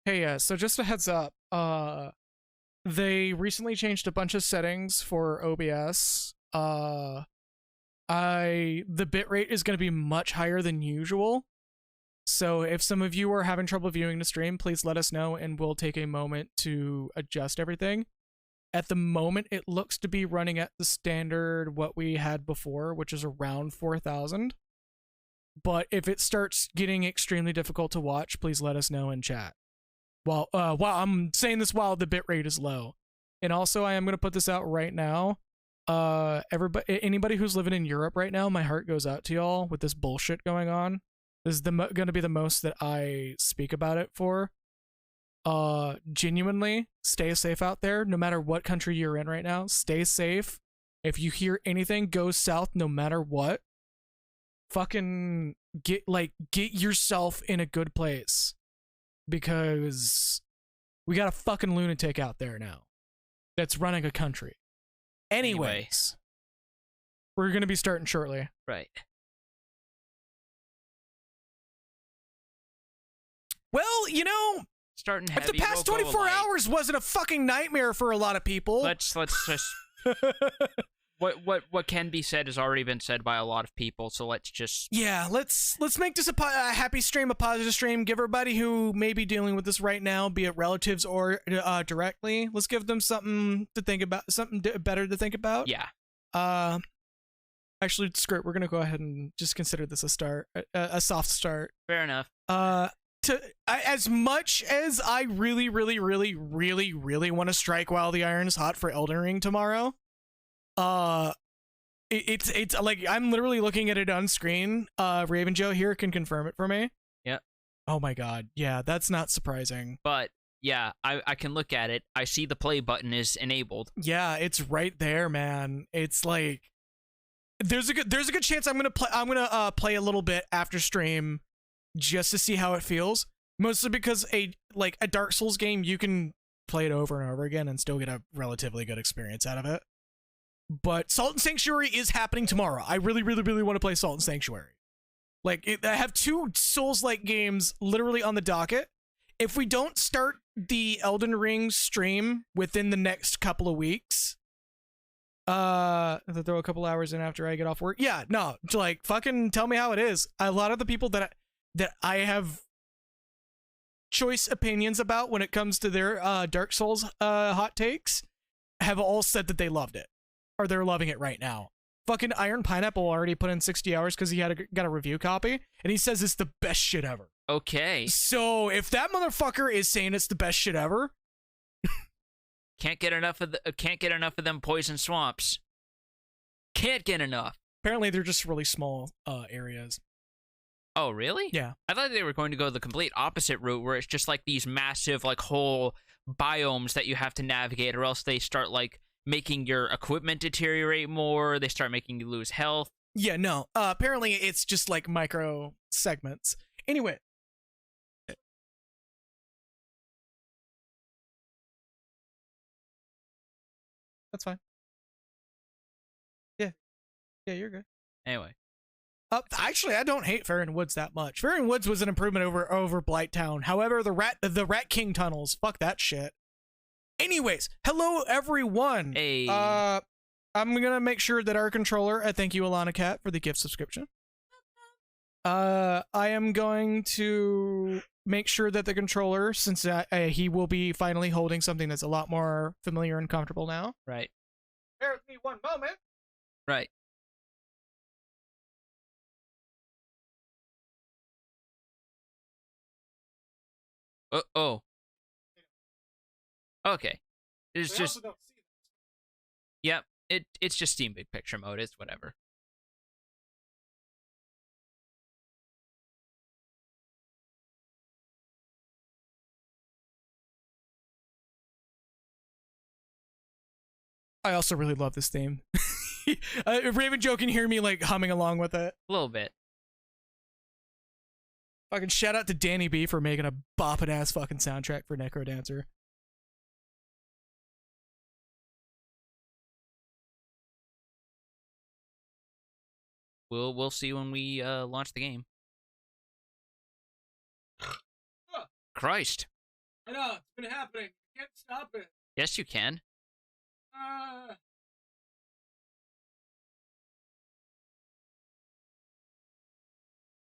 Hey, so just a heads up. They recently changed a bunch of settings for OBS. The bitrate is going to be much higher than usual. So if some of you are having trouble viewing the stream, please let us know and we'll take a moment to adjust everything. At the moment, it looks to be running at the standard what we had before, which is around 4,000. But if it starts getting extremely difficult to watch, please let us know in chat. While I'm saying this while the bitrate is low. And also, I am going to put this out right now. Anybody who's living in Europe right now, my heart goes out to y'all with this bullshit going on. This is going to be the most that I speak about it for. Genuinely, stay safe out there. No matter what country you're in right now, stay safe. If you hear anything, go south no matter what. Fucking get yourself in a good place. Because we got a fucking lunatic out there now that's running a country. Anyways, we're going to be starting shortly. Right. Well, you know, starting heavy, if the past 24 hours wasn't a fucking nightmare for a lot of people. Let's just what can be said has already been said by a lot of people, so let's just let's make this a happy stream, a positive stream. Give everybody who may be dealing with this right now, be it relatives or directly, let's give them something to think about, something better to think about. Yeah. Actually, screw it. We're gonna go ahead and just consider this a start, a soft start. Fair enough. As much as I really want to strike while the iron is hot for Elden Ring tomorrow. It's like I'm literally looking at it on screen. RavenJo here can confirm it for me. Yeah. Oh my god. Yeah, that's not surprising. But yeah, I can look at it. I see the play button is enabled. Yeah, it's right there, man. It's like there's a good chance I'm gonna play a little bit after stream just to see how it feels. Mostly because a Dark Souls game, you can play it over and over again and still get a relatively good experience out of it. But Salt and Sanctuary is happening tomorrow. I really want to play Salt and Sanctuary. I have two Souls-like games literally on the docket. If we don't start the Elden Ring stream within the next couple of weeks, throw a couple hours in after I get off work. Yeah, no, fucking tell me how it is. A lot of the people that I have choice opinions about when it comes to their Dark Souls hot takes have all said that they loved it. Or they're loving it right now. Fucking Iron Pineapple already put in 60 hours because he got a review copy, and he says it's the best shit ever. Okay. So if that motherfucker is saying it's the best shit ever, can't get enough of them poison swamps. Can't get enough. Apparently they're just really small areas. Oh really? Yeah. I thought they were going to go the complete opposite route, where it's just like these massive whole biomes that you have to navigate, or else they start making your equipment deteriorate more. They start making you lose health. Yeah, no. Apparently, it's just micro segments. Anyway. That's fine. Yeah. Yeah, you're good. Anyway. Actually, I don't hate Fair and Woods that much. Fair and Woods was an improvement over Blight Town. However, the Rat King tunnels, fuck that shit. Anyways, hello everyone. Hey. I'm gonna make sure that our controller. Thank you, Alana Cat, for the gift subscription. I am going to make sure that the controller, since he will be finally holding something that's a lot more familiar and comfortable now. Right. Bear with me one moment. Right. Oh. Okay. It's just. Yep. It's just Steam Big Picture mode. It's whatever. I also really love this theme. RavenJo can hear me humming along with it. A little bit. Fucking shout out to Danny B for making a boppin' ass fucking soundtrack for Necrodancer. We'll see when we launch the game. Christ. I know, it's been happening. I can't stop it. Yes, you can.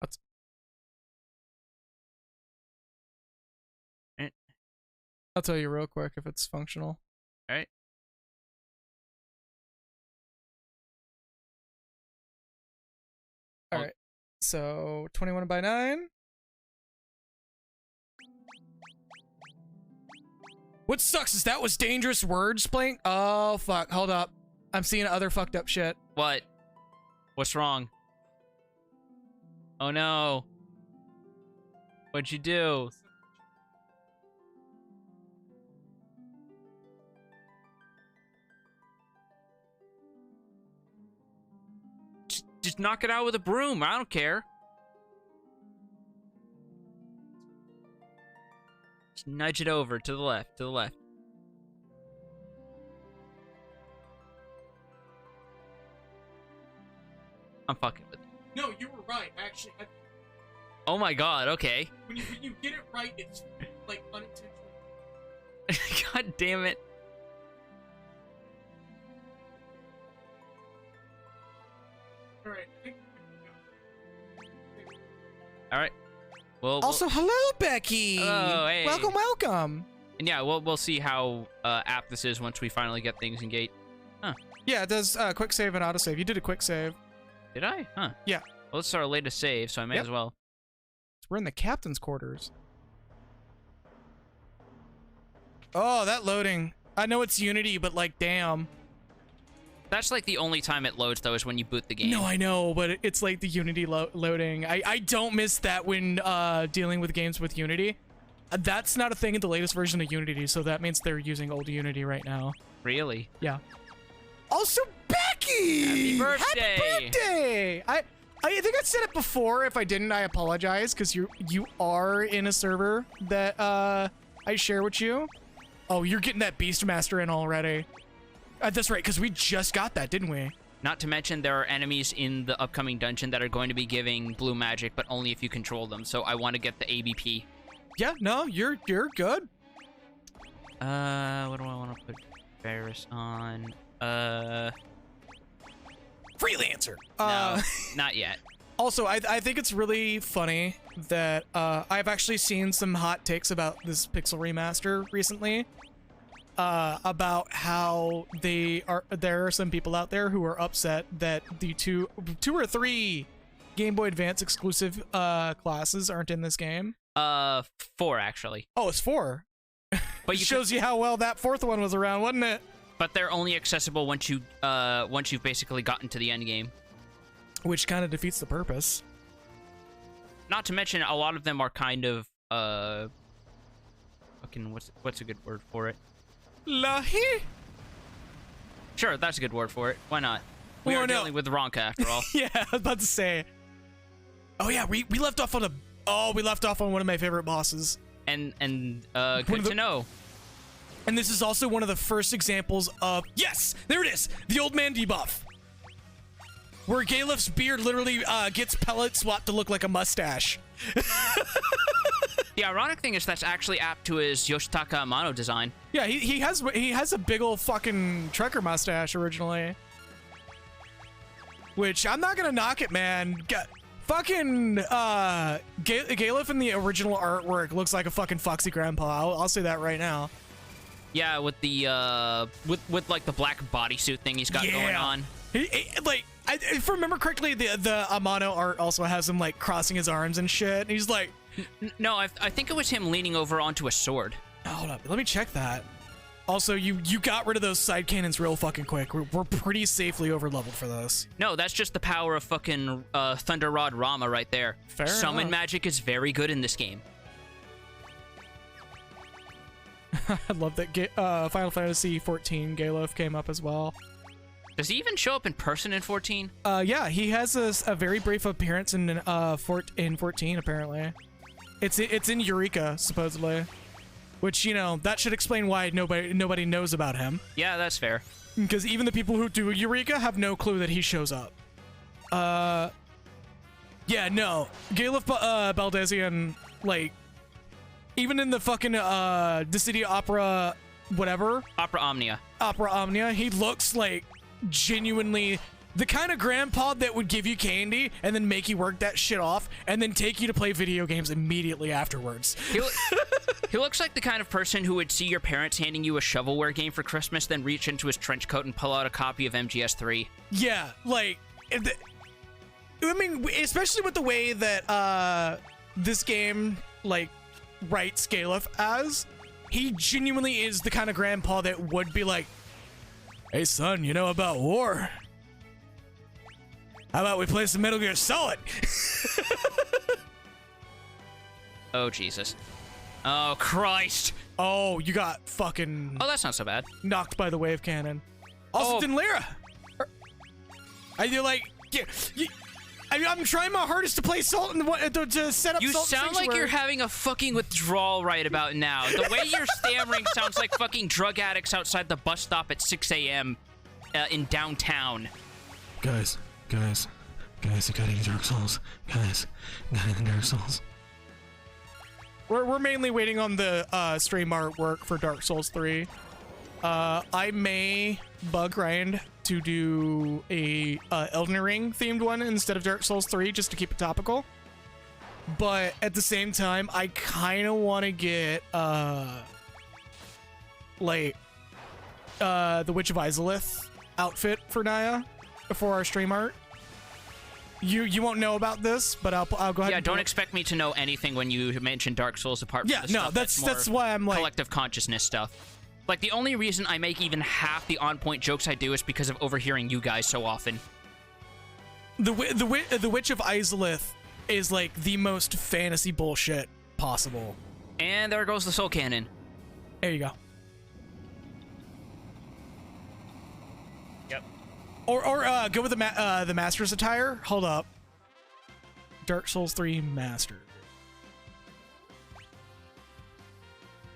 What's... I'll tell you real quick if it's functional. All right. All right. So 21 by 9. What sucks is that was dangerous words playing. Oh fuck! Hold up. I'm seeing other fucked up shit. What? What's wrong? Oh no. What'd you do? Just knock it out with a broom. I don't care. Just nudge it over to the left, to the left. I'm fucking with you. No, you were right. Actually, oh my god, okay. When you get it right, it's like unintentional. God damn it. All right. Well. Also, hello, Becky. Hello, hey. Welcome, welcome. And yeah, we'll see how apt this is once we finally get things in gate. Huh? Yeah, it does quick save and autosave. You did a quick save. Did I? Huh? Yeah. Well, this is our latest save, so I may as well. We're in the captain's quarters. Oh, that loading. I know it's Unity, but like, damn. That's like the only time it loads, though, is when you boot the game. No, I know, but it's like the Unity loading. I don't miss that when dealing with games with Unity. That's not a thing in the latest version of Unity, so that means they're using old Unity right now. Really? Yeah. Also, Becky! Happy birthday! Happy birthday! I think I said it before. If I didn't, I apologize, because you are in a server that I share with you. Oh, you're getting that Beastmaster in already. That's right, because we just got that, didn't we? Not to mention there are enemies in the upcoming dungeon that are going to be giving blue magic, but only if you control them. So I want to get the ABP. Yeah, no, you're good. What do I want to put Varus on? Freelancer. No, not yet. Also, I think it's really funny that I've actually seen some hot takes about this Pixel remaster recently. About how there are some people out there who are upset that the two or three Game Boy Advance exclusive classes aren't in this game. 4 actually. Oh, it's 4. But it shows you how well that 4th one was around, wasn't it? But they're only accessible once you've basically gotten to the end game. Which kind of defeats the purpose. Not to mention, a lot of them are kind of fucking what's a good word for it? Lahi? Sure, that's a good word for it. Why not? We are dealing with Ronka after all. Yeah, I was about to say. Oh yeah, we left off on one of my favorite bosses. And good to know. And this is also one of the first examples of, yes, there it is, the old man debuff. Where Galef's beard literally gets pellet swapped to look like a mustache. The ironic thing is that's actually apt to his Yoshitaka Amano design. Yeah, he has a big old fucking trucker mustache originally. Which, I'm not gonna knock it, man. Fucking Galef in the original artwork looks like a fucking foxy grandpa. I'll say that right now. Yeah, with the with like the black bodysuit thing he's got going on. Like, if I remember correctly, the Amano art also has him like crossing his arms and shit. And he's like, no, I think it was him leaning over onto a sword. Hold up, let me check that. Also, you got rid of those side cannons real fucking quick. We're pretty safely over leveled for this. No, that's just the power of fucking Thunder Rod Rama right there. Fair Summon enough. magic is very good in this game. I love that Final Fantasy 14 Galef came up as well. Does he even show up in person in 14? Yeah, he has a very brief appearance in 14 apparently. It's in Eureka supposedly, which, you know, that should explain why nobody knows about him. Yeah, that's fair. Because even the people who do Eureka have no clue that he shows up. Yeah, no, Galef Baldesion, like, even in the fucking Dissidia Opera, whatever. Opera Omnia, he looks like genuinely the kind of grandpa that would give you candy and then make you work that shit off and then take you to play video games immediately afterwards. He looks like the kind of person who would see your parents handing you a shovelware game for Christmas, then reach into his trench coat and pull out a copy of MGS3. Yeah, like, I mean, especially with the way that this game, like, writes Galef as, he genuinely is the kind of grandpa that would be like, hey son, you know about war? How about we play some Metal Gear Solid? Oh, Jesus. Oh, Christ. Oh, you got fucking... Oh, that's not so bad. Knocked by the wave cannon. Also, Dinlera. I feel like... Yeah, I'm trying my hardest to play Salt and to set up You Salt sound Sanctuary. like you're having a fucking withdrawal right about now. The way you're stammering sounds like fucking drug addicts outside the bus stop at 6 a.m. In downtown. Guys, I got any Dark Souls. Guys, got any Dark Souls. We're mainly waiting on the stream artwork for Dark Souls 3. I may bug grind to do a Elden Ring themed one instead of Dark Souls 3 just to keep it topical. But at the same time, I kind of want to get the Witch of Izalith outfit for Naya for our stream art. You won't know about this, but I'll go ahead. Yeah, and don't expect me to know anything when you mention Dark Souls apart from the stuff that's why I'm like collective consciousness stuff. Like, the only reason I make even half the on-point jokes I do is because of overhearing you guys so often. The Witch of Izalith is like the most fantasy bullshit possible. And there goes the soul cannon. There you go. Yep. Or go with the Master's attire. Hold up. Dark Souls 3 Master.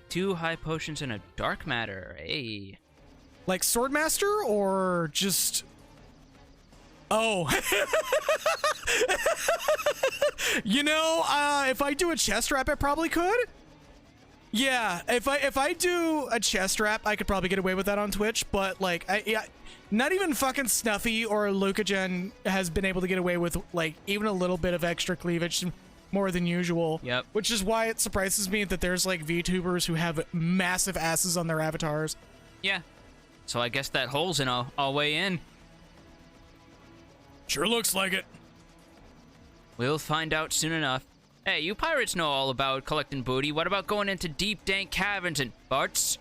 2 high potions and a dark matter. Hey. Like Sword Master or just... Oh. You know, if I do a chest wrap, I probably could. Yeah, if I do a chest wrap, I could probably get away with that on Twitch, but like, not even fucking Snuffy or Lucagen has been able to get away with like even a little bit of extra cleavage more than usual. Yep. Which is why it surprises me that there's like VTubers who have massive asses on their avatars. Yeah. So I guess that hole's in all way in. Sure looks like it. We'll find out soon enough. Hey, you pirates know all about collecting booty. What about going into deep, dank caverns and Bart's?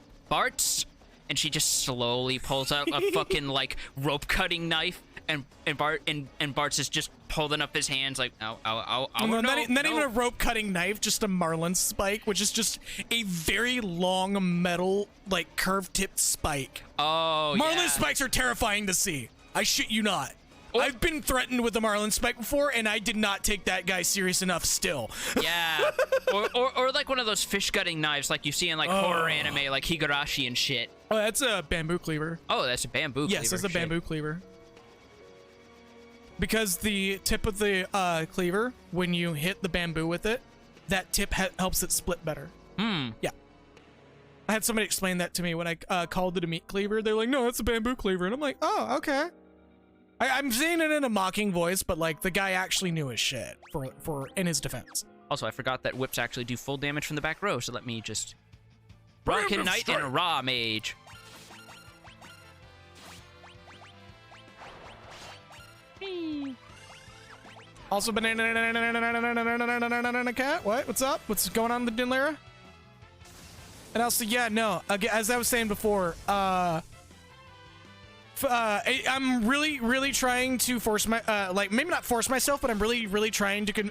And she just slowly pulls out a fucking like rope cutting knife, and Bart's is just holding up his hands like, ow, not even a rope cutting knife, just a marlin spike, which is just a very long metal like curved tipped spike. Oh, Marlin yeah. spikes are terrifying to see. I shit you not. I've been threatened with a marlin spike before, and I did not take that guy serious enough still. Yeah. or like one of those fish gutting knives like you see in like horror anime like Higurashi and shit. Oh, that's a bamboo cleaver. Oh, that's a bamboo cleaver. Yes, that's a shit. bamboo cleaver. Because the tip of the cleaver, when you hit the bamboo with it, that tip helps it split better. Yeah. I had somebody explain that to me when I called it a meat cleaver. They're like, no, it's a bamboo cleaver. And I'm like, oh, okay. I'm saying it in a mocking voice, but like the guy actually knew his shit for in his defense. Also, I forgot that whips actually do full damage from the back row, so let me just Drunken Knight and Raw Mage. Also, banana cat. What? What's up? What's going on with Dinlara? And also, yeah, no. As I was saying before, I'm really trying to force my like maybe not force myself, but I'm really trying to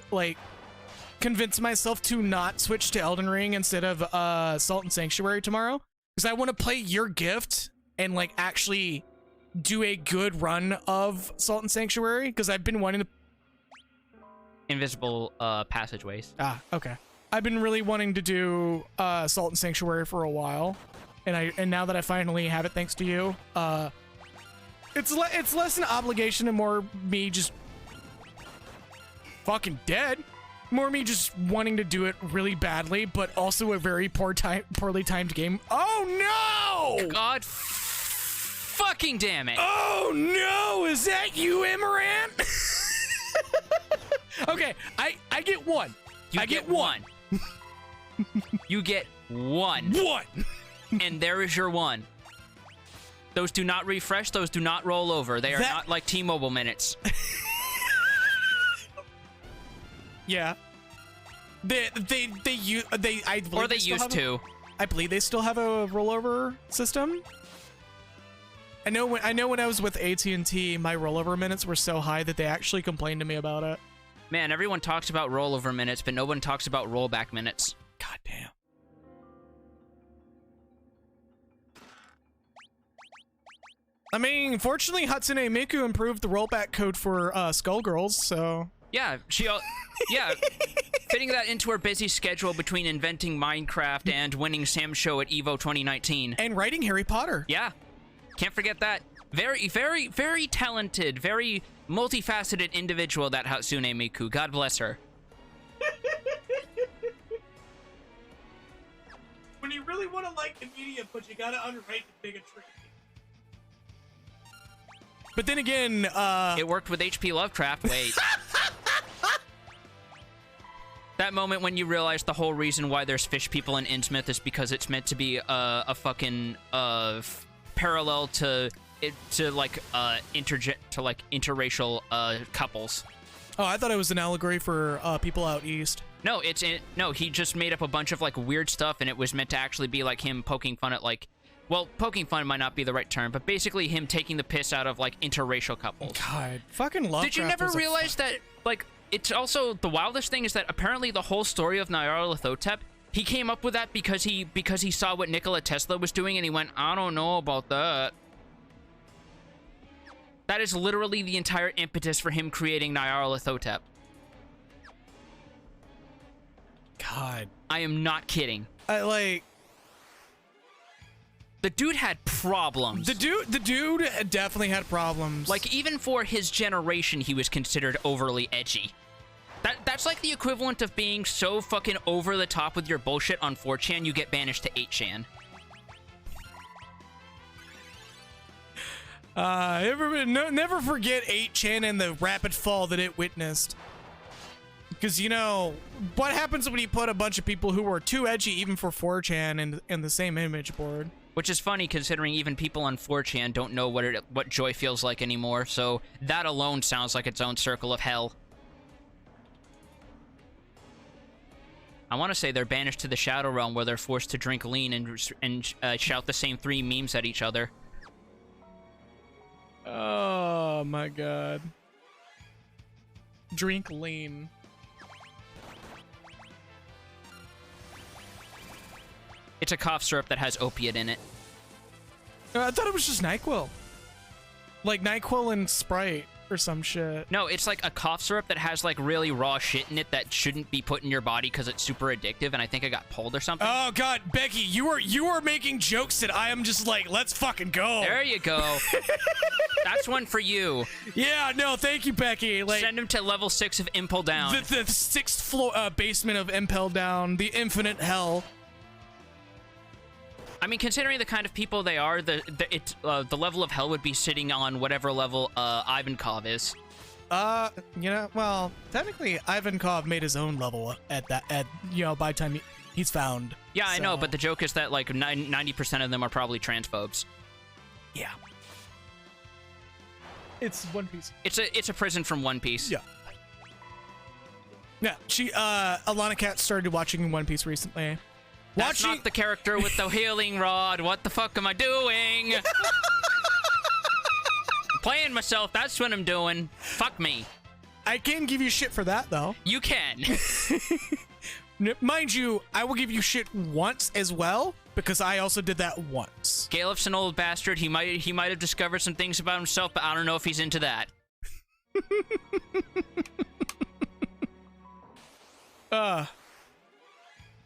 convince myself to not switch to Elden Ring instead of Salt and Sanctuary tomorrow, because I want to play Your Gift and like actually do a good run of Salt and Sanctuary, because I've been wanting to invisible passageways. Okay. I've been really wanting to do Salt and Sanctuary for a while, and now that I finally have it thanks to you, it's less an obligation and more me just fucking dead. more me just wanting to do it really badly, but also a very poorly timed game. Oh no! God fucking damn it. Oh no! Is that you, Amaranth? Okay, I get one. I get one. You get one. One! And there is your one. Those do not refresh. Those do not roll over. They are not like T-Mobile minutes. Yeah. I believe Or they used to. I believe they still have a rollover system. I know when I was with AT&T, my rollover minutes were so high that they actually complained to me about it. Man, everyone talks about rollover minutes, but no one talks about rollback minutes. God damn. I mean, fortunately, Hatsune Miku improved the rollback code for Skullgirls, so... Yeah, yeah, fitting that into her busy schedule between inventing Minecraft and winning Sam Show at EVO 2019. And writing Harry Potter. Yeah, can't forget that. Very, very, very talented, very multifaceted individual, that Hatsune Miku. God bless her. When you really want to like the media, but you gotta underrate the bigotry. But then again, It worked with H.P. Lovecraft. Wait. That moment when you realize the whole reason why there's fish people in Innsmouth is because it's meant to be a fucking parallel to interracial couples. Oh, I thought it was an allegory for people out east. No, no, he just made up a bunch of like weird stuff, and it was meant to actually be like him poking fun at like, well, poking fun might not be the right term, but basically him taking the piss out of like interracial couples. God, fucking Lovecraft. Did you never realize that like it's also the wildest thing is that apparently the whole story of Nyarlathotep, he came up with that because he saw what Nikola Tesla was doing and he went, I don't know about that. That is literally the entire impetus for him creating Nyarlathotep. God, I am not kidding. The dude had problems. The dude definitely had problems. Like, even for his generation, he was considered overly edgy. That's like the equivalent of being so fucking over the top with your bullshit on 4chan, you get banished to 8chan. Never forget 8chan and the rapid fall that it witnessed. Because, you know, what happens when you put a bunch of people who were too edgy even for 4chan in the same image board? Which is funny, considering even people on 4chan don't know what joy feels like anymore, so that alone sounds like its own circle of hell. I want to say they're banished to the Shadow Realm, where they're forced to drink lean and shout the same 3 memes at each other. Oh my god. Drink lean. It's a cough syrup that has opiate in it. I thought it was just NyQuil. Like NyQuil and Sprite or some shit. No, it's like a cough syrup that has like really raw shit in it that shouldn't be put in your body because it's super addictive, and I think I got pulled or something. Oh god, Becky, you are making jokes that I am just like, let's fucking go. There you go. That's one for you. Yeah, no, thank you, Becky. Like, send him to level 6 of Impel Down. The 6th floor basement of Impel Down, the infinite hell. I mean, considering the kind of people they are, the level of hell would be sitting on whatever level Ivankov is. You know, well, technically Ivankov made his own level by the time he's found. Yeah, I know, but the joke is that like 90% of them are probably transphobes. Yeah. It's One Piece. It's a prison from One Piece. Yeah. Yeah, Alana Cat started watching One Piece recently. That's not the character with the healing rod. What the fuck am I doing? I'm playing myself. That's what I'm doing. Fuck me. I can give you shit for that, though. You can. Mind you, I will give you shit once as well, because I also did that once. Galef's an old bastard. He might have discovered some things about himself, but I don't know if he's into that.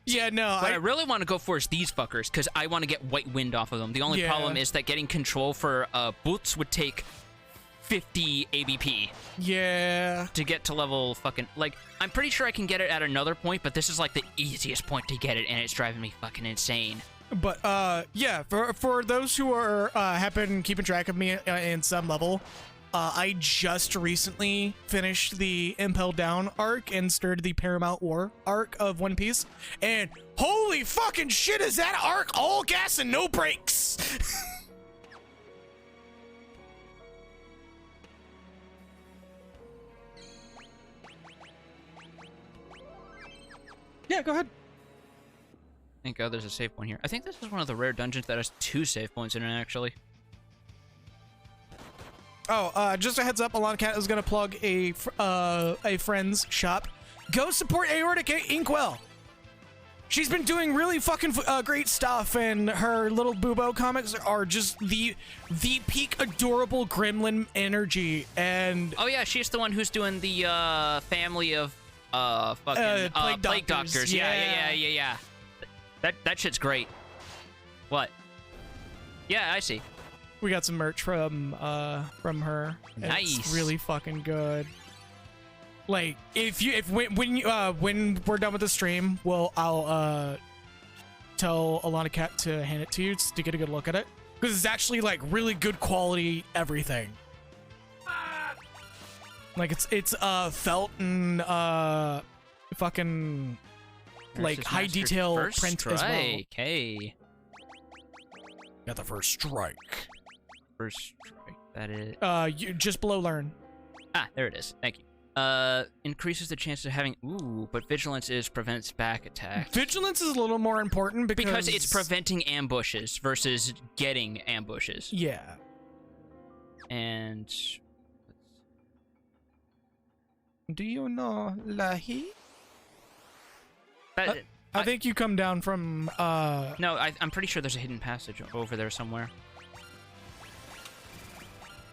Yeah, no. What I really want to go for is these fuckers, because I want to get White Wind off of them. The only problem is that getting control for Boots would take 50 ABP Yeah. to get to level fucking, like, I'm pretty sure I can get it at another point, but this is like the easiest point to get it, and it's driving me fucking insane. But yeah, for those who are have been keeping track of me in some level, I just recently finished the Impel Down arc and started the Paramount War arc of One Piece, and holy fucking shit, is that arc all gas and no brakes? Yeah, go ahead. Thank God there's a save point here. I think this is one of the rare dungeons that has 2 save points in it, actually. Oh, just a heads up, Alana Cat is gonna plug a friend's shop. Go support Aortic Inkwell. She's been doing really fucking great stuff, and her little Boobo comics are just the peak adorable gremlin energy. And oh yeah, she's the one who's doing the family of fucking plague doctors. Yeah. That shit's great. What? Yeah, I see. we got some merch from her. Nice. It's really fucking good. Like when we're done with the stream, I'll tell Alana Cat to hand it to you to get a good look at it, because it's actually like really good quality everything. Like it's felt and fucking like high detail print as well. Hey. Got the first strike. First strike. That is. Just below learn. Ah, there it is. Thank you. Increases the chance of having. Ooh, but vigilance prevents back attacks. Vigilance is a little more important because it's preventing ambushes versus getting ambushes. Yeah. And. Do you know Lahi? That, I think you come down from. No, I'm pretty sure there's a hidden passage over there somewhere.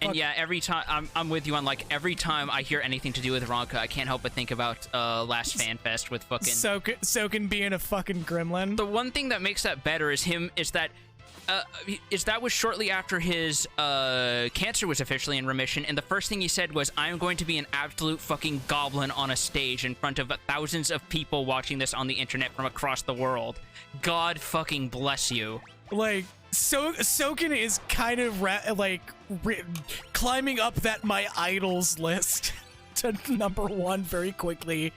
And yeah, every time I'm with you on like every time I hear anything to do with Ronka, I can't help but think about last Fan Fest with fucking Soken being a fucking gremlin. The one thing that makes that better is that was shortly after his cancer was officially in remission, and the first thing he said was, "I'm going to be an absolute fucking goblin on a stage in front of thousands of people watching this on the internet from across the world. God fucking bless you." Like, Soken is kind of climbing up that my idols list to #1 very quickly.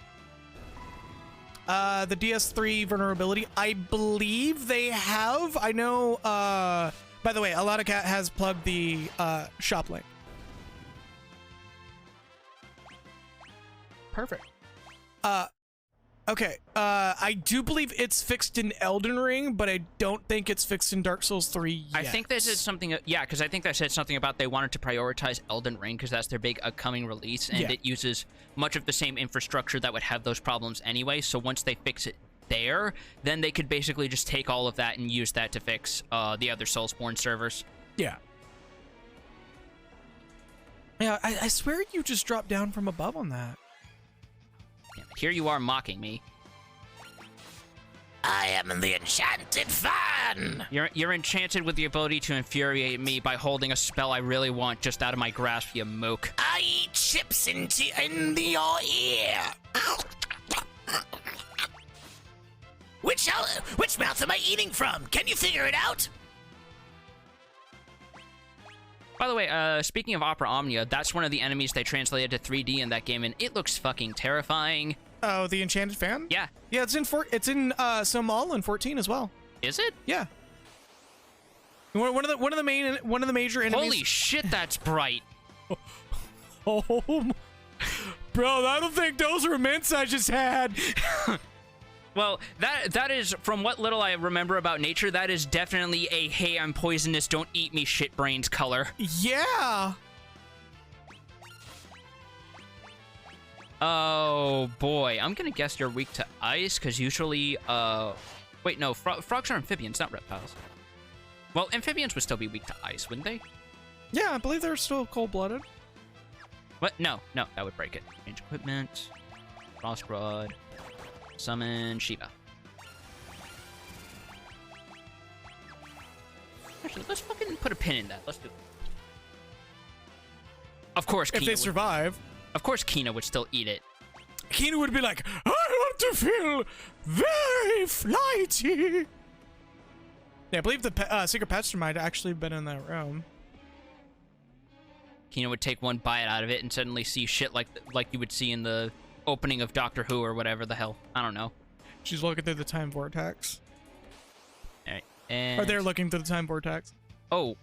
The DS3 vulnerability, I believe they have. I know, by the way, Alana Cat has plugged the shop link. Perfect. Okay, I do believe it's fixed in Elden Ring, but I don't think it's fixed in Dark Souls 3 yet. I think they said something, yeah, because I think they said something about they wanted to prioritize Elden Ring because that's their big upcoming release, and it uses much of the same infrastructure that would have those problems anyway, so once they fix it there, then they could basically just take all of that and use that to fix the other Soulsborne servers. Yeah. Yeah, I swear you just dropped down from above on that. Here you are mocking me. I am the enchanted fan! You're enchanted with the ability to infuriate me by holding a spell I really want just out of my grasp, you mook. I eat chips in your ear! Which mouth am I eating from? Can you figure it out? By the way, speaking of Opera Omnia, that's one of the enemies they translated to 3D in that game, and it looks fucking terrifying. Oh, the Enchanted Fan? Yeah. Yeah, it's in Somal in 14 as well. Is it? Yeah. One of the major enemies. Holy shit, that's bright. Oh, bro, I don't think those were mints I just had. Well, that is, from what little I remember about nature, that is definitely a "hey, I'm poisonous, don't eat me" shitbrains color. Yeah. Oh boy, I'm gonna guess you're weak to ice, because usually, wait, no, frogs are amphibians, not reptiles. Well, amphibians would still be weak to ice, wouldn't they? Yeah, I believe they're still cold-blooded. What? No, that would break it. Change equipment, frost rod, summon Shiva. Actually, let's fucking put a pin in that. Let's do it. Of course, if Kina they would, survive. of course, Kina would still eat it. Kina would be like, I want to feel very flighty. Yeah, I believe the secret pastor might actually have been in that room. Kina would take one bite out of it and suddenly see shit like you would see in the opening of Doctor Who or whatever the hell. I don't know. She's looking through the time vortex. All right, and Or they're looking through the time vortex. oh,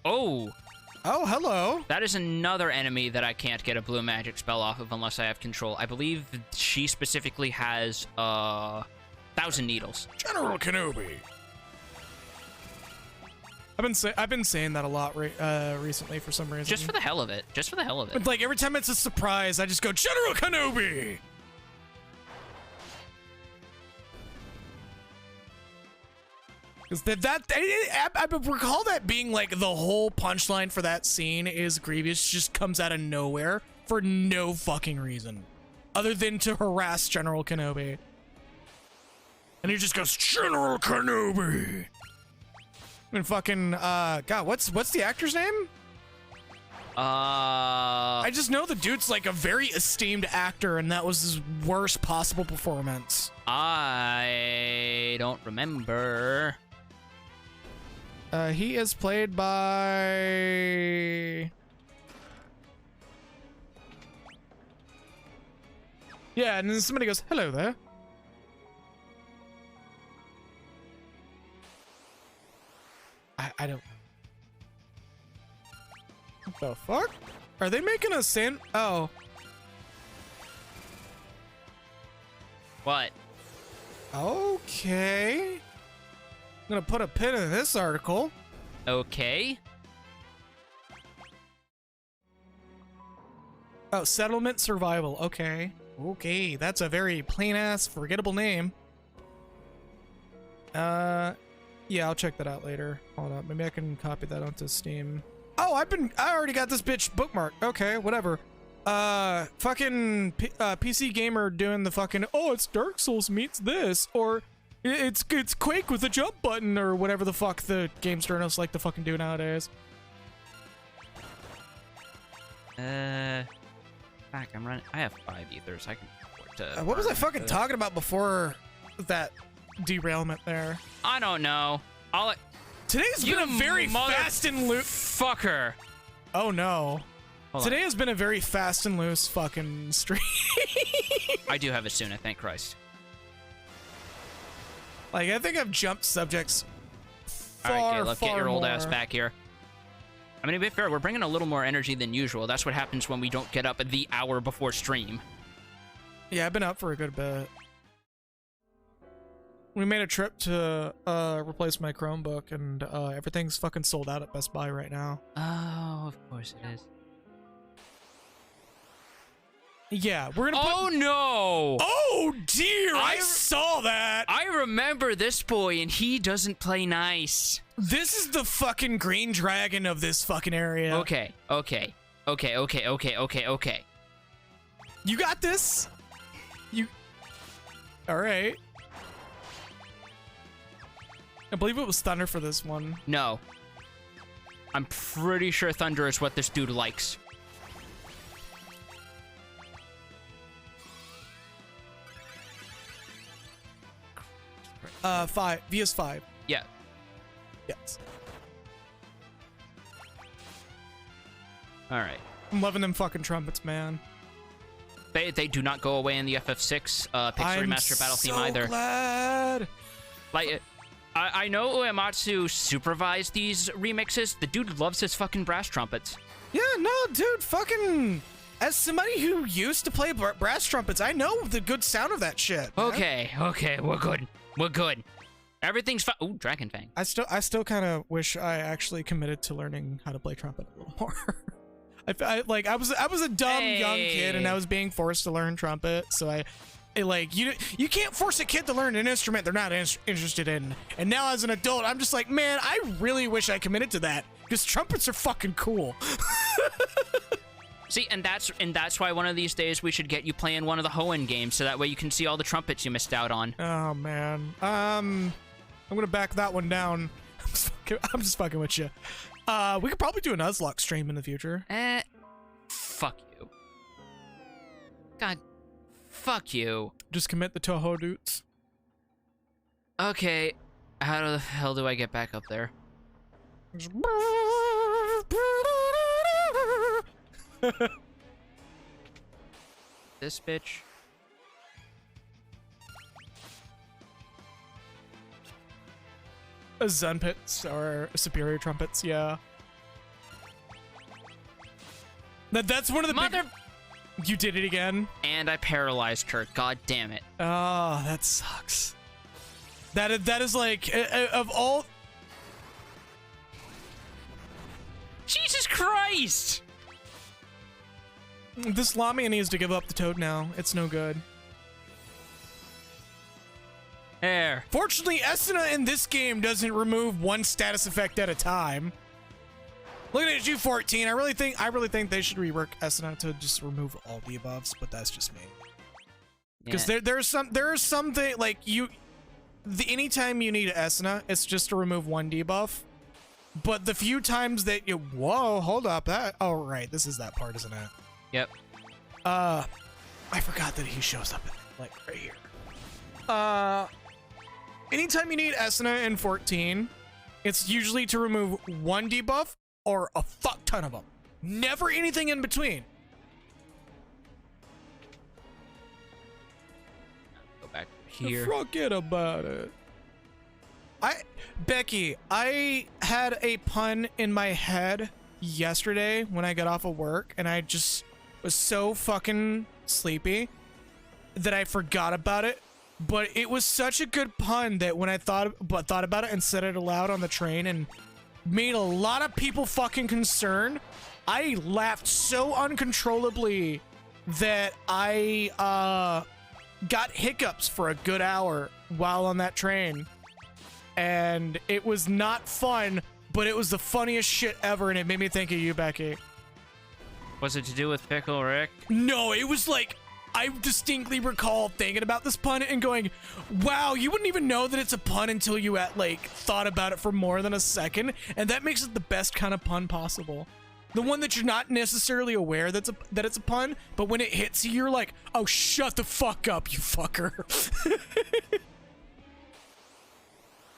Oh, hello. that is another enemy that I can't get a blue magic spell off of unless I have control. I believe she specifically has 1,000 needles. General Kenobi. I've been saying that a lot recently for some reason. Just for the hell of it. Just for the hell of it. But like every time it's a surprise, I just go General Kenobi. Because I recall that being like the whole punchline for that scene is Grievous just comes out of nowhere for no fucking reason, other than to harass General Kenobi. And he just goes General Kenobi. And fucking God, what's the actor's name? I just know the dude's like a very esteemed actor, and that was his worst possible performance. I don't remember. He is played by... Yeah, and then somebody goes, hello there. I don't... What the fuck? Are they making a sand... Oh. What? Okay. I'm gonna put a pin in this article. Okay. Oh, Settlement Survival. Okay. Okay, that's a very plain-ass, forgettable name. Yeah, I'll check that out later. Hold up, maybe I can copy that onto Steam. Oh, I already got this bitch bookmarked. Okay, whatever. Fucking PC Gamer doing the fucking, oh, it's Dark Souls meets this, or it's Quake with a jump button, or whatever the fuck the games journalists like to fucking do nowadays. Fuck, I'm running. I have 5 ethers. I can afford to. What was I fucking talking about before that derailment there? I don't know. Today's been a very fast and loose fucker. Oh no. Hold Today on. has been a very fast and loose fucking stream. I do have a Suna, thank Christ. Like, I think I've jumped subjects far, Alright, Caleb, get your old more. ass back here. I mean, to be fair, we're bringing a little more energy than usual. That's what happens when we don't get up the hour before stream. Yeah, I've been up for a good bit. We made a trip to replace my Chromebook, and everything's fucking sold out at Best Buy right now. Oh, of course it is. Yeah, we're gonna Oh no! Oh dear, I saw that! I remember this boy, and he doesn't play nice. This is the fucking green dragon of this fucking area. Okay. You got this? Alright. I believe it was Thunder for this one. No. I'm pretty sure Thunder is what this dude likes. Via's 5. Yeah. Yes. Alright. I'm loving them fucking trumpets, man. They do not go away in the FF6 Pixel Remaster Battle theme either. I'm so glad! Like, I know Uematsu supervised these remixes. The dude loves his fucking brass trumpets. Yeah, no, dude, fucking... As somebody who used to play brass trumpets, I know the good sound of that shit. Man. Okay, we're good. We're good. Everything's fine. Ooh, Dragon Fang. I still kind of wish I actually committed to learning how to play trumpet a little more. I was a dumb young kid, and I was being forced to learn trumpet, so you can't force a kid to learn an instrument they're not interested in. And now as an adult, I'm just like, man, I really wish I committed to that, because trumpets are fucking cool. See, and that's why one of these days we should get you playing one of the Hoenn games, so that way you can see all the trumpets you missed out on. Oh man, I'm gonna back that one down. I'm just fucking with you. We could probably do a Nuzlocke stream in the future. fuck you. God, fuck you. Just commit the Toho Doots. Okay, how the hell do I get back up there? This bitch. Zenpits or superior trumpets, yeah. That's one of the Mother. You did it again. And I paralyzed her. God damn it. Oh, that sucks. That is like of all. Jesus Christ! This Lamia needs to give up the toad now. It's no good. There. Fortunately, Esuna in this game doesn't remove one status effect at a time. Looking at you, 14. I really think they should rework Esuna to just remove all the aboves, but that's just me. Because Yeah. there are some things like anytime you need Esuna, it's just to remove one debuff. But the few times that you hold up, right, this is that part, isn't it? Yep. I forgot that he shows up like right here. Anytime you need Esuna in 14, it's usually to remove one debuff or a fuck ton of them. Never anything in between. Go back here. Forget about it. Becky, I had a pun in my head yesterday when I got off of work, and I just was so fucking sleepy that I forgot about it. But it was such a good pun that when I thought about it and said it aloud on the train and made a lot of people fucking concerned, I laughed so uncontrollably that I got hiccups for a good hour while on that train. And it was not fun, but it was the funniest shit ever, and it made me think of you, Becky. Was it to do with Pickle Rick? No, it was like, I distinctly recall thinking about this pun and going, wow, you wouldn't even know that it's a pun until you thought about it for more than a second, and that makes it the best kind of pun possible. The one that you're not necessarily aware that it's a pun, but when it hits you, you're like, oh, shut the fuck up, you fucker.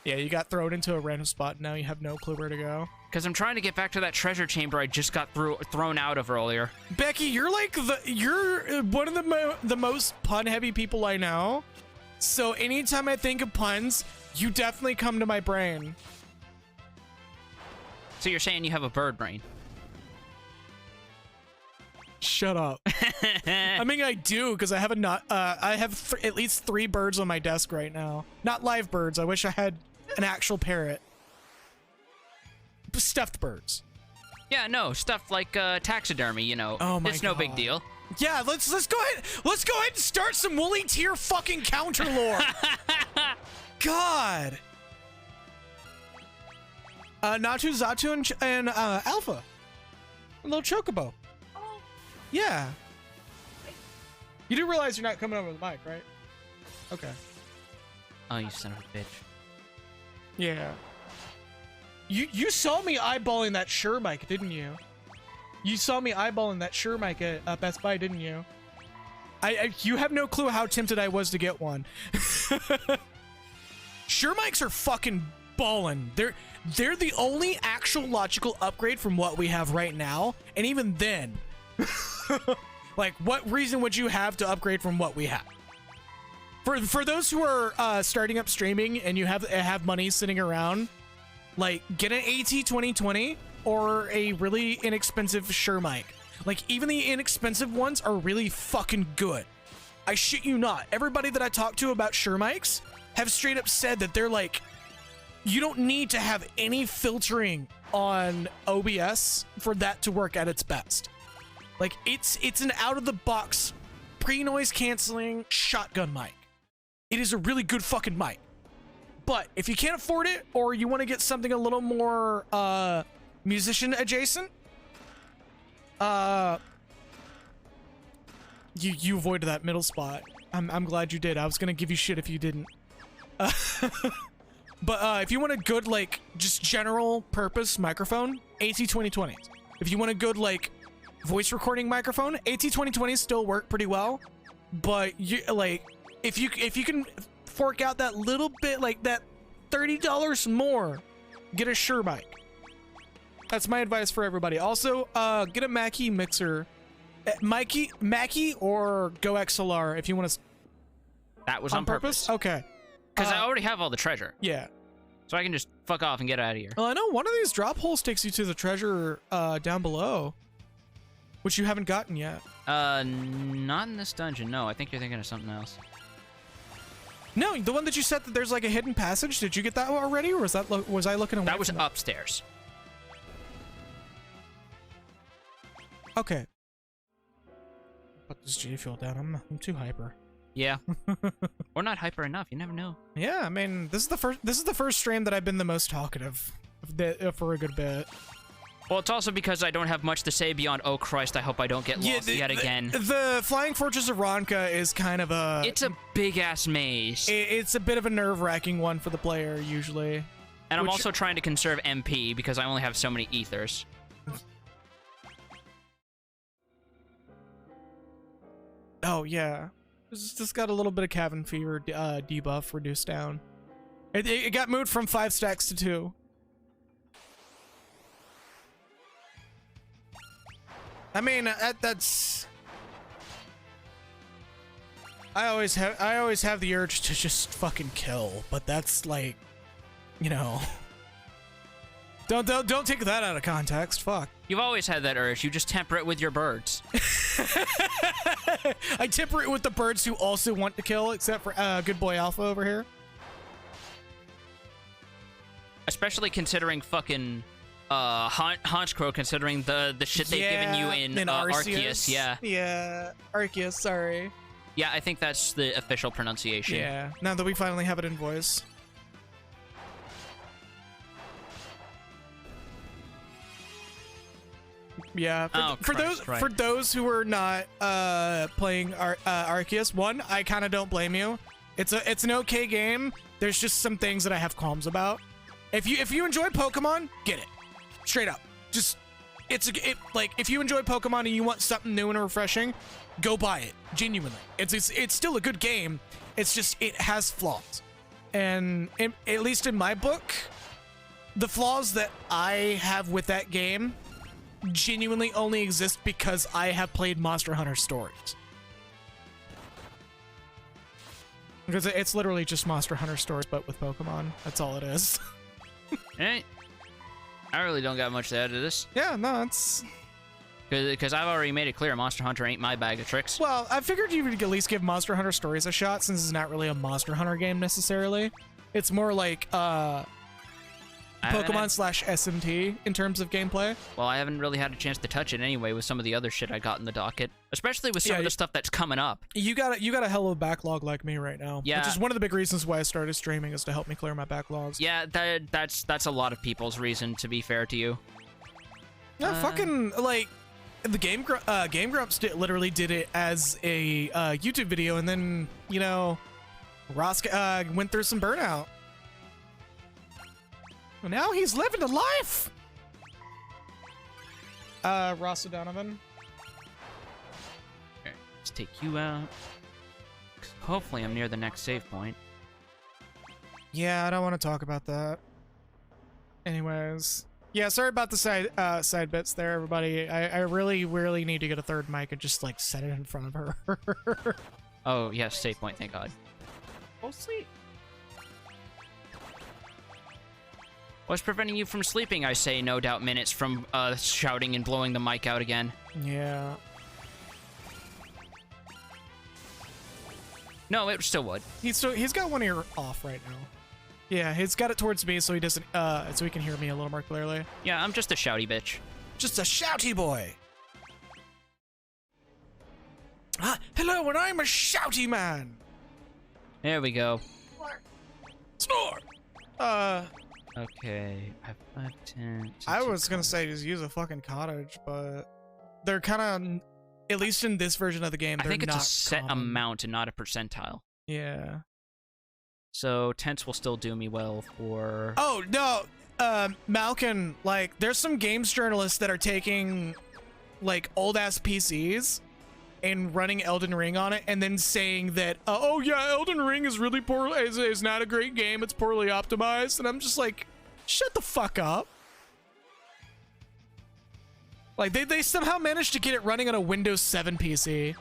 Yeah, you got thrown into a random spot, and now you have no clue where to go. Because I'm trying to get back to that treasure chamber I just got thrown out of earlier. Becky, you're one of the most pun-heavy people I know. So anytime I think of puns, you definitely come to my brain. So you're saying you have a bird brain? Shut up. I mean, I do, because I have at least 3 birds on my desk right now. Not live birds. I wish I had an actual parrot. Stuffed birds. Yeah, no, stuff like taxidermy, you know. Oh my it's no big God. deal. Yeah, let's go ahead and start some Woolly Tier fucking counter lore. God. Natu, Zatu, and Alpha. A little chocobo. Yeah. You do realize you're not coming over the mic, right? Okay. Oh, you son of a bitch. Yeah. You saw me eyeballing that Shure mic, didn't you? You saw me eyeballing that Shure mic at Best Buy, didn't you? You have no clue how tempted I was to get one. Shure mics are fucking ballin'. They're the only actual logical upgrade from what we have right now, and even then, like, what reason would you have to upgrade from what we have? For those who are starting up streaming and you have money sitting around, like, get an AT2020 or a really inexpensive Shure mic. Like, even the inexpensive ones are really fucking good. I shit you not. Everybody that I talk to about Shure mics have straight up said that they're like, you don't need to have any filtering on OBS for that to work at its best. Like, it's an out-of-the-box, pre-noise canceling shotgun mic. It is a really good fucking mic. But if you can't afford it, or you want to get something a little more musician adjacent, you avoided that middle spot. I'm glad you did. I was gonna give you shit if you didn't. But if you want a good, like, just general purpose microphone, AT2020. If you want a good, like, voice recording microphone. AT2020 still work pretty well, but you like if you can fork out that little bit, like that $30 more, get a Shure mic. That's my advice for everybody. Also, get a Mackie mixer, Mackie or Go XLR if you want to. That was on purpose. Okay. Because I already have all the treasure. Yeah. So I can just fuck off and get out of here. Well, I know one of these drop holes takes you to the treasure down below, which you haven't gotten yet. Not in this dungeon. No, I think you're thinking of something else. No, the one that you said that there's like a hidden passage. Did you get that already, or was that was I looking away? That was from upstairs. Okay. Put this G Fuel down. I'm too hyper. Yeah. Or not hyper enough. You never know. Yeah, I mean, this is the first stream that I've been the most talkative for a good bit. Well, it's also because I don't have much to say beyond, oh Christ, I hope I don't get lost yet again. The Flying Fortress of Ronka is kind of a... It's a big-ass maze. It's a bit of a nerve-wracking one for the player, usually. And I'm also trying to conserve MP because I only have so many ethers. Oh, yeah. Just got a little bit of cabin fever debuff reduced down. It got moved from 5 stacks to 2. I mean, that's... I always have the urge to just fucking kill, but that's like, you know... Don't take that out of context. Fuck. You've always had that urge. You just temper it with your birds. I temper it with the birds who also want to kill, except for good boy Alpha over here. Especially considering fucking Honchcrow, considering the shit they've given you in Arceus. Yeah. Yeah, Arceus, sorry. Yeah, I think that's the official pronunciation. Yeah, now that we finally have it in voice. Yeah, for those who are not playing Arceus, one, I kind of don't blame you. It's an okay game. There's just some things that I have qualms about. If you enjoy Pokemon, get it. Straight up. Just like if you enjoy Pokemon and you want something new and refreshing, go buy it. Genuinely. It's still a good game. It's just it has flaws. And at least in my book, the flaws that I have with that game genuinely only exist because I have played Monster Hunter Stories. Because it's literally just Monster Hunter Stories, but with Pokemon. That's all it is. I really don't got much to add to this. Yeah, no, it's... Because I've already made it clear Monster Hunter ain't my bag of tricks. Well, I figured you would at least give Monster Hunter Stories a shot, since it's not really a Monster Hunter game necessarily. It's more like, Pokemon / SMT in terms of gameplay. Well, I haven't really had a chance to touch it anyway with some of the other shit I got in the docket, especially with some of the stuff that's coming up. You got a hell of a backlog like me right now. Yeah, which is one of the big reasons why I started streaming, is to help me clear my backlogs. Yeah, that's a lot of people's reason, to be fair to you. Yeah, fucking like the Game Grumps literally did it as a YouTube video, and then Ross went through some burnout. Now he's living a life! Ross O'Donovan. Okay, let's take you out. Hopefully I'm near the next save point. Yeah, I don't want to talk about that. Anyways. Yeah, sorry about the side bits there, everybody. I really, really need to get a third mic and just, like, set it in front of her. Oh, yes, save point, thank God. Oh, sweet. What's preventing you from sleeping, I say, no doubt minutes from shouting and blowing the mic out again. Yeah. No, it still would. He's got one ear off right now. Yeah, he's got it towards me so he doesn't so he can hear me a little more clearly. Yeah, I'm just a shouty bitch. Just a shouty boy. Hello, and I'm a shouty man. There we go. Snore. Okay, I have 5, 10. I was gonna say just use a fucking cottage, but they're kind of, at least in this version of the game, I think it's not a set common. amount and not a percentile. Yeah. So tents will still do me well for... Oh, no! Malkin, like, there's some games journalists that are taking like old ass PCs and running Elden Ring on it, and then saying that, oh yeah, Elden Ring is really poor, is not a great game, it's poorly optimized, and I'm just like, shut the fuck up. Like, they somehow managed to get it running on a Windows 7 PC.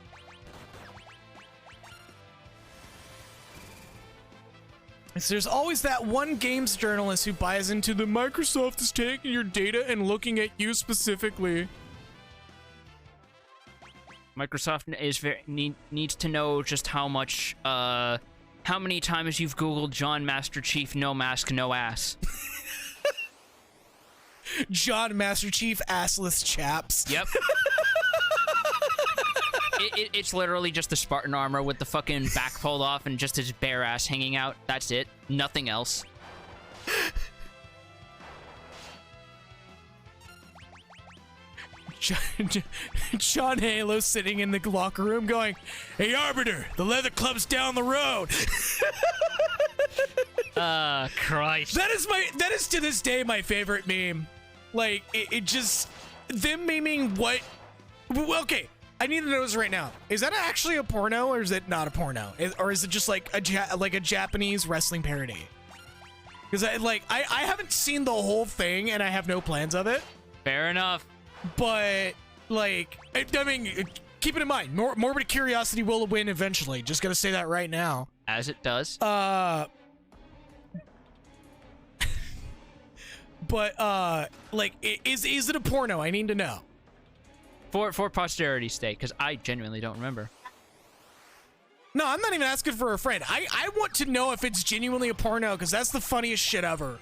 So there's always that one games journalist who buys into the Microsoft is taking your data and looking at you specifically. Microsoft needs to know just how much, how many times you've Googled John Master Chief, no mask, no ass. John Master Chief, assless chaps. Yep. It's literally just the Spartan armor with the fucking back pulled off and just his bare ass hanging out. That's it. Nothing else. John Halo sitting in the locker room going, "Hey Arbiter, the leather club's down the road." Christ. That is to this day my favorite meme. Like, it just, them memeing what, well, okay, I need to know this right now. Is that actually a porno, or is it not a porno? Or is it just like a Japanese wrestling parody? Because I haven't seen the whole thing, and I have no plans of it. Fair enough. But, like, I mean, keep it in mind, morbid curiosity will win eventually. Just gonna say that right now. As it does. But, like, is it a porno? I need to know. For posterity's sake, because I genuinely don't remember. No, I'm not even asking for a friend. I want to know if it's genuinely a porno, because that's the funniest shit ever.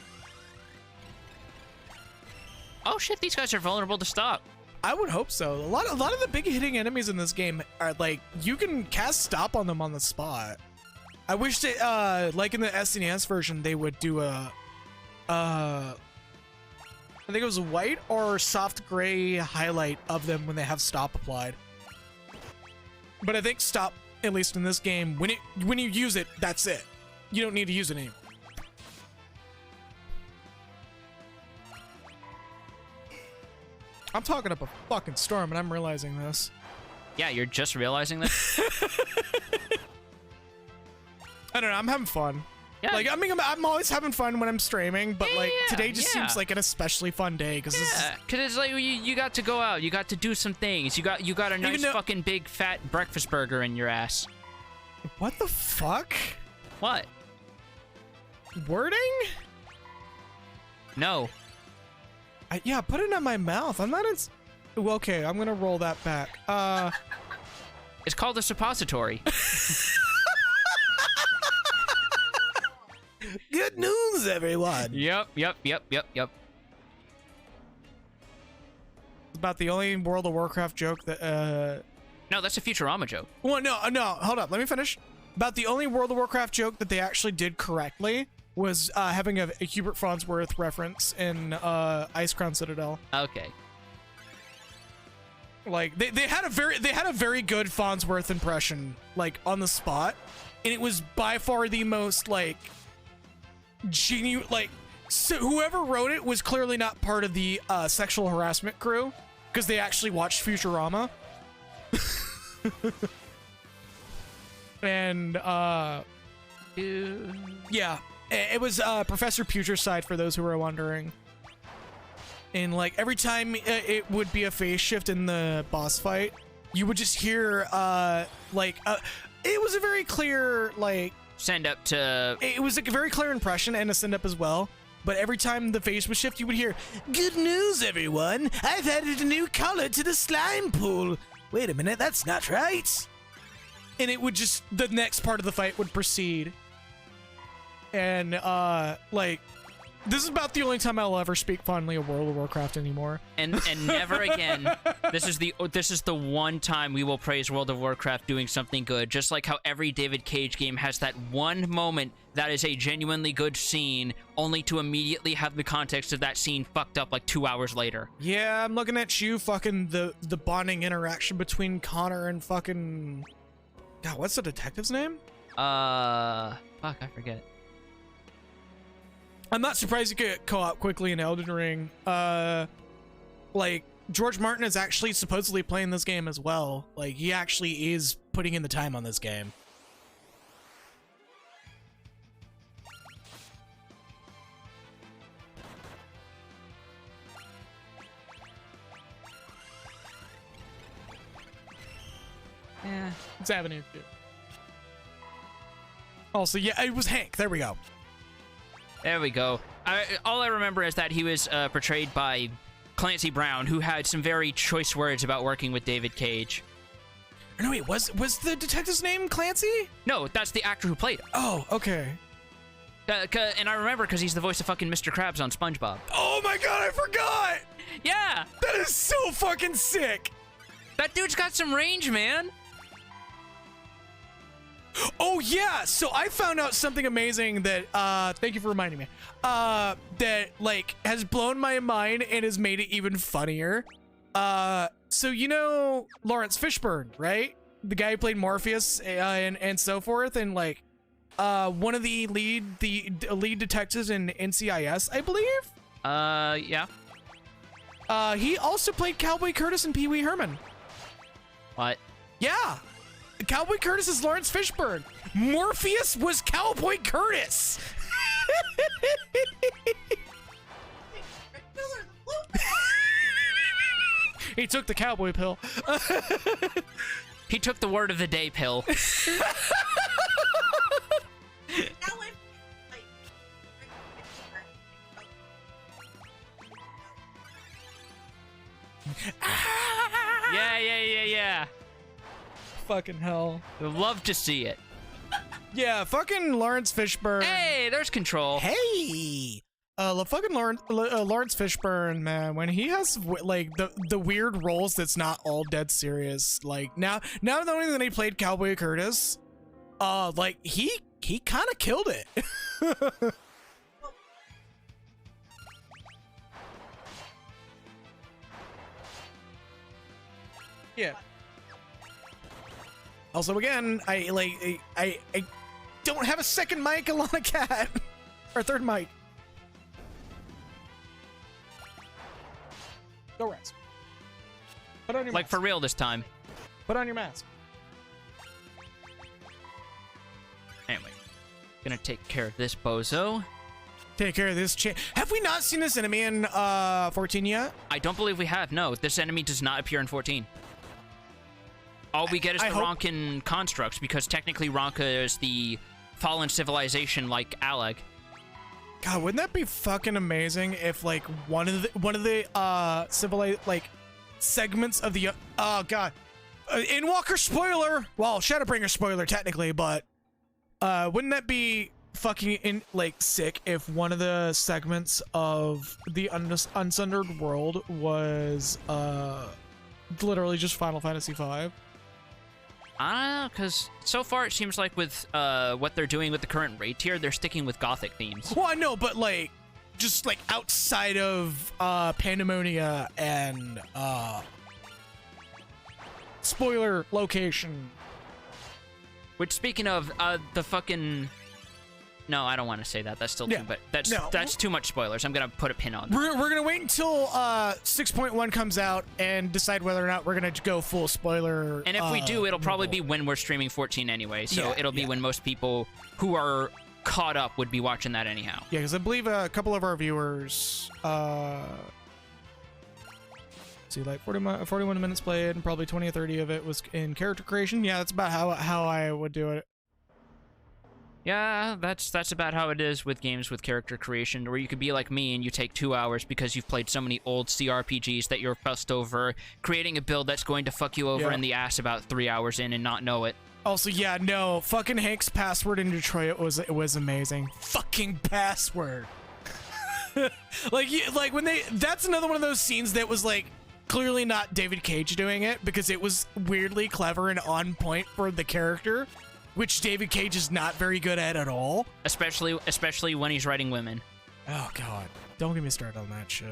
Oh shit, these guys are vulnerable to stop. I would hope so. A lot of the big hitting enemies in this game are, like, you can cast stop on them on the spot. I wish that, like in the SNES version, they would do I think it was a white or soft gray highlight of them when they have stop applied. But I think stop, at least in this game, when you use it, that's it. You don't need to use it anymore. I'm talking up a fucking storm, and I'm realizing this. Yeah, you're just realizing this? I don't know, I'm having fun. Yeah. Like, I mean, I'm always having fun when I'm streaming, but, like, yeah, today just seems like an especially fun day, because Yeah, because it's like you got to go out, you got to do some things, you got a nice fucking big fat breakfast burger in your ass. What the fuck? What? Wording? No. Yeah, put it in my mouth. I'm not in... Well, okay, I'm gonna roll that back. It's called a suppository. Good news, everyone. Yep. It's about the only World of Warcraft joke that, No, that's a Futurama joke. Well, no, hold up. Let me finish. About the only World of Warcraft joke that they actually did correctly was having a Hubert Farnsworth reference in Ice Crown Citadel. Okay. Like, they had a very good Farnsworth impression, like, on the spot, and it was by far the most, like, genuine, like, so whoever wrote it was clearly not part of the sexual harassment crew, because they actually watched Futurama. And yeah, it was Professor Putricide, for those who were wondering. And, like, every time it would be a phase shift in the boss fight, you would just hear like it was a very clear, like, Send up to... It was like a very clear impression and a send up as well. But every time the phase would shift, you would hear, "Good news, everyone! I've added a new color to the slime pool. Wait a minute, that's not right." And it would just, the next part of the fight would proceed. And, like, this is about the only time I'll ever speak fondly of World of Warcraft anymore. And never again. This is the one time we will praise World of Warcraft doing something good. Just like how every David Cage game has that one moment that is a genuinely good scene, only to immediately have the context of that scene fucked up like 2 hours later. Yeah, I'm looking at you, fucking the bonding interaction between Connor and fucking... God, what's the detective's name? Fuck, I forget. I'm not surprised you could co-op quickly in Elden Ring. Like, George Martin is actually supposedly playing this game as well. Like, he actually is putting in the time on this game. Yeah. It's Avenue 2. Also, yeah, it was Hank. There we go. There we go. All I remember is that he was portrayed by Clancy Brown, who had some very choice words about working with David Cage. No, wait, was the detective's name Clancy? No, that's the actor who played him. Oh, okay. And I remember because he's the voice of fucking Mr. Krabs on SpongeBob. Oh my god, I forgot! Yeah! That is so fucking sick! That dude's got some range, man! Oh yeah, so I found out something amazing that thank you for reminding me. That like has blown my mind and has made it even funnier. So you know Lawrence Fishburne, right? The guy who played Morpheus and so forth, and like one of the lead detectives in NCIS, I believe. Yeah. He also played Cowboy Curtis and Pee Wee Herman. What? Yeah. Cowboy Curtis is Lawrence Fishburne. Morpheus was Cowboy Curtis. He took the cowboy pill. He took the word of the day pill. Yeah. Fucking hell. Would love to see it. Yeah, fucking Lawrence Fishburne. Hey, there's Control. Hey. Fucking Lawrence Fishburne, man, when he has like the weird roles that's not all dead serious. Like now not only that he played Cowboy Curtis, like he kind of killed it. Yeah. Also, again, I don't have a second mic along a cat or third mic. Go rest. Put on your Like mask. for real this time. Put on your mask. Anyway, gonna take care of this bozo. Take care of this Have we not seen this enemy in 14 yet? I don't believe we have. No, this enemy does not appear in 14. All we get is the Ronkan constructs, because technically Ronka is the fallen civilization like Alag. God, wouldn't that be fucking amazing if like one of the segments of the oh god, Inwalker spoiler. Well, Shadowbringer spoiler technically, but wouldn't that be fucking sick if one of the segments of the Unsundered world was literally just Final Fantasy V? I don't know, because so far it seems like with what they're doing with the current raid tier, they're sticking with Gothic themes. Well, I know, but like, just like outside of Pandemonia and spoiler location. Which, speaking of, the fucking... No, I don't want to say that. That's still too... But that's too much spoilers. I'm going to put a pin on that. We're going to wait until 6.1 comes out and decide whether or not we're going to go full spoiler. And if we do, it'll probably be when we're streaming 14 anyway. So it'll be when most people who are caught up would be watching that anyhow. Yeah, because I believe a couple of our viewers... see, like 41 minutes played and probably 20 or 30 of it was in character creation. Yeah, that's about how I would do it. Yeah, that's about how it is with games with character creation, where you could be like me and you take 2 hours because you've played so many old CRPGs that you're fussed over creating a build that's going to fuck you over in the ass about 3 hours in and not know it. Also, yeah, no, fucking Hank's password in Detroit was amazing. Fucking password. like when that's another one of those scenes that was like clearly not David Cage doing it, because it was weirdly clever and on point for the character, which David Cage is not very good at all. Especially when he's writing women. Oh god, don't get me started on that shit.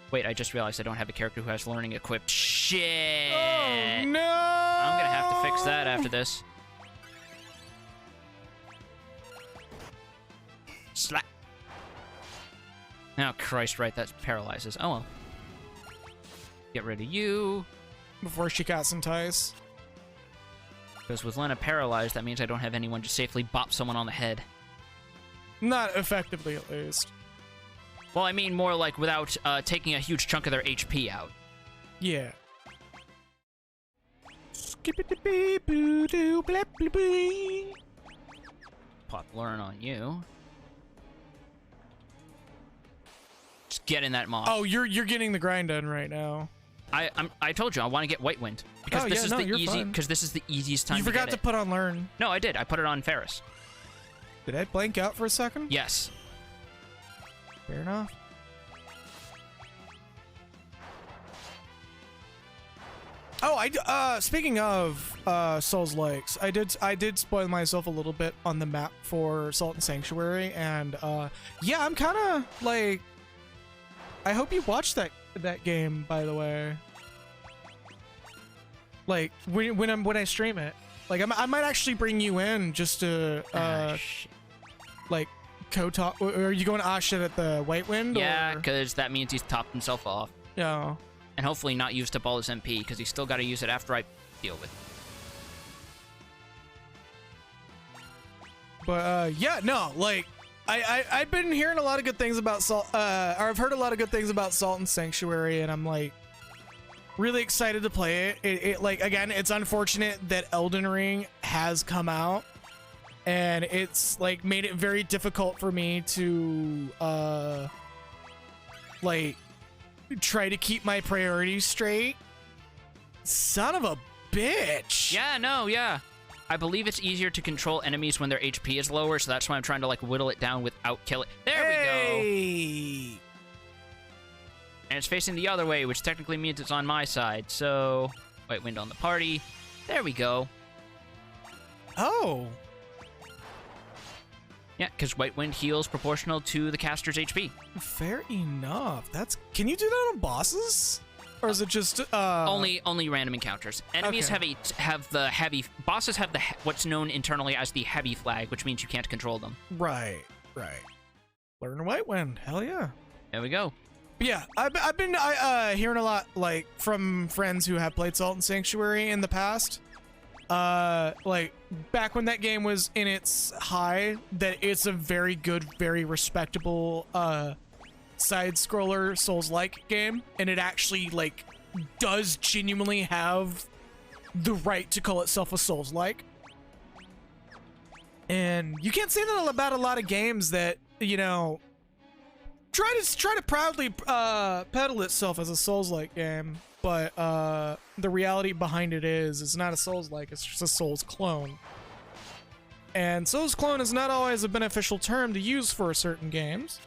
Wait, I just realized I don't have a character who has learning equipped. Shit! Oh no! I'm gonna have to fix that after this. Slap. Oh Christ! Right, that paralyzes. Oh well. Get rid of you. Before she casts Entice. Because with Lena paralyzed, that means I don't have anyone to safely bop someone on the head. Not effectively, at least. Well, I mean more like without taking a huge chunk of their HP out. Yeah. Pop learn on you. Just get in that mob. Oh, you're getting the grind done right now. I told you I want to get White Wind because Oh, this yeah, is no, the you're easy fine. because this is the easiest time You to forgot get to it. put on Learn. No, I did. I put it on Ferris. Did I blank out for a second? Yes. Fair enough. Oh, speaking of Souls likes, I did spoil myself a little bit on the map for Salt and Sanctuary, and yeah, I'm kind of like, I hope you watched that game, by the way. Like when I stream it, like I might actually bring you in just to Shit. like co-talk. Or are you going to shit at the White Wind? Yeah, or? because that means he's topped himself off. Yeah. And hopefully not used up all his MP, because he's still got to use it after I deal with it. But yeah, no, like I've been hearing a lot of good things about Salt, or I've heard a lot of good things about Salt and Sanctuary, and I'm like really excited to play it. It like, again, it's unfortunate that Elden Ring has come out, and it's like made it very difficult for me to like try to keep my priorities straight. Son of a bitch. Yeah, no, yeah. I believe it's easier to control enemies when their HP is lower, so that's why I'm trying to like whittle it down without killing. There we go. Hey. And it's facing the other way, which technically means it's on my side. So, White Wind on the party. There we go. Oh. Yeah, because White Wind heals proportional to the caster's HP. Fair enough. Can you do that on bosses? Or is it just Only random encounters. Enemies Okay. have the heavy. Bosses have what's known internally as the heavy flag, which means you can't control them. Right. Learn White Wind. Hell yeah. There we go. But yeah, I've been hearing a lot like from friends who have played Salt and Sanctuary in the past. Like back when that game was in its high, that it's a very good, very respectable side scroller Souls-like game, and it actually like does genuinely have the right to call itself a Souls-like. And you can't say that about a lot of games that, you know, try to proudly peddle itself as a Souls-like game, but the reality behind it is it's not a Souls-like, it's just a Souls clone. And Souls clone is not always a beneficial term to use for certain games.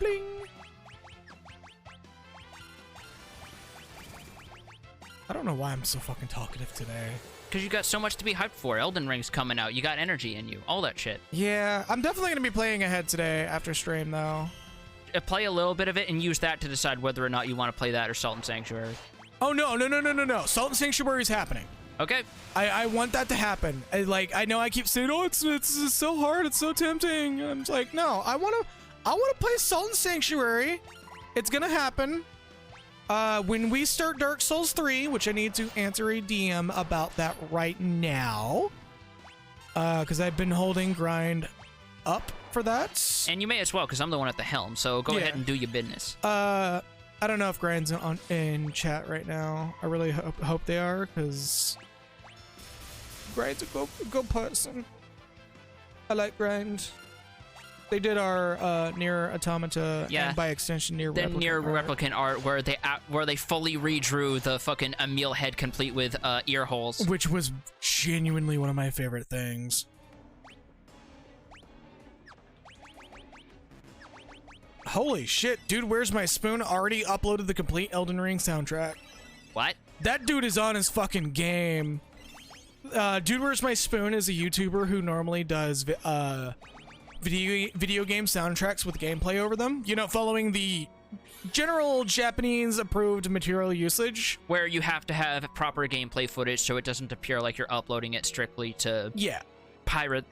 Bling. I don't know why I'm so fucking talkative today. Because you got so much to be hyped for. Elden Ring's coming out. You got energy in you. All that shit. Yeah, I'm definitely going to be playing ahead today after stream, though. Play a little bit of it and use that to decide whether or not you want to play that or Salt and Sanctuary. Oh, no. Salt and Sanctuary is happening. Okay. I want that to happen. I know I keep saying, oh, it's so hard, it's so tempting. I'm just like, no, I want to play Salt and Sanctuary. It's going to happen. When we start Dark Souls 3, which I need to answer a DM about that right now, because I've been holding grind up for that. And you may as well, because I'm the one at the helm, so go ahead and do your business. I don't know if grind's in chat right now. I really hope they are, because grind's a go person. I like grind. They did our Near Automata, and by extension Near the Replicant Near art. Replicant art where they fully redrew the fucking Emil head complete with ear holes. Which was genuinely one of my favorite things. Holy shit, dude, Where's My Spoon already uploaded the complete Elden Ring soundtrack. What? That dude is on his fucking game. Dude, Where's My Spoon is a YouTuber who normally does video game soundtracks with gameplay over them. You know, following the general Japanese approved material usage. Where you have to have proper gameplay footage so it doesn't appear like you're uploading it strictly to... Yeah. pirate,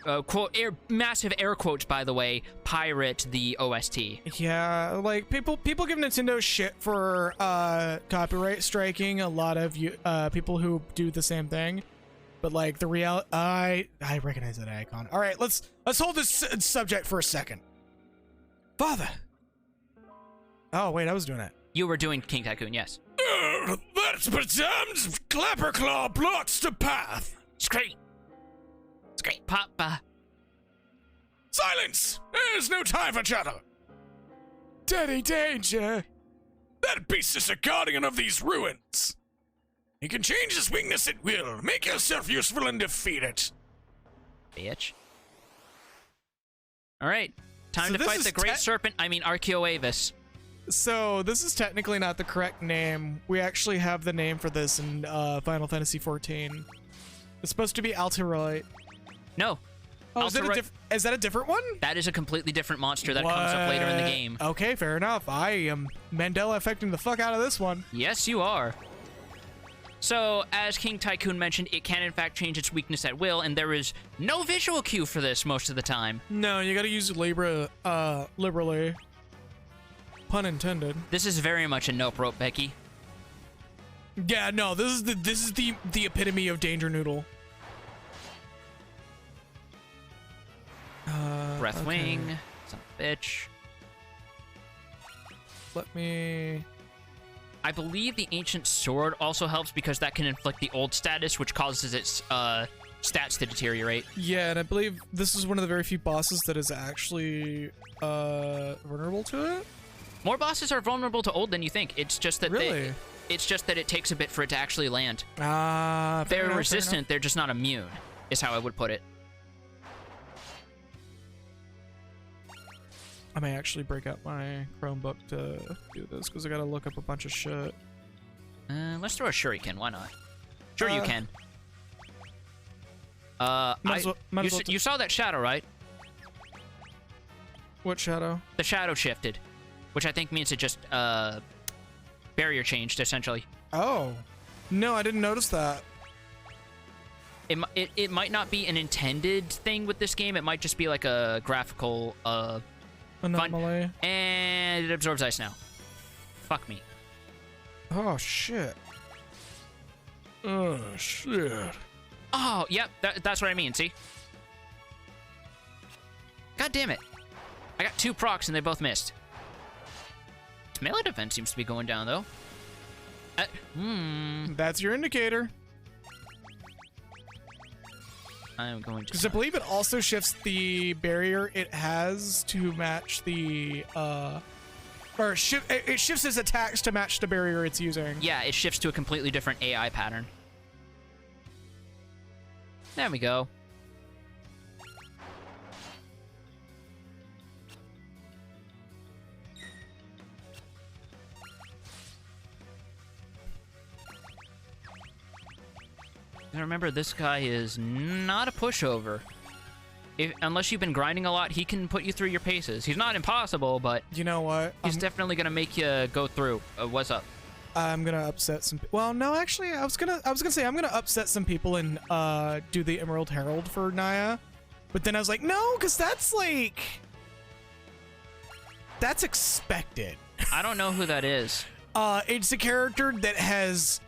massive air quotes, by the way, pirate the OST. Yeah, like people give Nintendo shit for copyright striking a lot of people who do the same thing. But like the I recognize that icon. All right, let's hold this subject for a second. Father. Oh wait, I was doing it. You were doing King Tycoon, yes. That pretend Clapperclaw blocks the path. Scream. Scream. Papa. Silence! There's no time for chatter. Daddy Danger. That beast is a guardian of these ruins. He can change his weakness at will. Make yourself useful and defeat it. Bitch. All right. Time So to this fight is the Great Serpent, Archaeoavis. So this is technically not the correct name. We actually have the name for this in Final Fantasy XIV. It's supposed to be Alteroid. No. Oh, is that a different one? That is a completely different monster that comes up later in the game. Okay, fair enough. I am Mandela affecting the fuck out of this one. Yes, you are. So, as King Tycoon mentioned, it can in fact change its weakness at will, and there is no visual cue for this most of the time. No, you gotta use liberally. Pun intended. This is very much a nope rope, Becky. Yeah, no, this is the epitome of Danger Noodle. Breathwing. Okay. Son of a bitch. Let me... I believe the Ancient Sword also helps because that can inflict the old status, which causes its stats to deteriorate. Yeah, and I believe this is one of the very few bosses that is actually vulnerable to it. More bosses are vulnerable to old than you think. It's just that Really? it's just that it takes a bit for it to actually land. Fair They're enough, resistant, they're just not immune, is how I would put it. I may actually break out my Chromebook to do this because I gotta look up a bunch of shit. Let's throw a shuriken, why not? Sure you can. You saw that shadow, right? What shadow? The shadow shifted, which I think means it just, barrier changed, essentially. Oh. No, I didn't notice that. It might not be an intended thing with this game, it might just be like a graphical, Anomaly. And it absorbs ice now. Fuck me. Oh, shit. Oh, shit. Oh, yep, that's what I mean, see? God damn it. I got 2 procs and they both missed. Its melee defense seems to be going down, though. That's your indicator. I'm going to... Because I believe it also shifts the barrier it has to match the, it shifts its attacks to match the barrier it's using. Yeah, it shifts to a completely different AI pattern. There we go. And remember, this guy is not a pushover. Unless you've been grinding a lot, he can put you through your paces. He's not impossible, but You know what? he's definitely gonna make you go through. What's up? I'm gonna upset some. Well, no, actually, I was gonna say I'm gonna upset some people and do the Emerald Herald for Naya, but then I was like, no, because that's expected. I don't know who that is. It's a character that has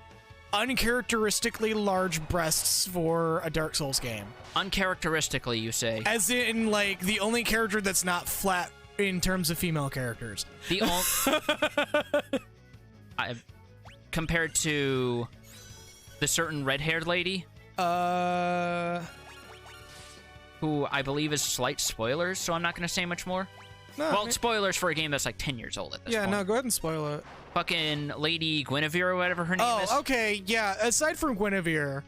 uncharacteristically large breasts for a Dark Souls game. Uncharacteristically, you say? As in, like, the only character that's not flat in terms of female characters. The only... compared to the certain red-haired lady? Who I believe is slight spoilers, so I'm not going to say much more. No, Well, spoilers for a game that's like 10 years old at this point. yeah, no, go ahead and spoil it. Fucking Lady Guinevere or whatever her name is. Oh, okay, yeah. Aside from Guinevere,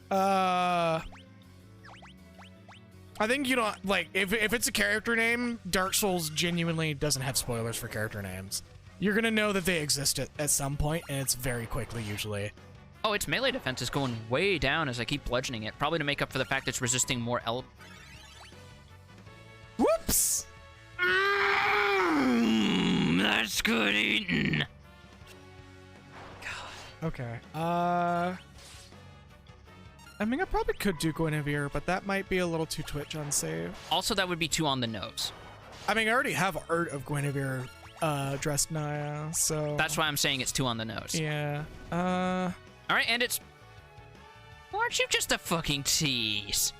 I think you don't like if it's a character name, Dark Souls genuinely doesn't have spoilers for character names. You're gonna know that they exist at some point, and it's very quickly usually. Oh, its melee defense is going way down as I keep bludgeoning it, probably to make up for the fact it's resisting more Whoops! That's good eating. Okay. I mean, I probably could do Guinevere, but that might be a little too Twitch unsafe. Also, that would be too on the nose. I mean, I already have art of Guinevere dressed Naya, so... That's why I'm saying it's too on the nose. Yeah. Alright, and it's... Aren't you just a fucking tease?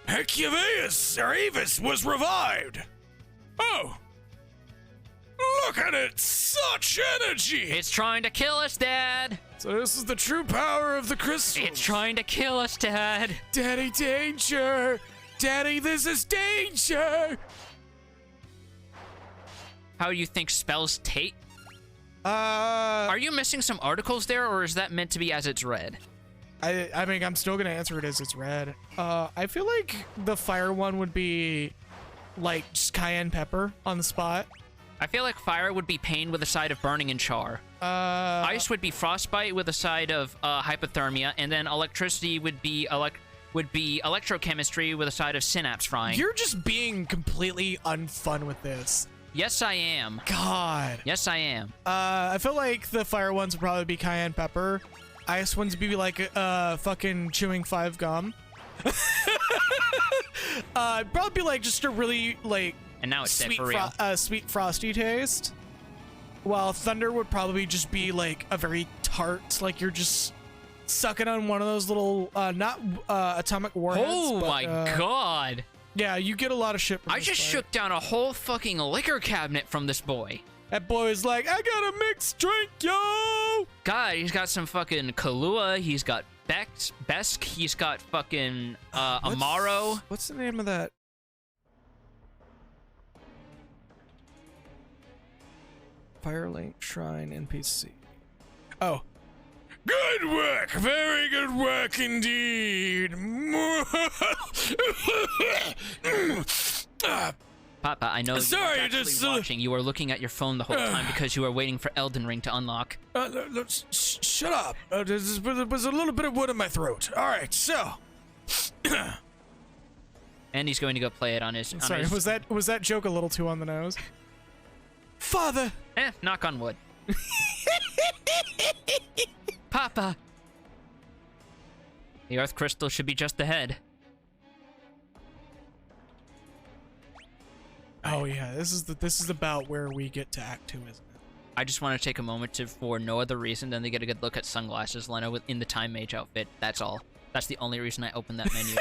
Hecuvaeus, or Avis, was revived! Oh! Look at it! Such energy! It's trying to kill us, Dad! So this is the true power of the crystal. It's trying to kill us, Dad! Daddy, danger! Daddy, this is danger! How do you think spells take? Are Are you missing some articles there, or is that meant to be as it's read? I mean, I'm still gonna answer it as it's red. I feel like the fire one would be, like, just cayenne pepper on the spot. I feel like fire would be pain with a side of burning and char. Ice would be frostbite with a side of hypothermia, and then electricity would be electrochemistry with a side of synapse frying. You're just being completely unfun with this. Yes, I am. God. Yes, I am. I feel like the fire ones would probably be cayenne pepper. Ice ones would be like fucking chewing 5 gum. It'd probably be like just a really like And now it's dead for real. sweet frosty taste. While thunder would probably just be like a very tart, like you're just sucking on one of those little not atomic warheads. Oh but, my god. Yeah, you get a lot of shit from I this just fight. shook down a whole fucking liquor cabinet from this boy. That boy is like, I got a mixed drink, yo! God, he's got some fucking Kahlua, he's got Besk, he's got fucking Amaro. What's the name of that? Firelink Shrine NPC. Oh. Good work! Very good work indeed! Papa, I know Sorry, you were actually just, watching. You were looking at your phone the whole time because you were waiting for Elden Ring to unlock. Shut up. There was a little bit of wood in my throat. Alright, so... And he's going to go play it on his... Sorry, was that joke a little too on the nose? Father! Knock on wood. Papa! The Earth Crystal should be just ahead. Oh yeah, this is about where we get to Act 2, isn't it? I just want to take a moment to, for no other reason than to get a good look at Sunglasses Lena in the Time Mage outfit. That's all. That's the only reason I opened that menu.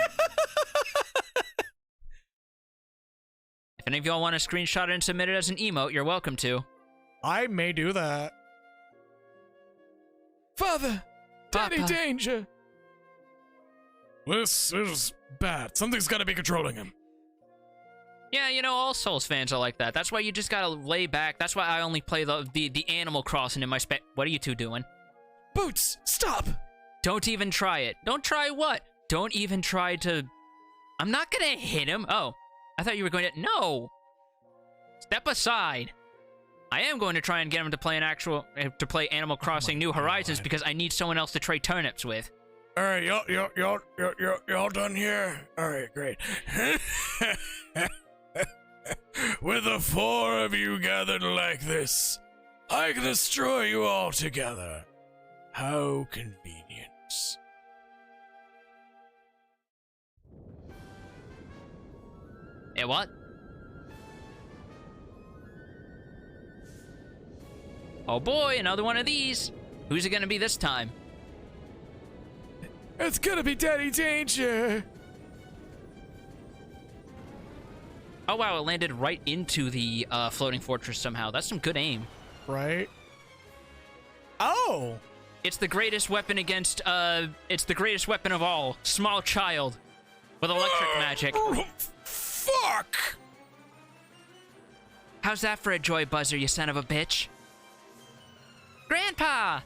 If any of y'all want to screenshot it and submit it as an emote, you're welcome to. I may do that. Father! Daddy Papa. danger! This is bad. Something's gotta be controlling him. Yeah, you know, all Souls fans are like that. That's why you just gotta lay back. That's why I only play the Animal Crossing in my What are you two doing? Boots, stop! Don't even try it. Don't try what? Don't even try to... I'm not gonna hit him. Oh, I thought you were going to... No! Step aside. I am going to try and get him to play play Animal Crossing New Horizons because I need someone else to trade turnips with. All right, y'all done here? All right, great. With the 4 of you gathered like this, I can destroy you all together. How convenient. Eh, what? Oh boy, another one of these. Who's it gonna be this time? It's gonna be Daddy Danger. Oh wow, it landed right into the floating fortress somehow. That's some good aim. Right? Oh! It's the greatest weapon against, it's the greatest weapon of all. Small child. With electric magic. Fuck! How's that for a joy buzzer, you son of a bitch? Grandpa!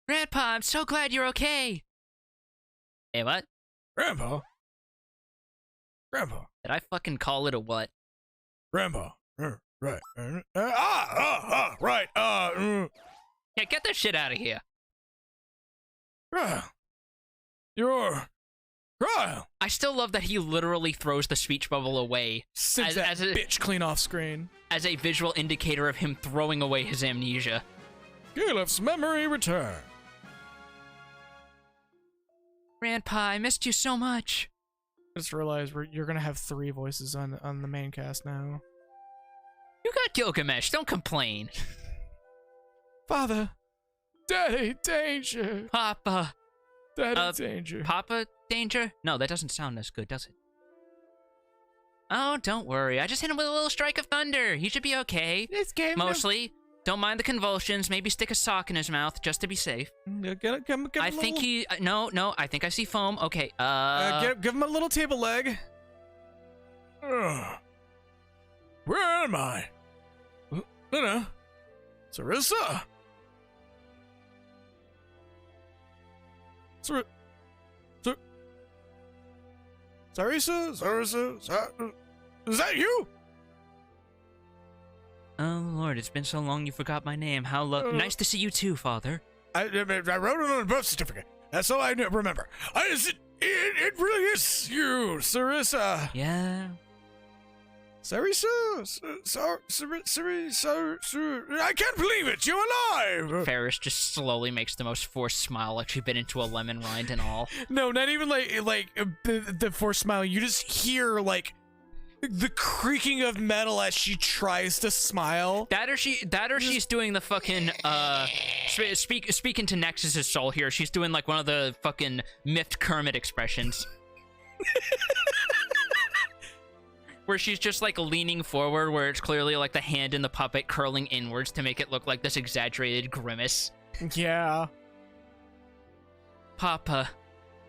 Grandpa, I'm so glad you're okay. Hey, what? Grandpa? Grandpa? Did I fucking call it a what? Grandpa? Right. Right. Yeah, get this shit out of here. You're... Kyle! I still love that he literally throws the speech bubble away Sends that bitch clean off screen. as a visual indicator of him throwing away his amnesia. Caleb's memory return. Grandpa, I missed you so much. I just realized you're gonna have 3 voices on the main cast now. You got Gilgamesh. Don't complain. Father, Daddy, danger. Papa. Daddy, danger. Papa danger? No, that doesn't sound as good, does it? Oh, don't worry. I just hit him with a little strike of thunder. He should be okay. This game. Mostly. Don't mind the convulsions. Maybe stick a sock in his mouth just to be safe. I think he... no, I think I see foam. Okay, give him a little table leg. Where am I? Luna? Sarissa? Sarissa? Is that you? Oh, Lord, it's been so long you forgot my name. How nice to see you too, Father. I wrote it on a birth certificate. That's all I remember. It really is you, Sarissa. Yeah. Sarissa? I can't believe it. You're alive. Ferris just slowly makes the most forced smile, like she bit into a lemon rind and all. No, not even like the forced smile. You just hear like the creaking of metal as she tries to smile. That or she's doing the fucking speaking to Nexus's soul here. She's doing like one of the fucking miffed Kermit expressions. Where she's just like leaning forward, where it's clearly like the hand in the puppet curling inwards to make it look like this exaggerated grimace. Yeah. Papa.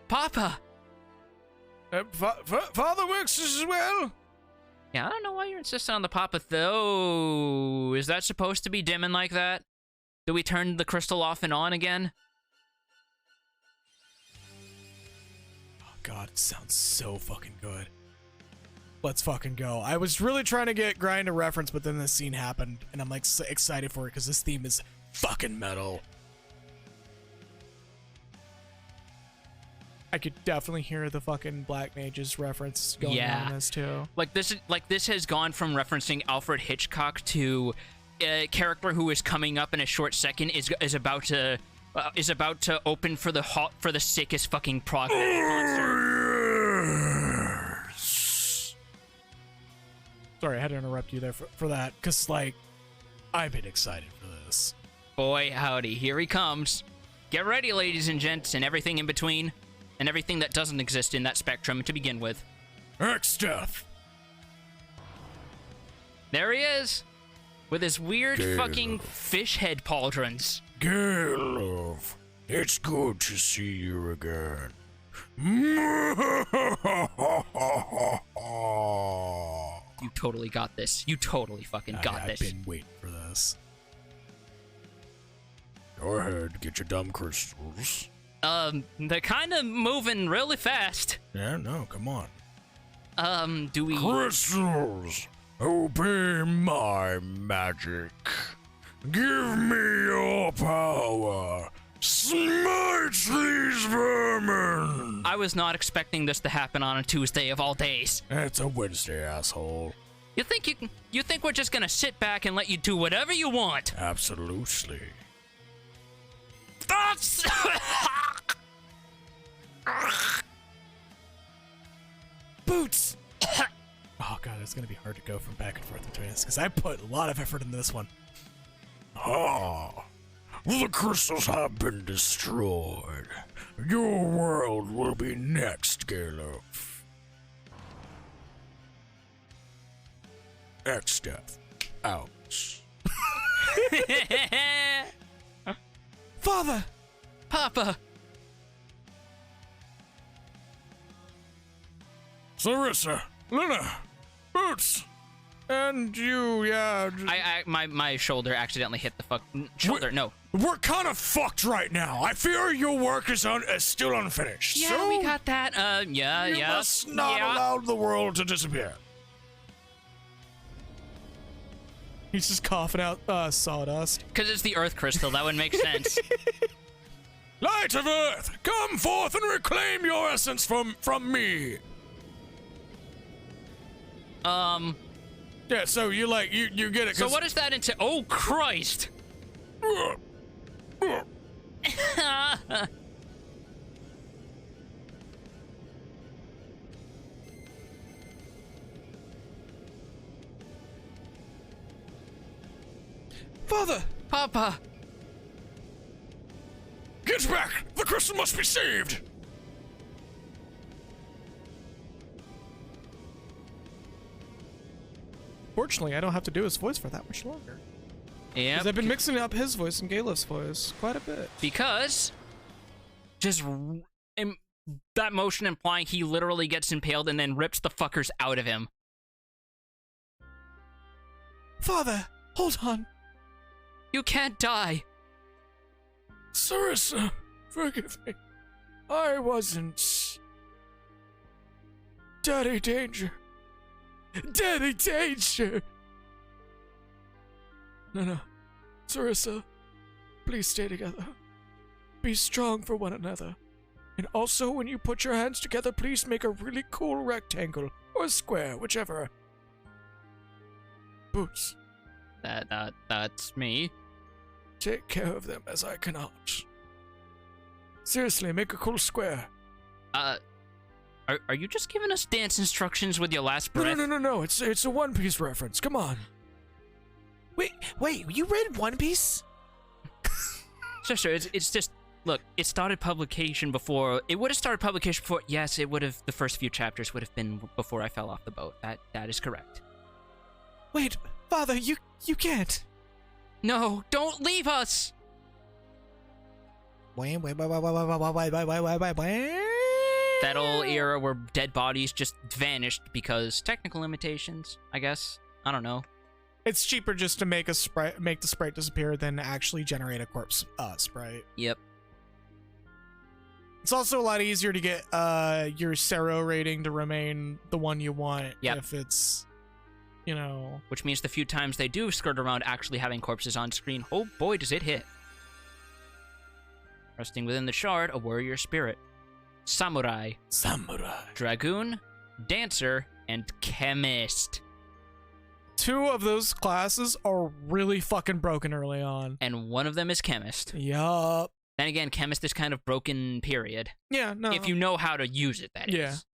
Father works as well. Yeah, I don't know why you're insisting on the Papa, though. Is that supposed to be dimming like that? Do we turn the crystal off and on again? Oh, God, it sounds so fucking good. Let's fucking go. I was really trying to get Grind a reference, but then this scene happened, and I'm like so excited for it because this theme is fucking metal. I could definitely hear the fucking Black Mages reference going on in this too. Like this has gone from referencing Alfred Hitchcock to a character who is coming up in a short second is about to open for the sickest fucking prog concert. Sorry, I had to interrupt you there for that, because like I've been excited for this. Boy, howdy, here he comes. Get ready, ladies and gents, and everything in between. And everything that doesn't exist in that spectrum to begin with. X-Death. There he is. With his weird fucking fish head pauldrons. Caleb, it's good to see you again. You totally got this. You totally fucking got this. I've been waiting for this. Go ahead, get your dumb crystals. They're kind of moving really fast. Yeah, no, come on. Do we... Crystals, obey my magic. Give me your power. Smite these vermin. I was not expecting this to happen on a Tuesday of all days. It's a Wednesday, asshole. You think we're just gonna sit back and let you do whatever you want? Absolutely. That's... Boots! Oh god, it's gonna be hard to go from back and forth between this, because I put a lot of effort into this one. Ah, the crystals have been destroyed. Your world will be next, Caleb. X-Death. Ouch. Father! Papa! Sarissa, Luna, Boots, and you, yeah. My shoulder accidentally hit the shoulder. No. We're kind of fucked right now. I fear your work is still unfinished. Yeah, so we got that. Yeah. You must not allow the world to disappear. He's just coughing out sawdust. Because it's the Earth crystal. That would make sense. Light of Earth, come forth and reclaim your essence from me. Yeah, so you get it. So what is that into? Oh, Christ. Father! Papa! Get back! The crystal must be saved! Fortunately, I don't have to do his voice for that much longer. Yeah. Because I've been mixing up his voice and Galef's voice quite a bit. Because just that motion implying he literally gets impaled and then rips the fuckers out of him. Father, hold on. You can't die. Sarissa, forgive me. I wasn't... Daddy Danger. Daddy Danger! No. Sarissa, please stay together. Be strong for one another. And also, when you put your hands together, please make a really cool rectangle or square, whichever. Boots, That's me. take care of them as I cannot. Seriously, make a cool square. Are you just giving us dance instructions with your last breath? No. It's a One Piece reference. Come on. Wait, you read One Piece? Sure. It's just, look, it started publication before. It would have started publication before. Yes, it would have. The first few chapters would have been before I fell off the boat. That is correct. Wait, Father, you can't. No, don't leave us. That old era where dead bodies just vanished because technical limitations, I guess. I don't know. It's cheaper just to make the sprite disappear than actually generate a corpse sprite. Yep. It's also a lot easier to get your Cero rating to remain the one you want if it's, you know... Which means the few times they do skirt around actually having corpses on screen, oh boy does it hit. Resting within the shard, a warrior spirit. Samurai. Dragoon, Dancer, and Chemist. 2 of those classes are really fucking broken early on. And one of them is Chemist. Yup. Then again, Chemist is kind of broken, period. Yeah, no. If you know how to use it, that Yeah. is.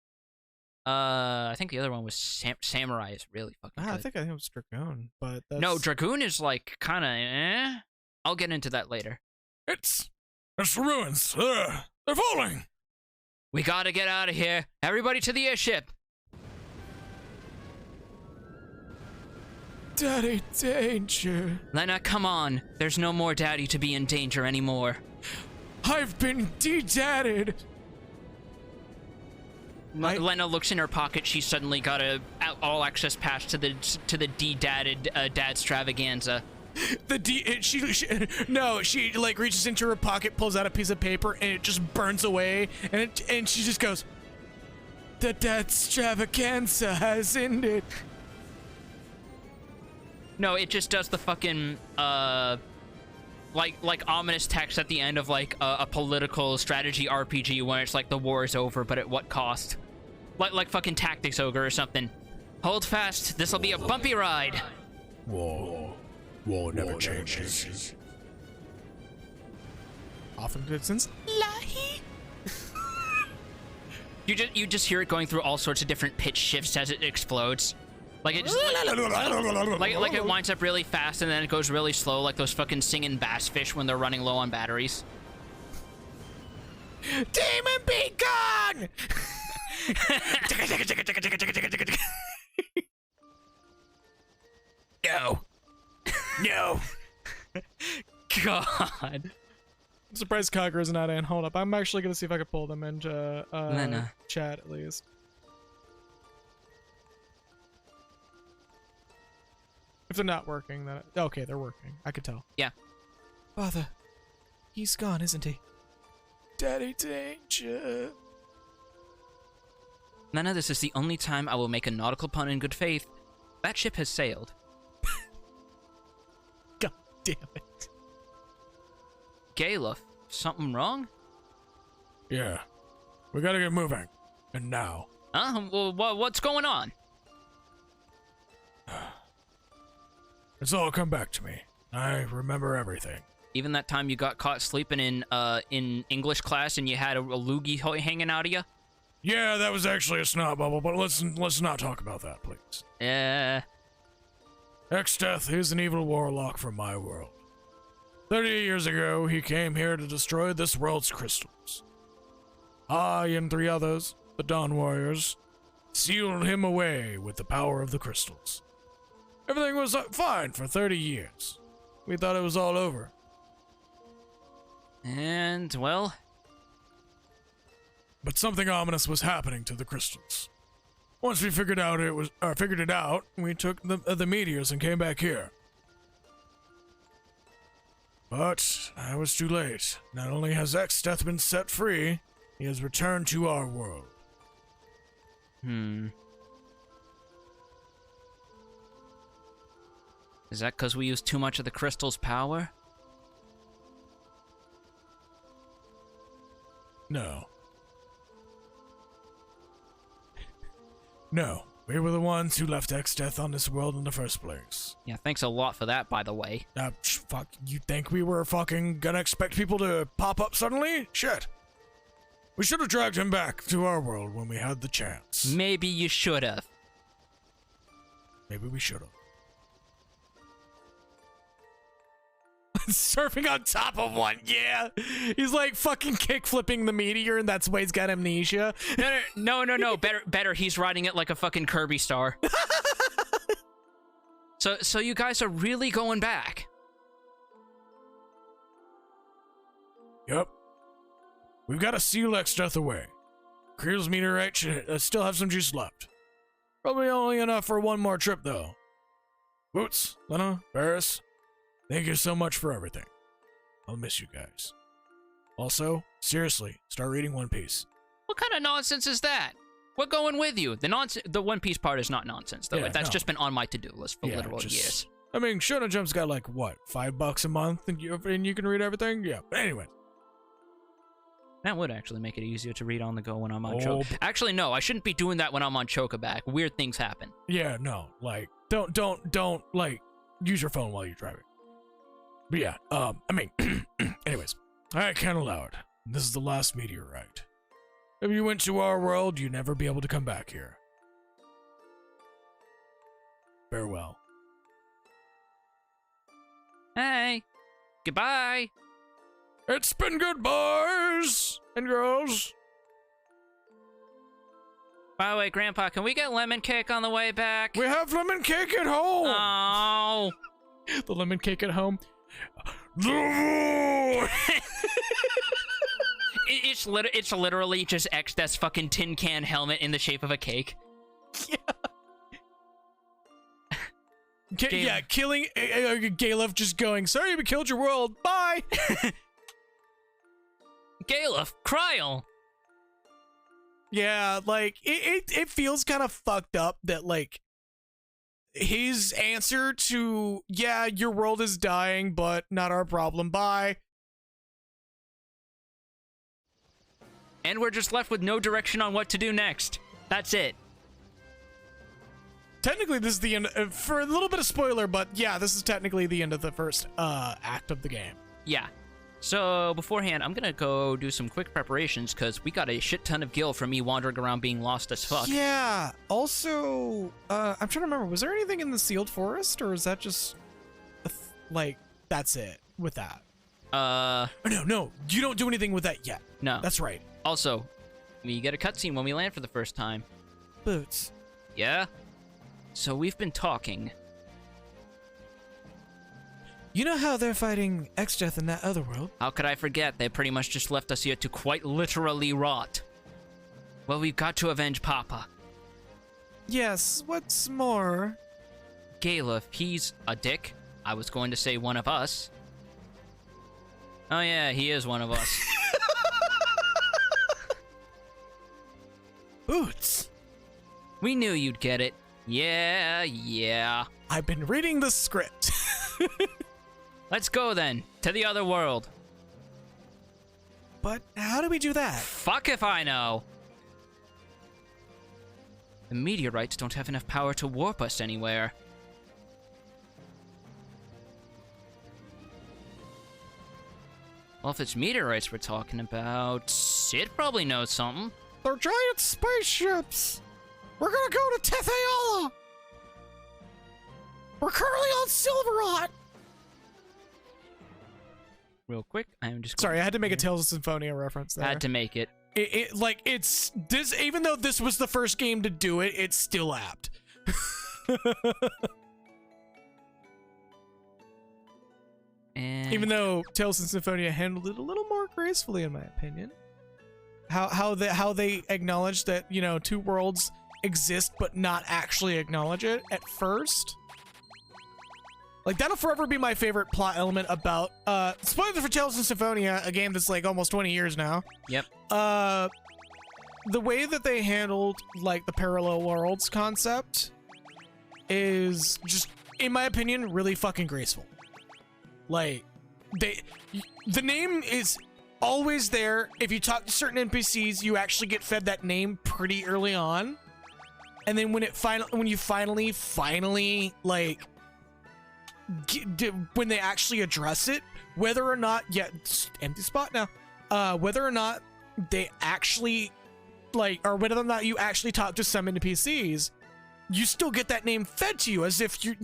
I think the other one was Samurai is really fucking good. I think it was Dragoon, but that's... No, Dragoon is like kind of I'll get into that later. It's the ruins. They're falling. We gotta get out of here. Everybody to the airship. Daddy Danger. Lena, come on. There's no more Daddy to be in danger anymore. I've been de-dadded. Lena looks in her pocket. She suddenly got a all-access pass to the de-dadded dadstravaganza. She like reaches into her pocket, pulls out a piece of paper, and it just burns away, and she just goes, "The dadstravaganza has ended." No, it just does the fucking like ominous text at the end of like a political strategy RPG where it's like the war is over, but at what cost? Like fucking Tactics Ogre or something. Hold fast. This'll be a bumpy ride. War never changes. Often good since Lahi. You just hear it going through all sorts of different pitch shifts as it explodes. Like it just like it winds up really fast and then it goes really slow, like those fucking singing bass fish when they're running low on batteries. Demon be gone! No. God. I'm surprised Kagura is not in. Hold up, I'm actually gonna see if I can pull them into Lena. chat at least. If they're not working, then okay, they're working. I could tell. Yeah. Father, he's gone, isn't he? Daddy Danger. Nana, this is the only time I will make a nautical pun in good faith. That ship has sailed. God damn it. Galef, something wrong? Yeah. We gotta get moving. And now. Well, what's going on? It's all come back to me. I remember everything. Even that time you got caught sleeping in English class and you had a loogie hanging out of you? Yeah, that was actually a snot bubble, but let's not talk about that, please. Exdeath is an evil warlock from my world. 30 years ago, he came here to destroy this world's crystals. I and 3 others, the Dawn Warriors, sealed him away with the power of the crystals. Everything was fine for 30 years. We thought it was all over. And, well... But something ominous was happening to the crystals. Once we figured it out, we took the meteors and came back here. But I was too late. Not only has Exdeath been set free, he has returned to our world. Is that because we used too much of the crystal's power? No. No, we were the ones who left Exdeath on this world in the first place. Yeah, thanks a lot for that, by the way. Fuck, you think we were fucking gonna expect people to pop up suddenly? Shit. We should have dragged him back to our world when we had the chance. Maybe you should have. Maybe we should have. Surfing on top of one, yeah. He's like fucking kick flipping the meteor, and that's why he's got amnesia. No. Better. He's riding it like a fucking Kirby star. So you guys are really going back? Yep. We've got to seal Exdeath away. Creel's meteorite should still have some juice left. Probably only enough for one more trip, though. Boots, Lena, Barris, thank you so much for everything. I'll miss you guys. Also, seriously, start reading One Piece. What kind of nonsense is that? We're going with you. The One Piece part is not nonsense, though. Yeah, That's no. just been on my to-do list for literal years. I mean, Shonen Jump's got like, what, $5 a month and you can read everything? Yeah, but anyway. That would actually make it easier to read on the go when I'm on Oh, Choke. Actually, no, I shouldn't be doing that when I'm on Chocoback. Weird things happen. Yeah, no, like, don't, like, use your phone while you're driving. But yeah, I mean, anyways, I can't allow it. This is the last meteorite. If you went to our world, you'd never be able to come back here. Farewell. Hey, goodbye. It's been good, boys and girls. By the way, Grandpa, can we get lemon cake on the way back? We have lemon cake at home. Oh. The lemon cake at home. It's literally just Exdeath's fucking tin can helmet in the shape of a cake. Yeah, killing Galef, just going, sorry we killed your world, bye. Galef, Kryl. Yeah, like, it feels kind of fucked up that, like, his answer to, yeah, your world is dying, but not our problem, bye. And we're just left with no direction on what to do next. That's it. Technically, this is the end, for a little bit of spoiler, but yeah, this is technically the end of the first act of the game. Yeah. So, beforehand, I'm gonna go do some quick preparations, because we got a shit ton of gil from me wandering around being lost as fuck. Yeah, also, I'm trying to remember, was there anything in the sealed forest, or is that just, like, that's it with that? No, you don't do anything with that yet. No. That's right. Also, we get a cutscene when we land for the first time. Boots. Yeah? So we've been talking. You know how they're fighting Exdeath in that other world? How could I forget? They pretty much just left us here to quite literally rot. Well, we've got to avenge Papa. Yes, what's more? Galef, he's a dick. I was going to say one of us. Oh yeah, he is one of us. Boots. We knew you'd get it. Yeah. I've been reading the script. Let's go then, to the other world. But how do we do that? Fuck if I know. The meteorites don't have enough power to warp us anywhere. Well, if it's meteorites we're talking about, Sid probably knows something. They're giant spaceships. We're gonna go to Tetheala. We're currently on Silverot. Real quick, I'm just Sorry, I had to make a Tales of Symphonia reference there. had to make it. It's this. Even though this was the first game to do it, it's still apt. And Even though Tales of Symphonia handled it a little more gracefully, in my opinion. How they acknowledge that, you know, two worlds exist but not actually acknowledge it at first. Like, that'll forever be my favorite plot element about spoilers for Tales of Symphonia, a game that's like almost 20 years now. Yep. The way that they handled like the parallel worlds concept is just, in my opinion, really fucking graceful. Like, the name is always there. If you talk to certain NPCs, you actually get fed that name pretty early on. And then when you finally like when they actually address it, whether or not, empty spot now, whether or not they actually like, or whether or not you actually talk to some NPCs, you still get that name fed to you as if you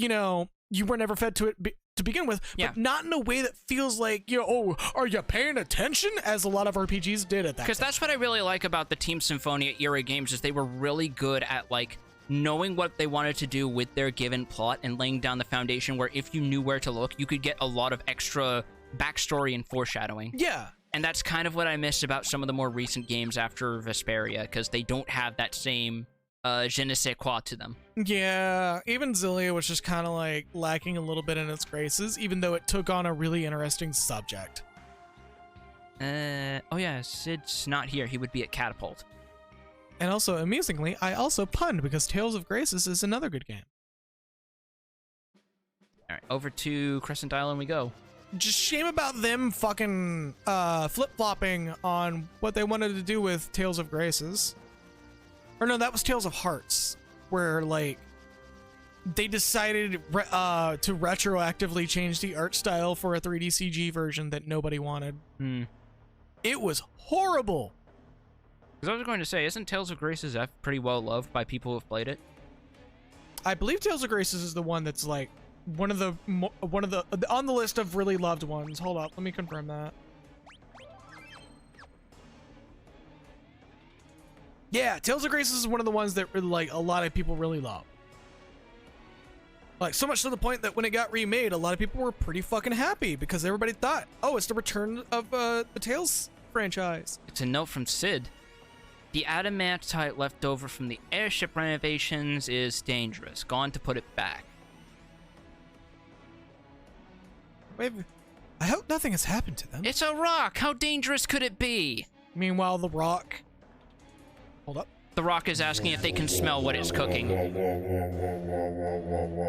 were never fed to it to begin with, but not in a way that feels like, oh, are you paying attention, as a lot of RPGs did at that time. Because that's what I really like about the Team Symphonia era games, is they were really good at, like, knowing what they wanted to do with their given plot and laying down the foundation where if you knew where to look, you could get a lot of extra backstory and foreshadowing. Yeah. And that's kind of what I miss about some of the more recent games after Vesperia, because they don't have that same je ne sais quoi to them. Yeah, even Zillia was just kind of like lacking a little bit in its graces, even though it took on a really interesting subject. Oh yeah, Sid's not here. He would be at Catapult. And also, amusingly, I also punned because Tales of Graces is another good game. All right, over to Crescent Island we go. Just shame about them fucking flip-flopping on what they wanted to do with Tales of Graces. Or no, that was Tales of Hearts, where, like, they decided to retroactively change the art style for a 3D CG version that nobody wanted. It was horrible. Because I was going to say, isn't Tales of Graces F pretty well loved by people who've played it? I believe Tales of Graces is the one that's, like, one of the on the list of really loved ones. Hold up, let me confirm that. Yeah, Tales of Graces is one of the ones that, like, a lot of people really love. Like, so much to the point that when it got remade, a lot of people were pretty fucking happy because everybody thought, oh, it's the return of the Tales franchise. It's a note from Sid. The adamantite left over from the airship renovations is dangerous. Gone to put it back. Wait, I hope nothing has happened to them. It's a rock! How dangerous could it be? Meanwhile, the rock... Hold up. The rock is asking if they can smell what it's cooking.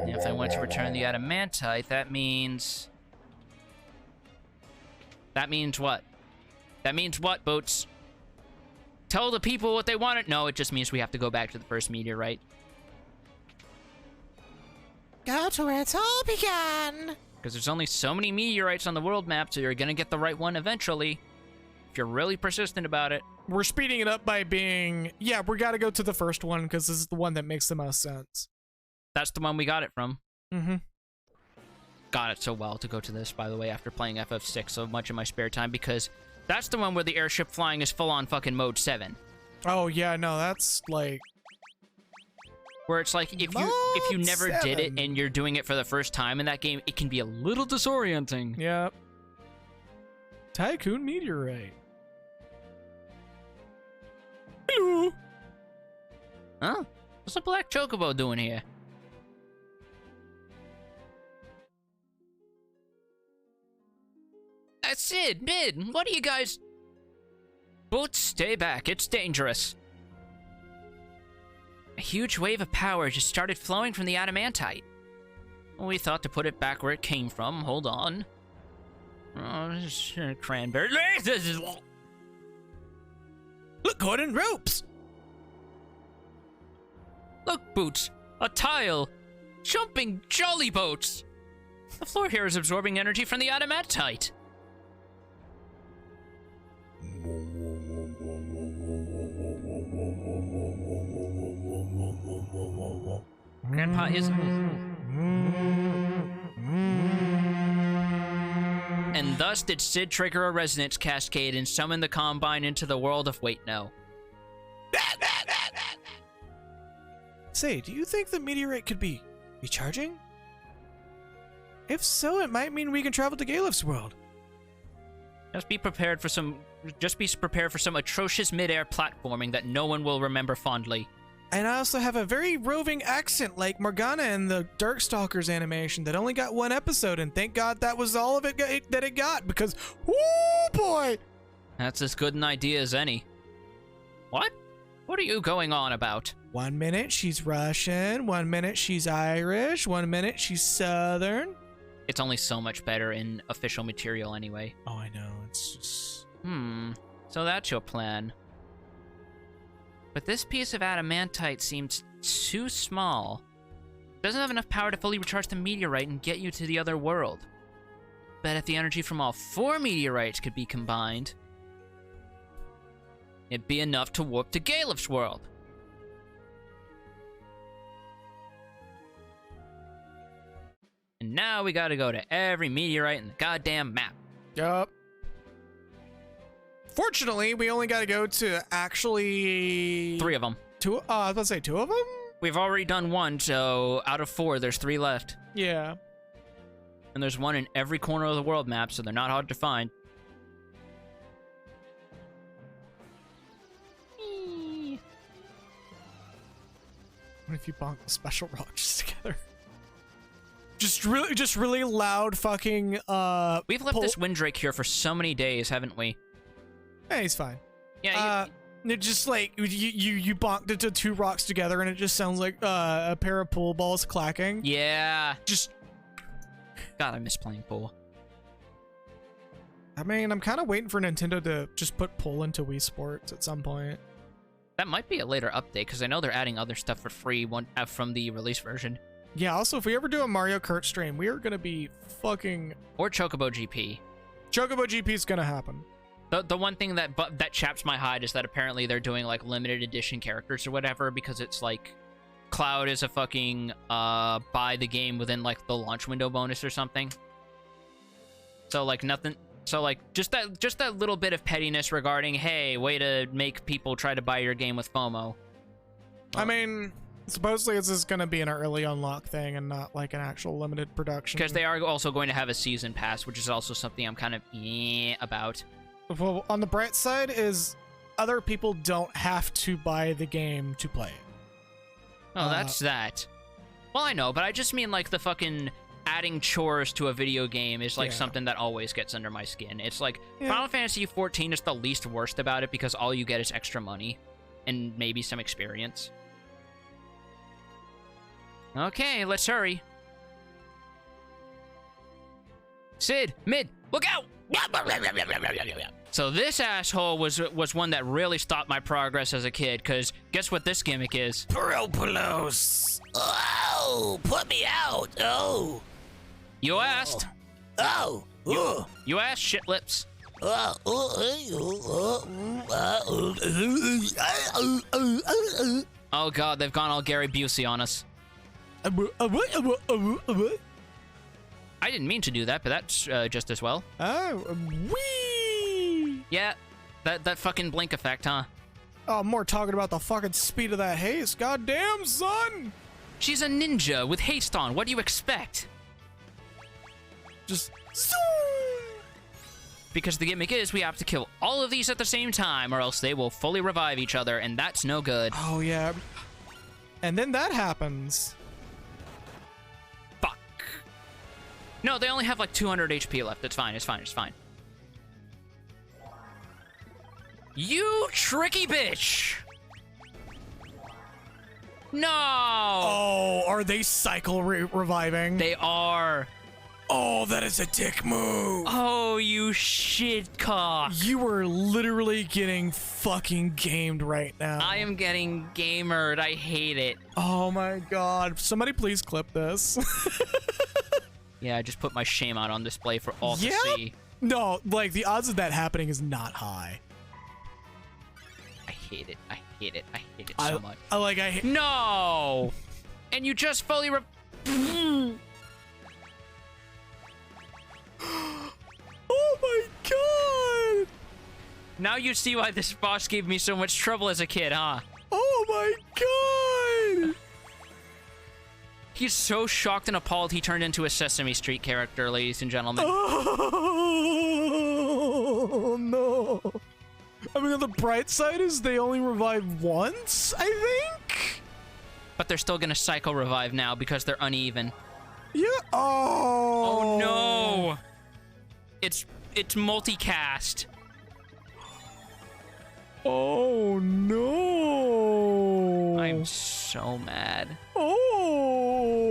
If I want to return the adamantite, that means... That means what? That means what, Boots? Tell the people what they wanted? No, it just means we have to go back to the first meteorite. Go to where it's all began. Because there's only so many meteorites on the world map, so you're gonna get the right one eventually. If you're really persistent about it. We're speeding it up by being, yeah, we gotta go to the first one because this is the one that makes the most sense. That's the one we got it from. Mm-hmm. Got it so well to go to this, by the way, after playing FF6 so much in my spare time, because that's the one where the airship flying is full-on fucking mode 7. Oh, yeah, no, that's like... Where it's like, if you never did it and you're doing it for the first time in that game, it can be a little disorienting. Yep. Tycoon Meteorite. Hello. Huh? What's a black chocobo doing here? Sid, Mid, what are you guys... Boots, stay back. It's dangerous. A huge wave of power just started flowing from the adamantite. We thought to put it back where it came from. Hold on. Oh, cranberry. Look, Gordon, ropes! Look, Boots. A tile. Jumping jolly boats. The floor here is absorbing energy from the adamantite. Grandpa is... And thus did Sid trigger a resonance cascade and summon the Combine into the world of Wait No. Say, do you think the meteorite could be recharging? If so, it might mean we can travel to Galef's world. Just be prepared for some atrocious mid-air platforming that no one will remember fondly. And I also have a very roving accent like Morgana in the Darkstalkers animation that only got one episode, and thank God that was all of it that it got, because, whoo boy! That's as good an idea as any. What? What are you going on about? 1 minute she's Russian, 1 minute she's Irish, 1 minute she's Southern. It's only so much better in official material anyway. Oh, I know, it's just... So that's your plan. But this piece of adamantite seems too small. It doesn't have enough power to fully recharge the meteorite and get you to the other world. But if the energy from all 4 meteorites could be combined, it'd be enough to warp to Galef's world. And now we gotta go to every meteorite in the goddamn map. Yup. Fortunately, we only gotta go to actually... 3 of them. 2? I was about to say 2 of them? We've already done 1, so out of 4, there's 3 left. Yeah. And there's 1 in every corner of the world map, so they're not hard to find. What if you bonk the special rocks together? Just really loud fucking, We've left this Windrake here for so many days, haven't we? Hey, he's fine. Yeah, it just like, you bonked into 2 rocks together and it just sounds like, a pair of pool balls clacking. Yeah. Just... God, I miss playing pool. I mean, I'm kind of waiting for Nintendo to just put pool into Wii Sports at some point. That might be a later update, because I know they're adding other stuff for free from the release version. Yeah, also, if we ever do a Mario Kart stream, we are gonna be fucking... Or Chocobo GP. Chocobo GP is gonna happen. The one thing that chaps my hide is that apparently they're doing, like, limited edition characters or whatever, because it's, like, Cloud is a fucking, buy the game within, like, the launch window bonus or something. So, like, nothing... So, like, just that little bit of pettiness regarding, hey, way to make people try to buy your game with FOMO. I mean, supposedly it's just gonna be an early unlock thing and not, like, an actual limited production. Because they are also going to have a season pass, which is also something I'm kind of about. Well, on the bright side is other people don't have to buy the game to play it. Oh, that's that. Well, I know, but I just mean, like, the fucking adding chores to a video game is, like, something that always gets under my skin. It's like, Final Fantasy XIV is the least worst about it because all you get is extra money and maybe some experience. Okay, let's hurry. Sid, mid, look out! So this asshole was one that really stopped my progress as a kid, because guess what this gimmick is? Propolos. Oh, put me out. Oh. You asked. Oh. You asked, shit lips. Oh god, they've gone all Gary Busey on us. I didn't mean to do that, but that's just as well. Oh, wee! Yeah, that fucking blink effect, huh? Oh, I'm more talking about the fucking speed of that haste. Goddamn, son! She's a ninja with haste on. What do you expect? Just... Because the gimmick is we have to kill all of these at the same time, or else they will fully revive each other, and that's no good. Oh, yeah. And then that happens. Fuck. No, they only have like 200 HP left. It's fine, it's fine, it's fine. You tricky bitch! No! Oh, are they cycle reviving? They are. Oh, that is a dick move. Oh, you shit cock. You are literally getting fucking gamed right now. I am getting gamered. I hate it. Oh my god. Somebody please clip this. Yeah, I just put my shame out on display for all to see. No, like, the odds of that happening is not high. hate it. I hate it. I hate it so much. No! And you just fully Oh my god! Now you see why this boss gave me so much trouble as a kid, huh? Oh my god! He's so shocked and appalled he turned into a Sesame Street character, ladies and gentlemen. Oh no! I mean, on the bright side is they only revive once, I think? But they're still gonna psycho revive now because they're uneven. Yeah. Oh no! It's multicast. Oh no! I'm so mad. Oh!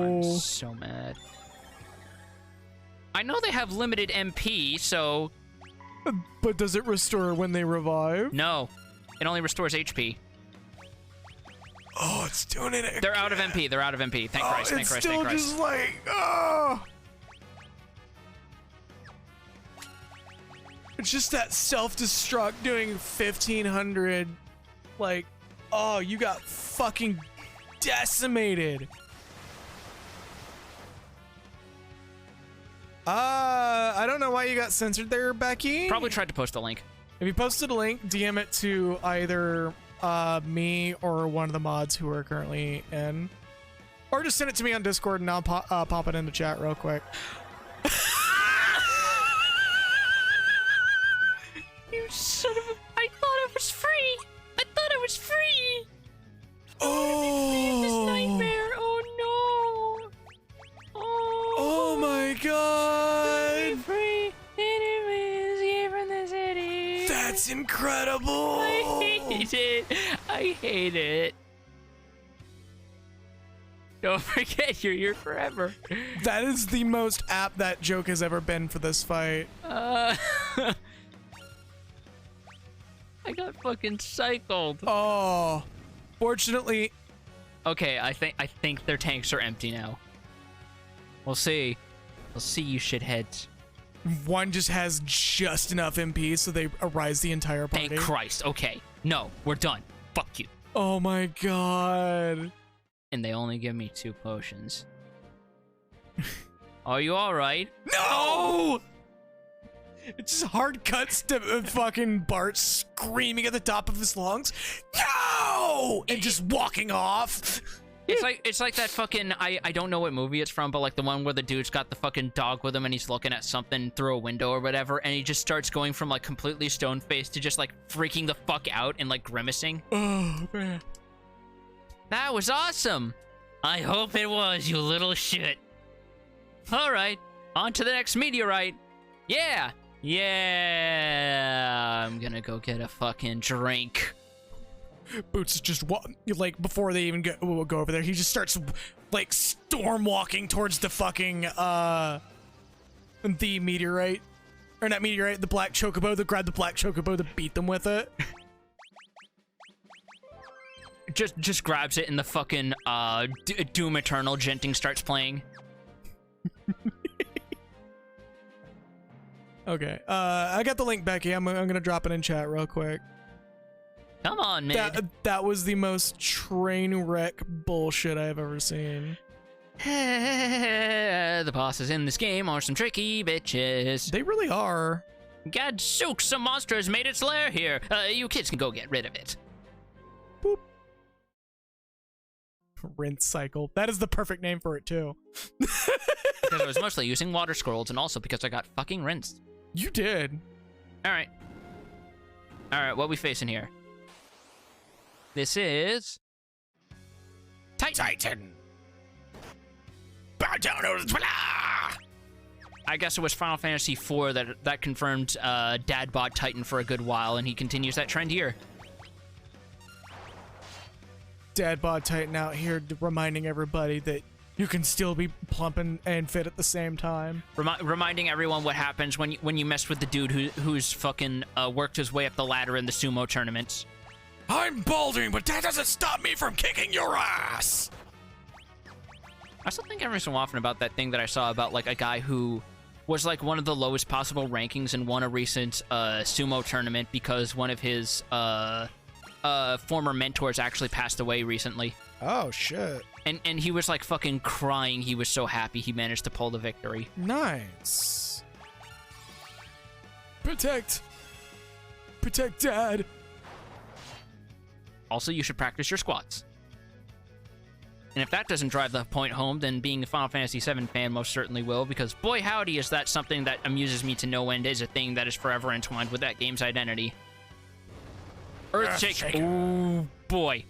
I'm so mad. I know they have limited MP, so... But does it restore when they revive? No. It only restores HP. Oh, it's doing it again. They're out of MP. They're out of MP. Thank Christ, thank Christ, thank Christ. It's still just like, oh! It's just that self-destruct doing 1500. Like, oh, you got fucking decimated. I don't know why you got censored there, Becky. Probably tried to post a link. If you posted a link, DM it to either me or one of the mods who are currently in. Or just send it to me on Discord and I'll pop it into chat real quick. You son of a... I thought it was free! I thought it was free! Oh! This nightmare! Oh no! Oh my god! Free! Escape from the city! That's incredible! I hate it! I hate it! Don't forget, you're here forever. That is the most apt that joke has ever been for this fight. I got fucking cycled. Oh. Fortunately... Okay, I think their tanks are empty now. We'll see. We'll see, you shitheads. One just has just enough MP so they arise the entire party. Thank Christ. Okay. No, we're done. Fuck you. Oh my god. And they only give me 2 potions. Are you alright? No! It's just hard cuts to fucking Bart screaming at the top of his lungs. No! And just walking off. It's like that fucking, I don't know what movie it's from, but like the one where the dude's got the fucking dog with him and he's looking at something through a window or whatever, and he just starts going from like completely stone-faced to just like freaking the fuck out and like grimacing. Oh, man. That was awesome. I hope it was, you little shit. Alright, on to the next meteorite. Yeah. Yeah. I'm gonna go get a fucking drink. Boots is just like before they even go over there, he just starts like storm walking towards the fucking the meteorite, or not meteorite, the black chocobo. To grab the black chocobo to beat them with it. Just grabs it and the fucking Doom Eternal Genting starts playing. Okay, I got the link, Becky. I'm gonna drop it in chat real quick. Come on, man. That was the most train wreck bullshit I've ever seen. The bosses in this game are some tricky bitches. They really are. Gadzooks, some monster has made its lair here. You kids can go get rid of it. Boop. Rinse cycle. That is the perfect name for it, too. Because I was mostly using water scrolls, and also because I got fucking rinsed. You did. Alright. Alright, what we facing here? This is... Titan. Bow down over the... I guess it was Final Fantasy IV that confirmed Dad bought Titan for a good while, and he continues that trend here. Dad bod Titan out here reminding everybody that you can still be plump and fit at the same time. Reminding everyone what happens when you mess with the dude who's fucking worked his way up the ladder in the sumo tournaments. I'm balding, but that doesn't stop me from kicking your ass. I still think every so often about that thing that I saw about like a guy who was like one of the lowest possible rankings and won a recent sumo tournament because one of his former mentors actually passed away recently. Oh, shit. And he was like fucking crying. He was so happy he managed to pull the victory. Nice. Protect Dad. Also, you should practice your squats. And if that doesn't drive the point home, then being a Final Fantasy VII fan most certainly will, because boy howdy is that something that amuses me to no end, is a thing that is forever entwined with that game's identity. Earthshake. Ooh, boy.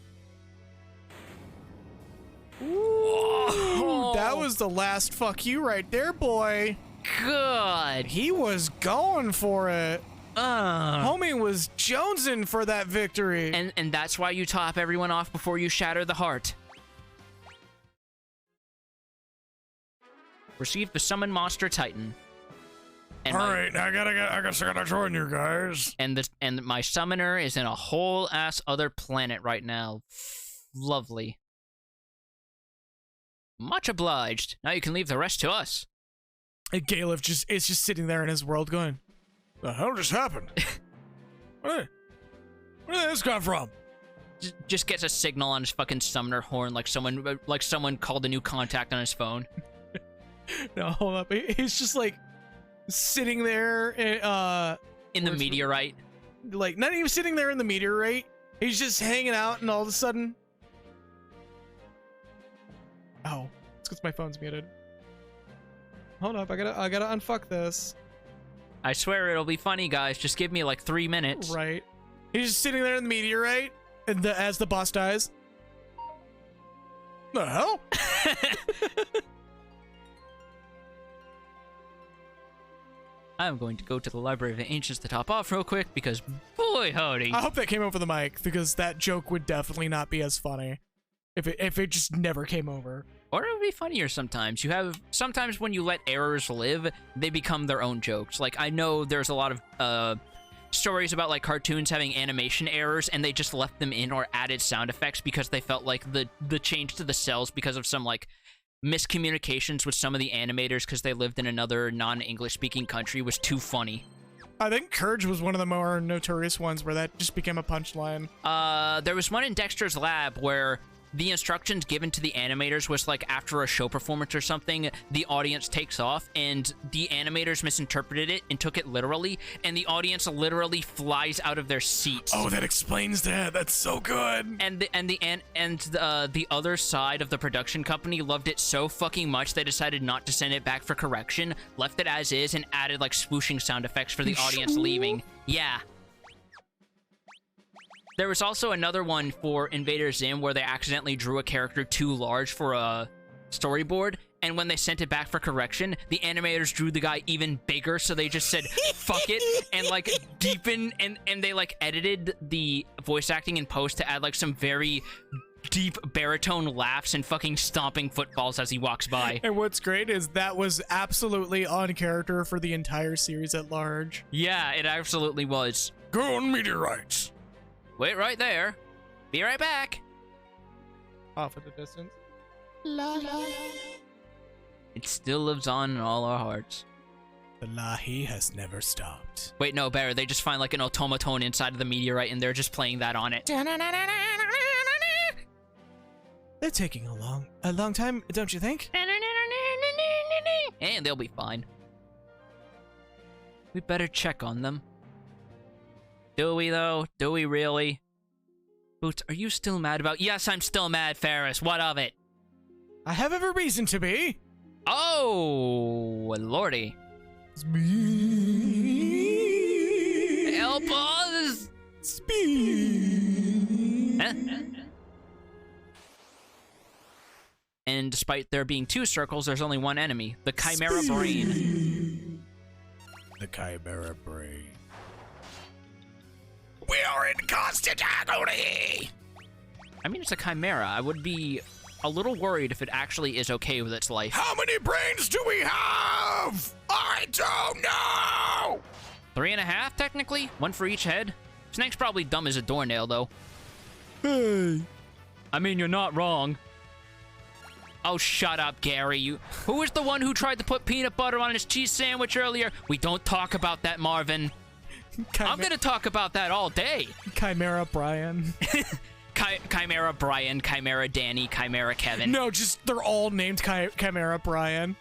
Ooh, that was the last fuck you right there, boy. Good. He was going for it. Homie was jonesing for that victory. And that's why you top everyone off before you shatter the heart. Receive the Summon Monster Titan. And All right, I guess I gotta join you guys. And my summoner is in a whole ass other planet right now. Lovely. Much obliged. Now you can leave the rest to us. And Galef is just sitting there in his world going, The hell just happened? Where did this come from? Just gets a signal on his fucking summoner horn like someone called a new contact on his phone. no, hold up. He's just like sitting there In the meteorite. Like, not even sitting there in the meteorite. He's just hanging out, and all of a sudden... Oh, it's because my phone's muted. Hold up, I gotta unfuck this. I swear it'll be funny, guys. Just give me like 3 minutes. Right. He's just sitting there in the meteorite, and as the boss dies. The hell? I'm going to go to the Library of the Ancients to top off real quick because boy howdy. I hope that came over the mic, because that joke would definitely not be as funny if it just never came over. Or it would be funnier sometimes. Sometimes when you let errors live, they become their own jokes. Like, I know there's a lot of stories about like cartoons having animation errors, and they just left them in or added sound effects because they felt like the change to the cells because of some like miscommunications with some of the animators because they lived in another non-English speaking country was too funny. I think Courage was one of the more notorious ones where that just became a punchline. There was one in Dexter's Lab where the instructions given to the animators was like after a show performance or something, the audience takes off, and the animators misinterpreted it and took it literally, and the audience literally flies out of their seats. Oh, that explains that. That's so good. And the other side of the production company loved it so fucking much they decided not to send it back for correction, left it as is, and added like swooshing sound effects for the audience leaving. Yeah. There was also another one for Invader Zim where they accidentally drew a character too large for a storyboard, and when they sent it back for correction, the animators drew the guy even bigger, so they just said, fuck it, and like deepen, and they like edited the voice acting in post to add like some very deep baritone laughs and fucking stomping footfalls as he walks by. And what's great is that was absolutely on character for the entire series at large. Yeah, it absolutely was. Go on meteorites. Wait right there. Be right back. Off at the distance. It still lives on in all our hearts. The Lahi has never stopped. Wait, no, Bear, they just find like an automaton inside of the meteorite and they're just playing that on it. They're taking a long time, don't you think? And they'll be fine. We better check on them. Do we, though? Do we really? Boots, are you still mad about... Yes, I'm still mad, Ferris. What of it? I have every reason to be. Oh, lordy. It's me. Help us! Speed. Huh? And despite there being 2 circles, there's only one enemy. The Chimera Brain. The Chimera Brain. We are in constant agony. I mean, it's a chimera. I would be a little worried if it actually is okay with its life. How many brains do we have? I don't know. 3.5, technically? 1 for each head? Snake's probably dumb as a doornail, though. Hey. I mean, you're not wrong. Oh, shut up, Gary. Who was the one who tried to put peanut butter on his cheese sandwich earlier? We don't talk about that, Marvin. I'm gonna talk about that all day. Chimera Brian. Chimera Brian, Chimera Danny, Chimera Kevin. No, just they're all named Chimera Brian.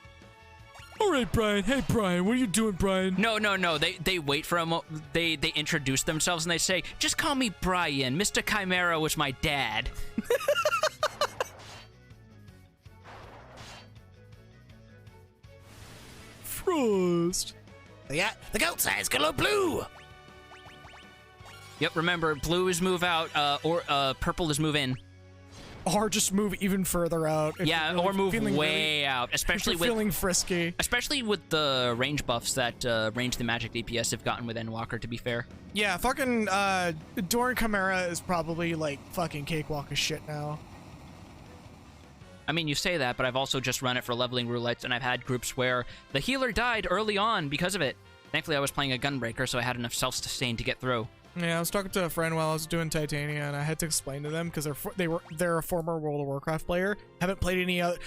All right, Brian. Hey, Brian. What are you doing, Brian? No. They wait for a moment. They introduce themselves and they say, "Just call me Brian. Mr. Chimera was my dad." Frost. Yeah, the goat size color blue. Yep. Remember, blue is move out, or purple is move in. Or just move even further out. Yeah, or move way out, especially with feeling frisky. Especially with the range buffs that range the magic DPS have gotten with Endwalker, to be fair. Yeah, fucking Doran Chimera is probably like fucking cakewalk as shit now. I mean, you say that, but I've also just run it for leveling roulettes, and I've had groups where the healer died early on because of it. Thankfully, I was playing a Gunbreaker, so I had enough self-sustain to get through. Yeah, I was talking to a friend while I was doing Titania, and I had to explain to them because they're a former World of Warcraft player, haven't played any other.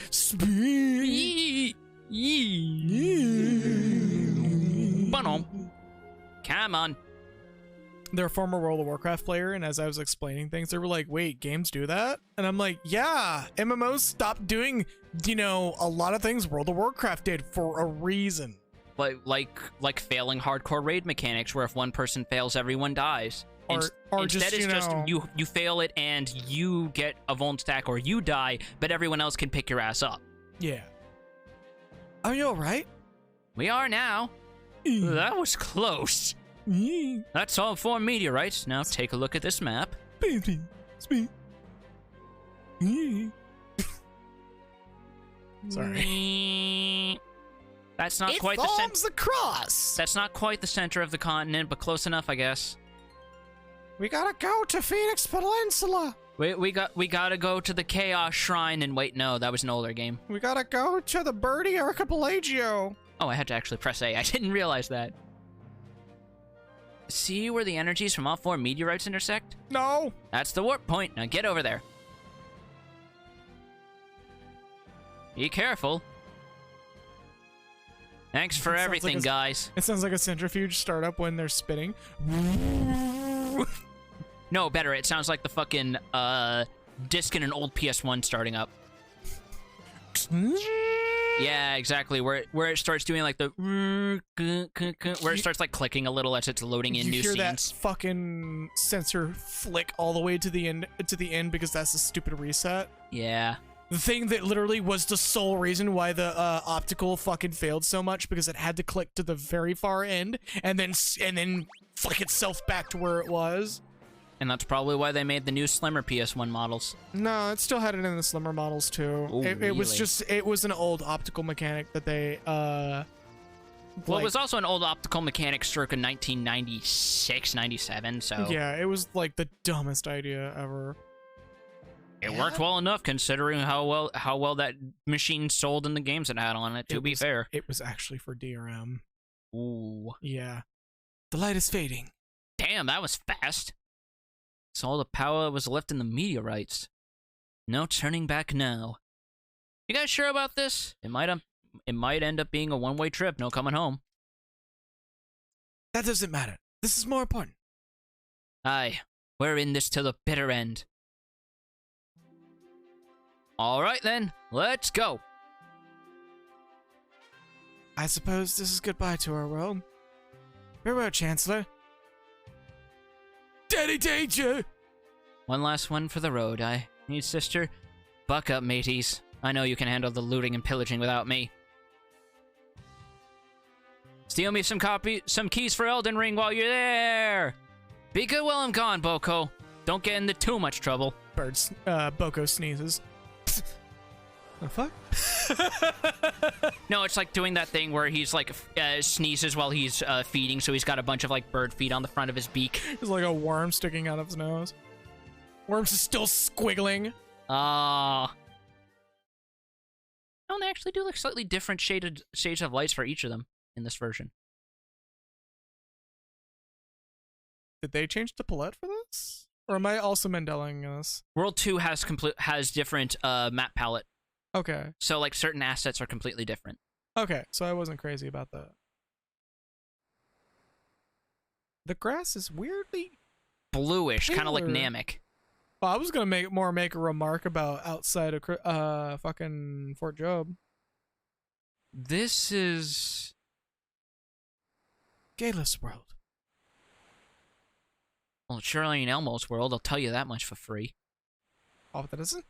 Come on. They're a former World of Warcraft player, and as I was explaining things, they were like, "Wait, games do that?" And I'm like, "Yeah, MMOs stopped doing, a lot of things World of Warcraft did for a reason." Like failing hardcore raid mechanics, where if one person fails, everyone dies. Or Instead, just, it's just you fail it and you get a vuln stack or you die, but everyone else can pick your ass up. Yeah. Are you alright? We are now. That was close. That's all 4 meteorites. Now take a look at this map. Sorry. That's not quite the center. That's not quite the center of the continent, but close enough, I guess. We gotta go to Phoenix Peninsula. We gotta go to the Chaos Shrine and wait. No, that was an older game. We gotta go to the Birdie Archipelago. Oh, I had to actually press A. I didn't realize that. See where the energies from all 4 meteorites intersect? No. That's the warp point. Now get over there. Be careful. Thanks for everything, guys. It sounds like a centrifuge startup when they're spinning. No, better. It sounds like the fucking disc in an old PS1 starting up. Yeah, exactly. Where it starts doing like the where it starts like clicking a little as it's loading in new scenes. You hear scenes. that fucking sensor flick all the way to the end because that's a stupid reset. Yeah. The thing that literally was the sole reason why the optical fucking failed so much, because it had to click to the very far end and then flick itself back to where it was. And that's probably why they made the new slimmer PS1 models. No, it still had it in the slimmer models too. Ooh, it was an old optical mechanic that they well, it was also an old optical mechanic circa 1996, 97, so... Yeah, it was like the dumbest idea ever. It worked well enough considering how well that machine sold in the games it had on it, to be fair. It was actually for DRM. Ooh. Yeah. The light is fading. Damn, that was fast. So all the power was left in the meteorites. No turning back now. You guys sure about this? It might end up being a one-way trip, no coming home. That doesn't matter. This is more important. Aye, we're in this to the bitter end. Alright then, let's go. I suppose this is goodbye to our world. Farewell, Chancellor. Daddy Danger! One last one for the road, I need, sister. Buck up, mateys. I know you can handle the looting and pillaging without me. Steal me some keys for Elden Ring while you're there! Be good while I'm gone, Boko. Don't get into too much trouble. Boko sneezes. The fuck? No, it's like doing that thing where he's like sneezes while he's feeding, so he's got a bunch of like bird feet on the front of his beak. It's like a worm sticking out of his nose. Worms is still squiggling. Ah. No, they actually do like slightly different shades of lights for each of them in this version. Did they change the palette for this? Or am I also Mandelaing this? World 2 has different map palette. Okay. So like certain assets are completely different. Okay, so I wasn't crazy about that. The grass is weirdly... Bluish, kind of like Paler. Namek. Well, I was gonna make a remark about outside of fucking Fort Job. This is... Gayless World. Well, it surely ain't Elmo's world, I'll tell you that much for free. Oh, that isn't?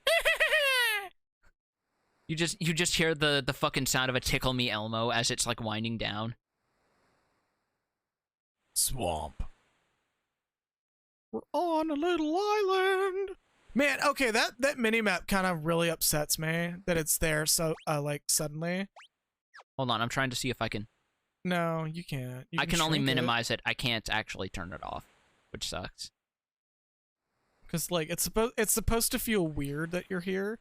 You just hear the fucking sound of a Tickle Me Elmo as it's like winding down. Swamp. We're on a little island. Man, okay, that mini-map kind of really upsets me that it's there so like suddenly. Hold on, I'm trying to see if I can... No, you can't. You I can only shrink it. minimize it. I can't actually turn it off, which sucks. Cause like it's supposed to feel weird that you're here.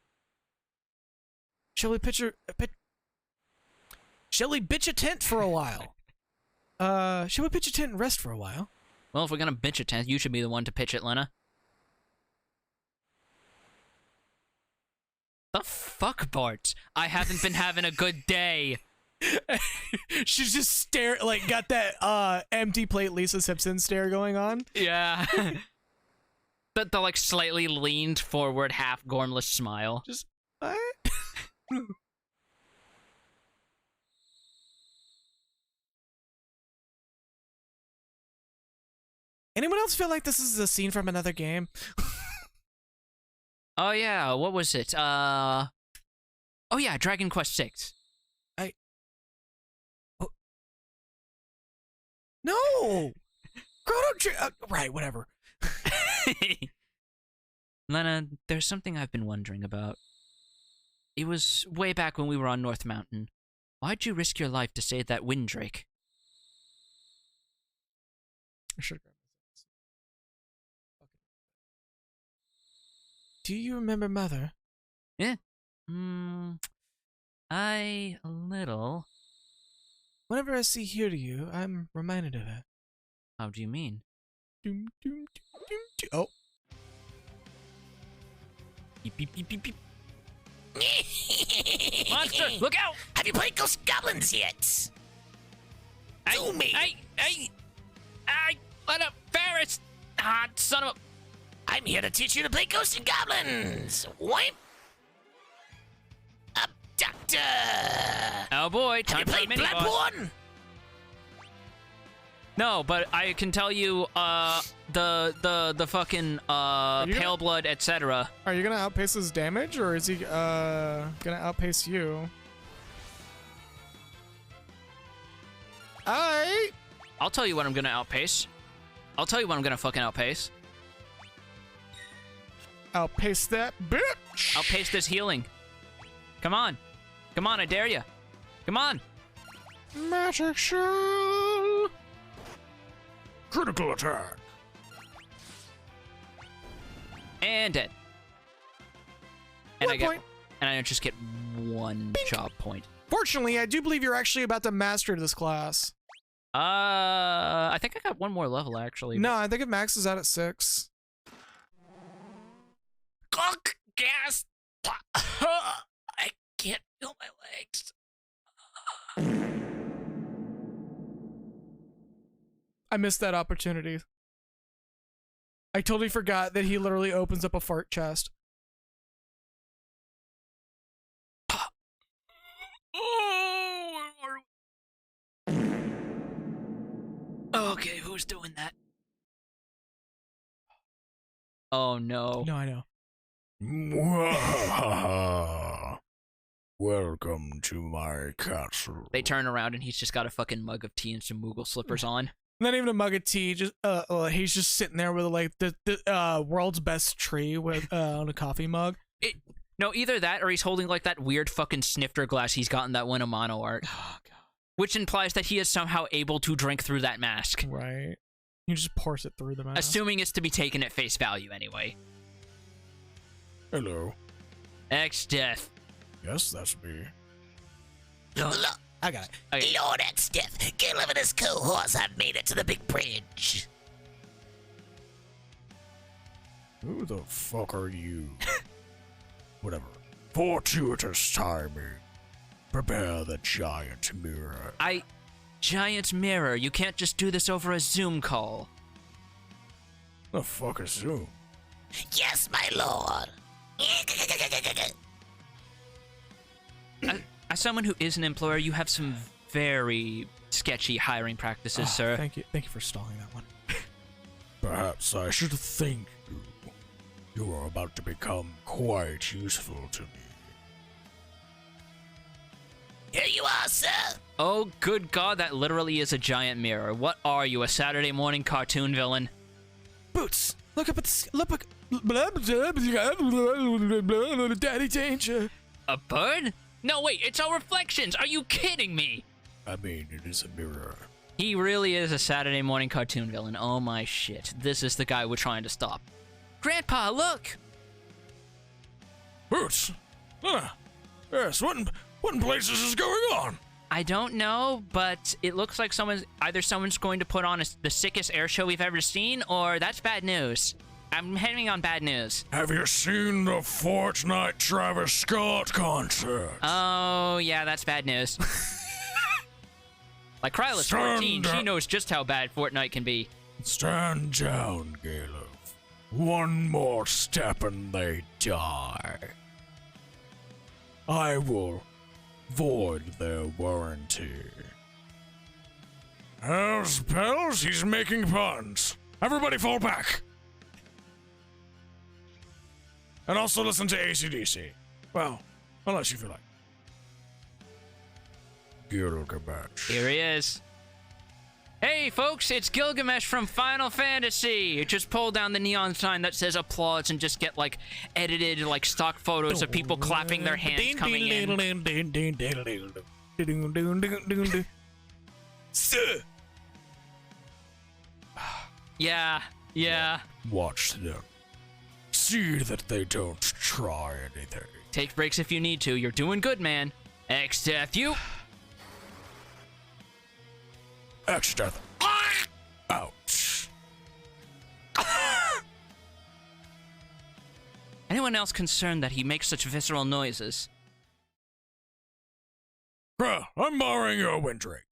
Shall we Shall we bitch a tent for a while? Shall we pitch a tent and rest for a while? Well, if we're gonna bitch a tent, you should be the one to pitch it, Lena. The fuck, Bart? I haven't been having a good day. She's just got that empty plate Lisa Simpson stare going on. Yeah. the like slightly leaned forward, half gormless smile. Just what? Anyone else feel like this is a scene from another game? Oh yeah, what was it? Oh yeah, Dragon Quest VI. No! Right, whatever. Lena, there's something I've been wondering about. It was way back when we were on North Mountain. Why'd you risk your life to save that Windrake? I should have grabbed this. Do you remember Mother? Yeah. A little. Whenever I see Hiryu, I'm reminded of her. How do you mean? Doom, doom, doom, doom, doom. Oh. Beep, beep, beep, beep, beep. Monster, look out! Have you played Ghosts and Goblins yet? Do me! Hey! Let up, Ferris! Ah, son of a... I'm here to teach you to play Ghosts and Goblins! Wipe! Abductor! Oh boy, Have time you for a played mini boss. Bloodborne? No, but I can tell you, the fucking, Pale Blood, etc. Are you gonna outpace his damage, or is he, gonna outpace you? I'll tell you what I'm gonna outpace. I'll tell you what I'm gonna fucking outpace. Outpace that bitch! Outpace this healing. Come on. Come on, I dare you. Come on. Magic Shell! Critical attack! And dead. And 1 point. And I just get 1 job point. Fortunately, I do believe you're actually about to master this class. I think I got 1 more level, actually. No, I think it maxes out at 6. Gunk! Gas! I can't feel my legs. I missed that opportunity. I totally forgot that he literally opens up a fart chest. Okay, who's doing that? Oh no. No, I know. Welcome to my castle. They turn around and he's just got a fucking mug of tea and some Moogle slippers on. Not even a mug of tea. Just he's just sitting there with like the world's best tree with on a coffee mug. No, either that or he's holding like that weird fucking snifter glass he's got in that Winamano art. Oh god. Which implies that he is somehow able to drink through that mask. Right. He just pours it through the mask. Assuming it's to be taken at face value anyway. Hello. X-Death. Yes, that's me. I got it. Okay. Lord X Death, get live in this cohorse. I've made it to the big bridge. Who the fuck are you? Whatever. Fortuitous timing. Prepare the giant mirror. Giant mirror, you can't just do this over a Zoom call. The fuck is Zoom? Yes, my lord. As someone who is an employer, you have some very sketchy hiring practices, sir. Thank you for stalling that one. Perhaps I should thank you. You are about to become quite useful to me. Here you are, sir. Oh, good God, that literally is a giant mirror. What are you, a Saturday morning cartoon villain? Boots, look up at the Daddy Danger. A bird? No, wait, it's our reflections. Are you kidding me? I mean, it is a mirror. He really is a Saturday morning cartoon villain. Oh my shit. This is the guy we're trying to stop. Grandpa, look! Boots! Yes, what in places is going on? I don't know, but it looks like someone's going to put on the sickest air show we've ever seen, or that's bad news. I'm heading on bad news. Have you seen the Fortnite Travis Scott concert? Oh, yeah, that's bad news. Like Kryla's 14, she knows just how bad Fortnite can be. Stand down, Caleb. One more step and they die. I will void their warranty. How's pals? He's making puns. Everybody fall back. And also listen to AC/DC. Well, unless you feel like. Gilgamesh. Here he is. Hey, folks, it's Gilgamesh from Final Fantasy. Just pull down the neon sign that says applause and just get, like, edited, like, stock photos of people clapping their hands coming in. Sir. Yeah. Watch them. See that they don't try anything. Take breaks if you need to. You're doing good, man. Except you. X-Death. Ouch. Anyone else concerned that he makes such visceral noises? Bruh, I'm borrowing your windbreak.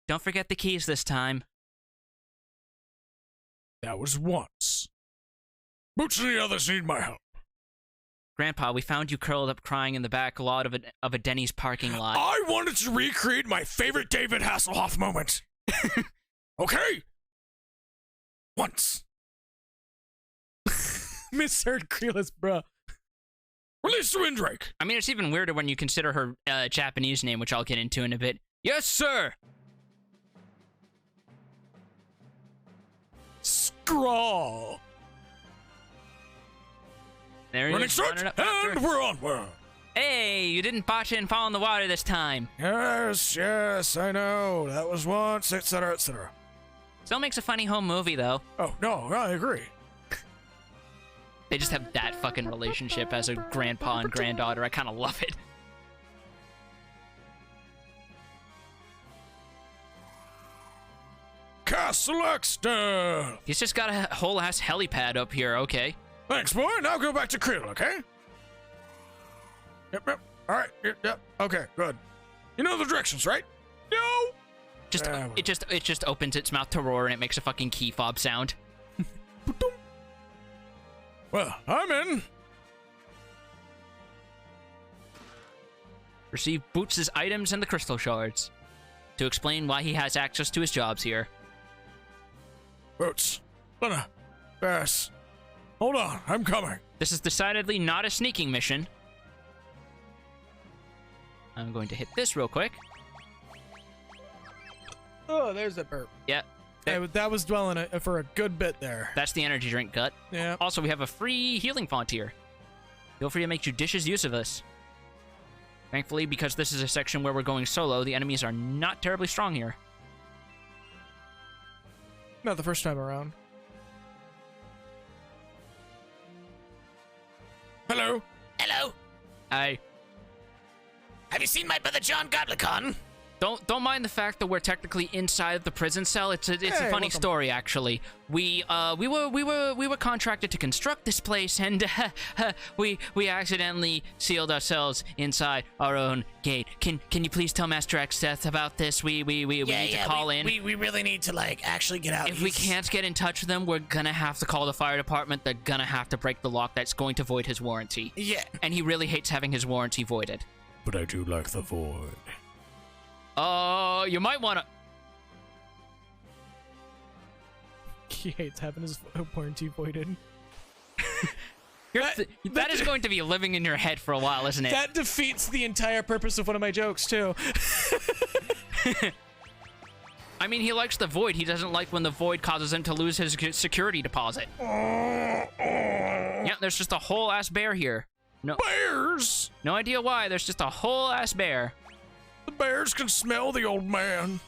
Don't forget the keys this time. That was once. Boots and the others need my help. Grandpa, we found you curled up crying in the back lot of a Denny's parking lot. I wanted to recreate my favorite David Hasselhoff moment. Okay? Once. Misheard Kryla's, bruh. Release the windbreak. I mean, it's even weirder when you consider her Japanese name, which I'll get into in a bit. Yes, sir! Scrawl. There he Running is, start, running up and after. we're on. We're on. Hey, you didn't botch it and fall in the water this time. Yes, I know. That was once, etc., etc. Still makes a funny home movie, though. Oh, no, I agree. They just have that fucking relationship as a grandpa and granddaughter. I kind of love it. Castle Exton. He's just got a whole ass helipad up here, okay. Thanks, boy. Now go back to Krill, okay? Yep. All right. Yep. Okay, good. You know the directions, right? No. It just opens its mouth to roar and it makes a fucking key fob sound. Well, I'm in. Receive Boots' items and the crystal shards. To explain why he has access to his jobs here. Boots. Lena. Bass. Hold on. I'm coming. This is decidedly not a sneaking mission. I'm going to hit this real quick. Oh, there's a burp. Yep. That was dwelling for a good bit there. That's the energy drink gut. Yeah. Also, we have a free healing font here. Feel free to make judicious use of this. Thankfully, because this is a section where we're going solo, the enemies are not terribly strong here. Not the first time around. Hello. Hello. Hi. Have you seen my brother John Goblicon? Don't mind the fact that we're technically inside the prison cell. It's a funny welcome. story, actually. We were contracted to construct this place, and we accidentally sealed ourselves inside our own gate. Can you please tell Master Xdeath about this? We need to call in. We really need to, like, actually get out. If we can't get in touch with them, we're gonna have to call the fire department. They're gonna have to break the lock. That's going to void his warranty. Yeah. And he really hates having his warranty voided. But I do like the void. Oh, you might want to... He hates having his warranty voided. That is going to be living in your head for a while, isn't it? That defeats the entire purpose of one of my jokes, too. I mean, he likes the void. He doesn't like when the void causes him to lose his security deposit. Yeah, there's just a whole ass bear here. No Bears! No idea why. There's just a whole ass bear. The bears can smell the old man.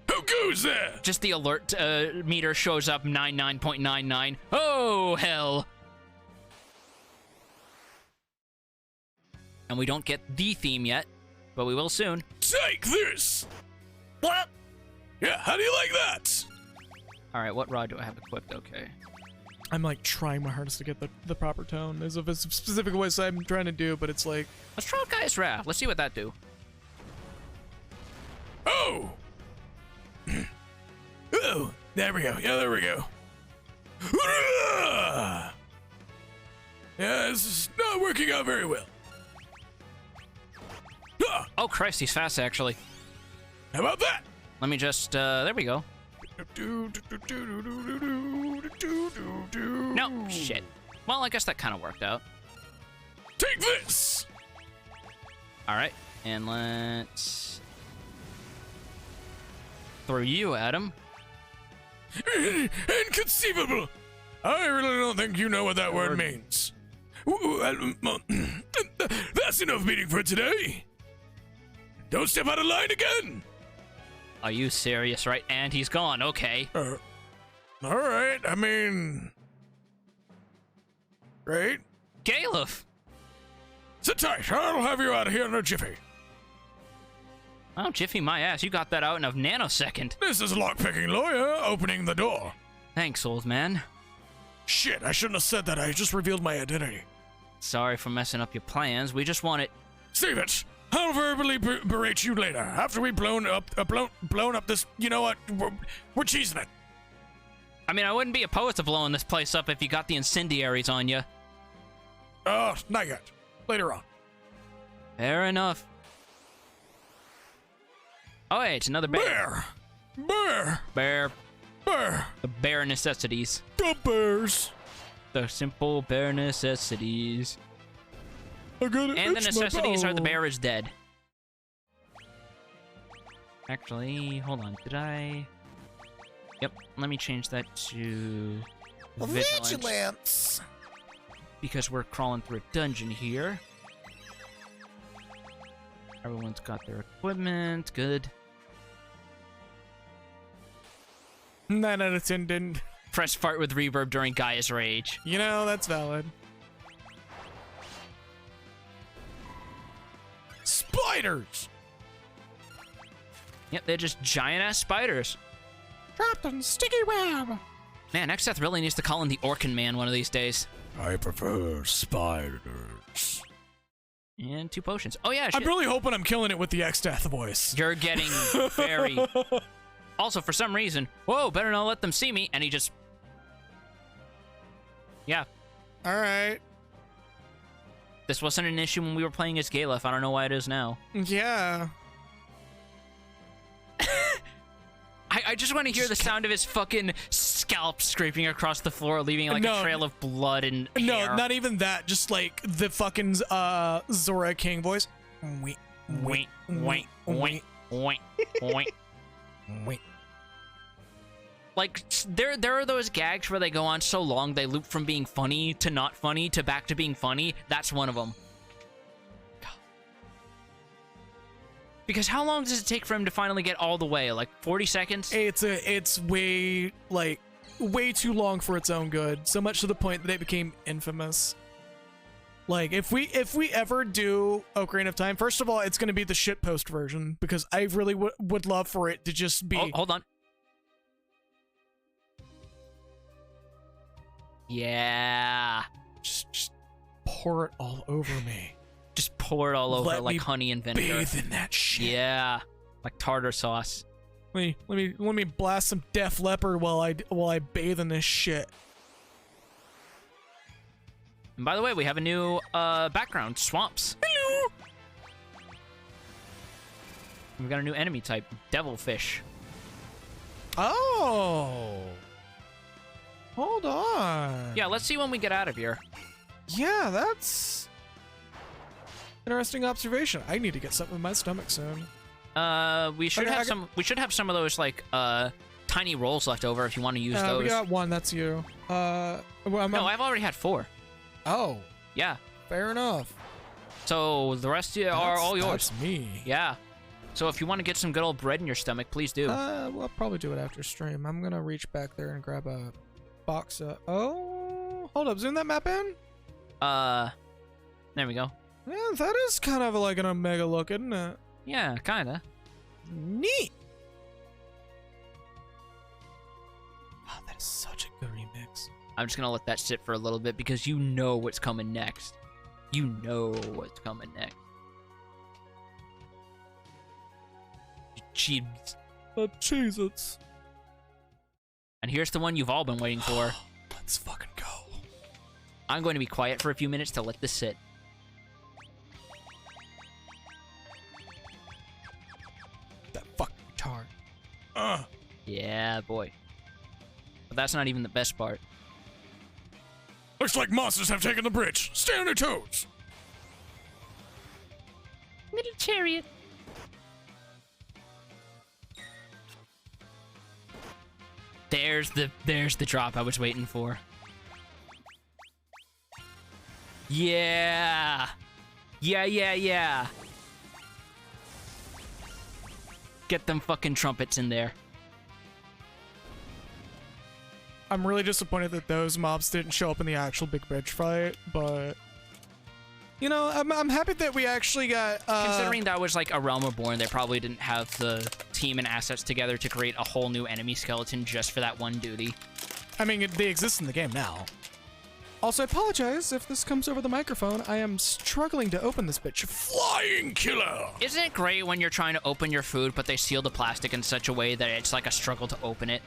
Who goes there? Just the alert meter shows up 99.99. Oh, hell. And we don't get the theme yet, but we will soon. Take this! What? Yeah, how do you like that? All right, what rod do I have equipped? Okay. I'm like trying my hardest to get the proper tone. There's a specific voice I'm trying to do, but it's like... Let's try Gaius Wrath. Let's see what that do. Oh! Oh, there we go. Yeah, there we go. Yeah, this is not working out very well. Ah, Oh, Christ, he's fast, actually. how about that? Let me just, there we go. No, shit. Well, I guess that kind of worked out. Take this! All right, and let's throw you at him. Inconceivable! I really don't think you know what that word means. That's enough meeting for today. Don't step out of line again. Are you serious, right? And he's gone, okay. All right, I mean... Great. Galuf! Sit tight, I'll have you out of here in a jiffy. Oh, Jiffy my ass, you got that out in a nanosecond. This is lockpicking lawyer opening the door. Thanks, old man. Shit, I shouldn't have said that. I just revealed my identity. Sorry for messing up your plans. We just want it. Save it. I'll verbally berate you later after we've blown up this. You know what? We're cheesing it. I mean, I wouldn't be opposed to blowing this place up if you got the incendiaries on you. Oh, not yet. Later on. Fair enough. Oh, hey, it's another bear. Bear. Bear. The bare necessities. The bears. The simple bare necessities. I got it. And the necessities are the bear is dead. Actually, hold on. Did I... Yep, let me change that to... Vigilance. Because we're crawling through a dungeon here. Everyone's got their equipment. Good. 9 out of 10 didn't. Press fart with reverb during Gaia's rage. You know, that's valid. Spiders. Yep, they're just giant-ass spiders. Trapped in sticky web. Man, Xdeath really needs to call in the Orkin Man one of these days. I prefer spiders. And 2 potions. Oh, yeah, shit. I'm really hoping I'm killing it with the X-Death voice. You're getting very... Also, for some reason, whoa, better not let them see me. And he just... Yeah. All right. This wasn't an issue when we were playing as Galef. I don't know why it is now. Yeah. I just want to hear the sound of his fucking scalp scraping across the floor, leaving like a trail of blood and hair. No, not even that. Just like the fucking Zora King voice. Wait, Wait, wait, wait, wait, wait. wait. Like, there are those gags where they go on so long they loop from being funny to not funny to back to being funny. That's one of them. Because how long does it take for him to finally get all the way? Like 40 seconds? It's way too long for its own good. So much to the point that it became infamous. Like, if we ever do Ocarina of Time, first of all, it's going to be the shitpost version, because I really would love for it to just be... Oh, hold on. Yeah. Just pour it all over me. Just pour it all over Let like me honey and vinegar. Bathe in that shit. Yeah. Like tartar sauce. Let me blast some Def Leppard while I bathe in this shit. And by the way, we have a new background, swamps. Hello. We've got a new enemy type, devilfish. Oh. Hold on. Yeah, let's see when we get out of here. Yeah, that's interesting observation. I need to get something in my stomach soon. We should have some. We should have some of those like tiny rolls left over if you want to use those. We got one. That's you. No, I've already had 4. Oh, Yeah. fair enough. So the rest are all yours. That's me. Yeah. So if you want to get some good old bread in your stomach, please do. Well, I'll probably do it after stream. I'm gonna reach back there and grab a box of... Oh, hold up. Zoom that map in. There we go. Yeah, that is kind of like an Omega look, isn't it? Yeah, kinda. Neat. Oh, that is such a good remix. I'm just gonna let that sit for a little bit because you know what's coming next. You know what's coming next. Cheese. Cheez-Its. And here's the one you've all been waiting for. Let's fucking go. I'm going to be quiet for a few minutes to let this sit. That fucking retard. Yeah, boy. But that's not even the best part. Looks like monsters have taken the bridge. Stay on your toes. Little chariot. There's the drop I was waiting for. Yeah. Yeah. Get them fucking trumpets in there. I'm really disappointed that those mobs didn't show up in the actual big bridge fight, but you know, I'm happy that we actually got. Considering that was like a Realm Reborn, they probably didn't have the team and assets together to create a whole new enemy skeleton just for that one duty. I mean, they exist in the game now. Also, I apologize if this comes over the microphone. I am struggling to open this bitch. Flying killer. Isn't it great when you're trying to open your food, but they seal the plastic in such a way that it's like a struggle to open it?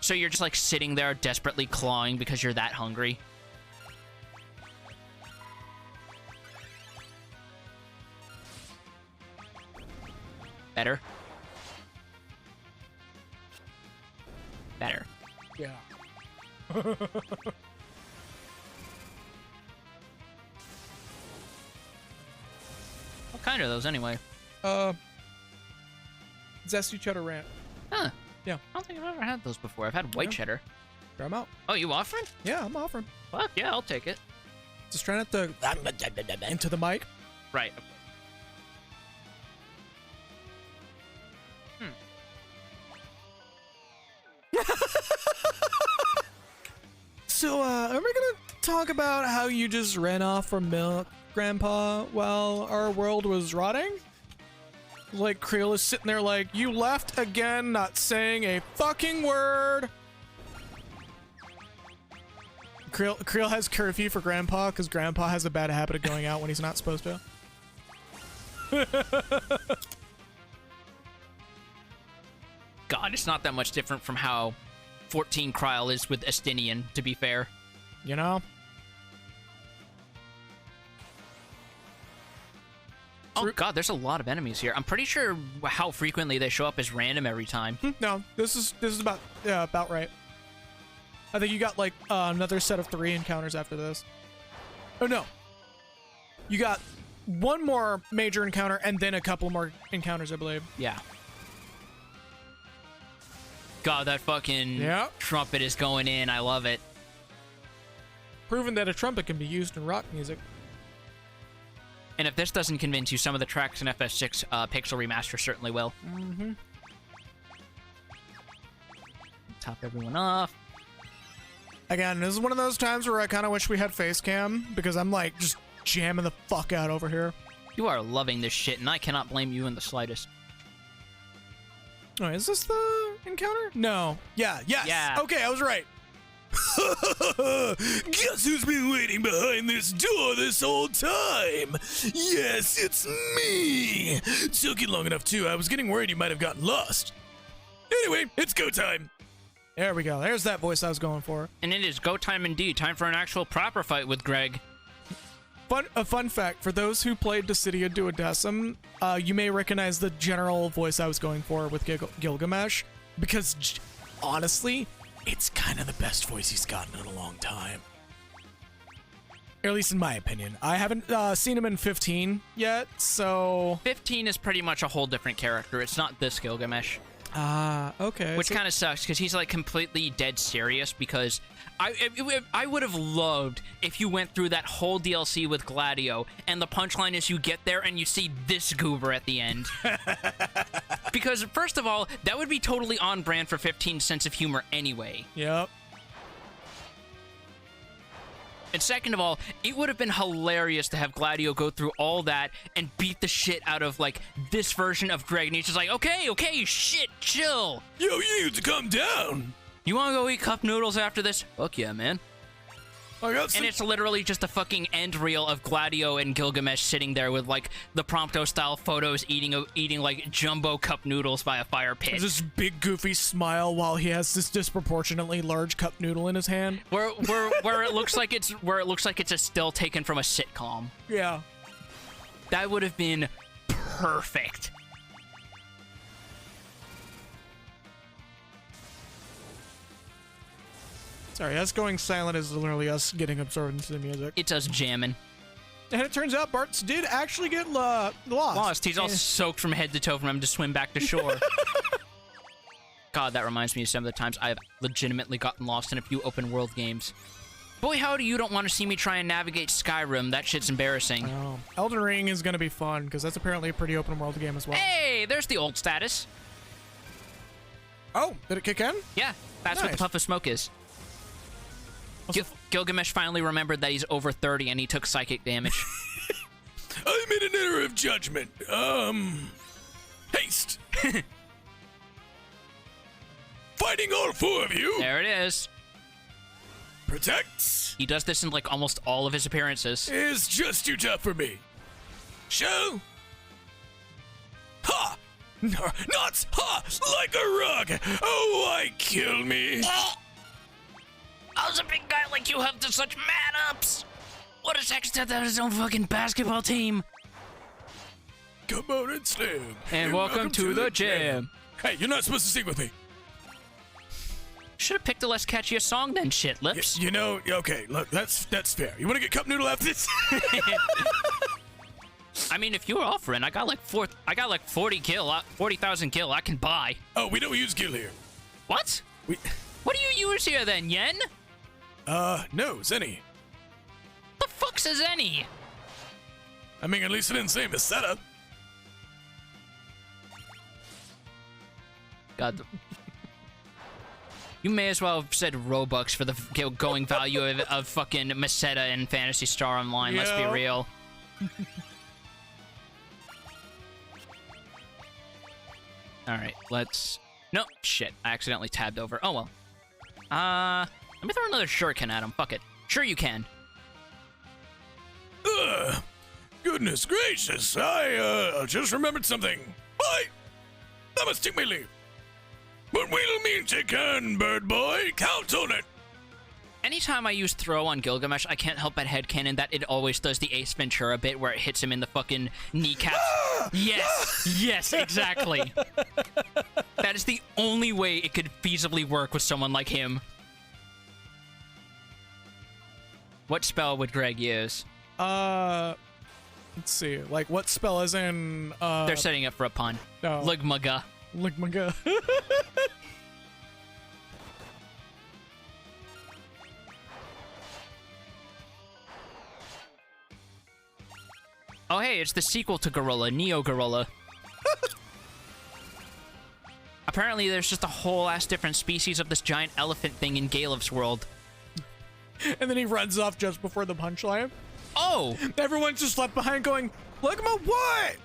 So you're just like sitting there desperately clawing because you're that hungry. Better. Better. Yeah. What kind are those anyway? Zesty Cheddar Ranch. Huh. Yeah. I don't think I've ever had those before. I've had white Yeah. cheddar. Try 'em out. Oh, you offering? Yeah, I'm offering. Fuck yeah, I'll take it. Just trying not to into the mic. Right. So, are we gonna talk about how you just ran off from milk, Grandpa, while our world was rotting? Like, Creel is sitting there like, you left again, not saying a fucking word. Creel has curfew for Grandpa because Grandpa has a bad habit of going out when he's not supposed to. God, it's not that much different from how 14 Kryl is with Estinian, to be fair. You know? Oh god, there's a lot of enemies here. I'm pretty sure how frequently they show up is random every time. No, this is about right. I think you got like another set of 3 encounters after this. Oh no. You got one more major encounter and then a couple more encounters, I believe. Yeah. God, that fucking Yep. trumpet is going in. I love it. Proven that a trumpet can be used in rock music. And if this doesn't convince you, some of the tracks in FF6 Pixel Remaster certainly will. Mm-hmm. Top everyone off. Again, this is one of those times where I kind of wish we had face cam because I'm like just jamming the fuck out over here. You are loving this shit, and I cannot blame you in the slightest. Oh, is this the encounter? No. Yeah. Yes. Yeah. Okay, I was right. Guess who's been waiting behind this door this whole time? Yes, it's me. Took you long enough too. I was getting worried you might have gotten lost. Anyway, it's go time. There we go. There's that voice I was going for. And it is go time indeed. Time for an actual proper fight with Greg. A fun fact, for those who played Dissidia Duodecim, you may recognize the general voice I was going for with Gilgamesh, because honestly, it's kind of the best voice he's gotten in a long time. Or at least in my opinion. I haven't seen him in 15 yet, so... 15 is pretty much a whole different character. It's not this Gilgamesh. Okay. Which kind of sucks, because he's, like, completely dead serious, because I would have loved if you went through that whole DLC with Gladio, and the punchline is you get there and you see this goober at the end. Because, first of all, that would be totally on brand for 15's sense of humor anyway. Yep. And second of all, it would have been hilarious to have Gladio go through all that and beat the shit out of, like, this version of Greg. And he's just like, okay, shit, chill. Yo, you need to calm down. You want to go eat cup noodles after this? Fuck yeah, man. I got some... And it's literally just a fucking end reel of Gladio and Gilgamesh sitting there with, like, the Prompto-style photos eating like, jumbo cup noodles by a fire pit. There's this big goofy smile while he has this disproportionately large cup noodle in his hand. Where it looks like it's a still taken from a sitcom. Yeah. That would have been perfect. Sorry, us going silent is literally us getting absorbed into the music. It's us jamming. And it turns out Bartz did actually get lost. He's all soaked from head to toe from him to swim back to shore. God, that reminds me of some of the times I've legitimately gotten lost in a few open world games. Boy, howdy, you don't want to see me try and navigate Skyrim. That shit's embarrassing. Oh. Elden Ring is going to be fun, because that's apparently a pretty open world game as well. Hey, there's the old status. Oh, did it kick in? Yeah, that's what the Nice. puff of smoke is. Gilgamesh finally remembered that he's over 30 and he took psychic damage. I made an error of judgment. Haste. Fighting all four of you. There it is. Protect He does this in like almost all of his appearances. is just too tough for me. Show. Ha! Not ha! Like a rug. Oh, why kill me? How's a big guy like you have to such man-ups? What a sex to his own fucking basketball team. Come on and slam. And welcome to the gym. Hey, you're not supposed to sing with me. Should have picked a less catchier song than shit lips. You know, okay, look, that's fair. You want to get cup noodle after this? I mean, if you were offering, I got like 40,000 kill. I can buy. Oh, we don't use gil here. What? We, What do you use here then, Yen? no, Zenny. The fuck's a Zenny? I mean, at least it didn't say Meseta. God. You may as well have said Robux for the going value of fucking Meseta and Phantasy Star Online, let's be Yeah. real. Alright, let's... No, shit. I accidentally tabbed over. Oh, well. Let me throw another shuriken at him. Fuck it. Sure you can. Goodness gracious, I just remembered something. Bye! I must take my leave. But we'll meet again, bird boy. Count on it. Anytime I use throw on Gilgamesh, I can't help but headcanon that it always does the Ace Ventura bit where it hits him in the fucking kneecaps. Yes, exactly. That is the only way it could feasibly work with someone like him. What spell would Greg use? Let's see. Like, what spell is in, They're setting up for a pun. no. Ligmaga. Ligmaga. Oh, hey, it's the sequel to Gorilla, Neo Gorilla. Apparently, there's just a whole ass different species of this giant elephant thing in Galef's world. And then he runs off just before the punchline. Oh! Everyone's just left behind going, look at my what?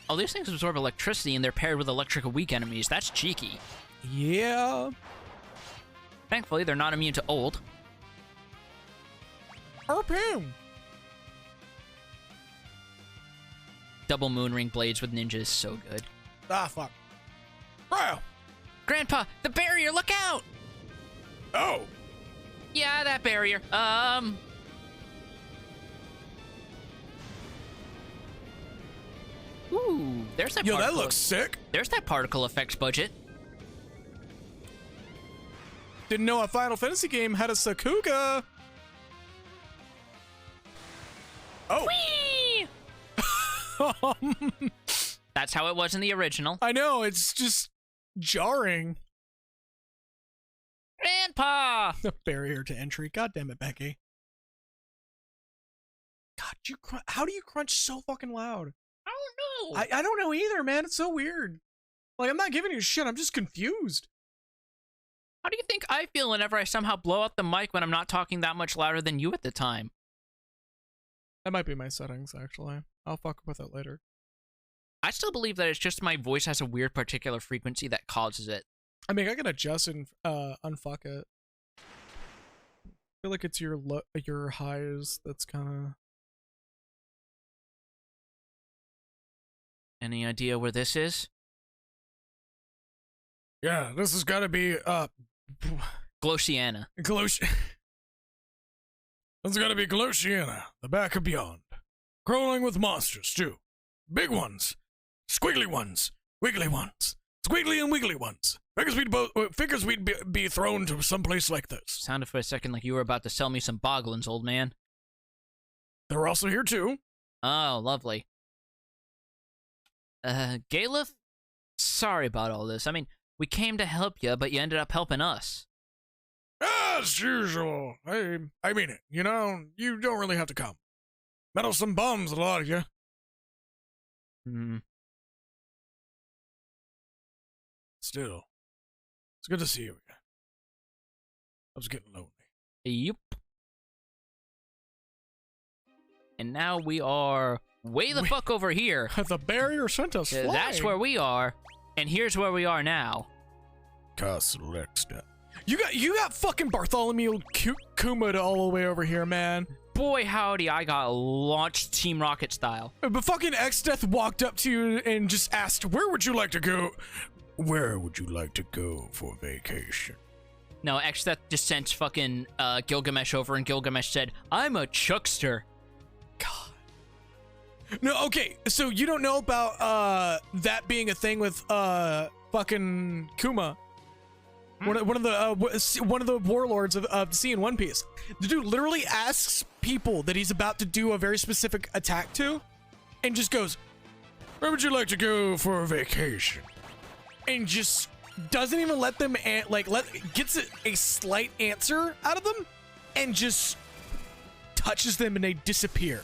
Oh, these things absorb electricity and they're paired with electrical weak enemies. That's cheeky. Yeah. Thankfully, they're not immune to old. Harpoon. Double moonring blades with ninjas, so good. Ah, fuck. Bro. Grandpa, the barrier, look out! Oh, Yeah, that barrier. Ooh, there's that Yo, particle. that looks sick. There's that particle effects budget. Didn't know a Final Fantasy game had a Sakuga. oh, Whee! That's how it was in the original. I know, it's just jarring. Grandpa! The barrier to entry. God damn it, Becky. God, how do you crunch so fucking loud? I don't know. I don't know either, man. It's so weird. Like, I'm not giving you shit. I'm just confused. How do you think I feel whenever I somehow blow out the mic when I'm not talking that much louder than you at the time? That might be my settings, actually. I'll fuck with it later. I still believe that it's just my voice has a weird particular frequency that causes it. I mean, I can adjust and unfuck it. I feel like it's your highs that's kind of... Any idea where this is? yeah, this has got to be, Glossiana. This has got to be Glossiana, the back of beyond. Crawling with monsters, too. Big ones, squiggly ones, wiggly ones, squiggly and wiggly ones. Figures we'd be thrown to some place like this. Sounded for a second like you were about to sell me some boglins, old man. They're also here, too. Oh, lovely. Galef? Sorry about all this. I mean, we came to help you, but you ended up helping us. As usual. I mean it. You know, you don't really have to come. Meddlesome bums, a lot of you. Still, it's good to see you again. I was getting lonely. Yup. And now we are way the fuck over here. The barrier sent us flying. That's where we are, and here's where we are now. Castle Extra. You got fucking Bartholomew Kuma all the way over here, man. Boy, howdy, I got launched Team Rocket style. But fucking X-Death walked up to you and just asked, where would you like to go? Where would you like to go for vacation? No, X-Death just sent fucking Gilgamesh over, and Gilgamesh said, I'm a chuckster. God. No, okay, so you don't know about that being a thing with fucking Kuma. One of the warlords of the sea in One Piece. The dude literally asks people that he's about to do a very specific attack to, and just goes, Where would you like to go for vacation? and just doesn't even let them gets a slight answer out of them, and just touches them and they disappear.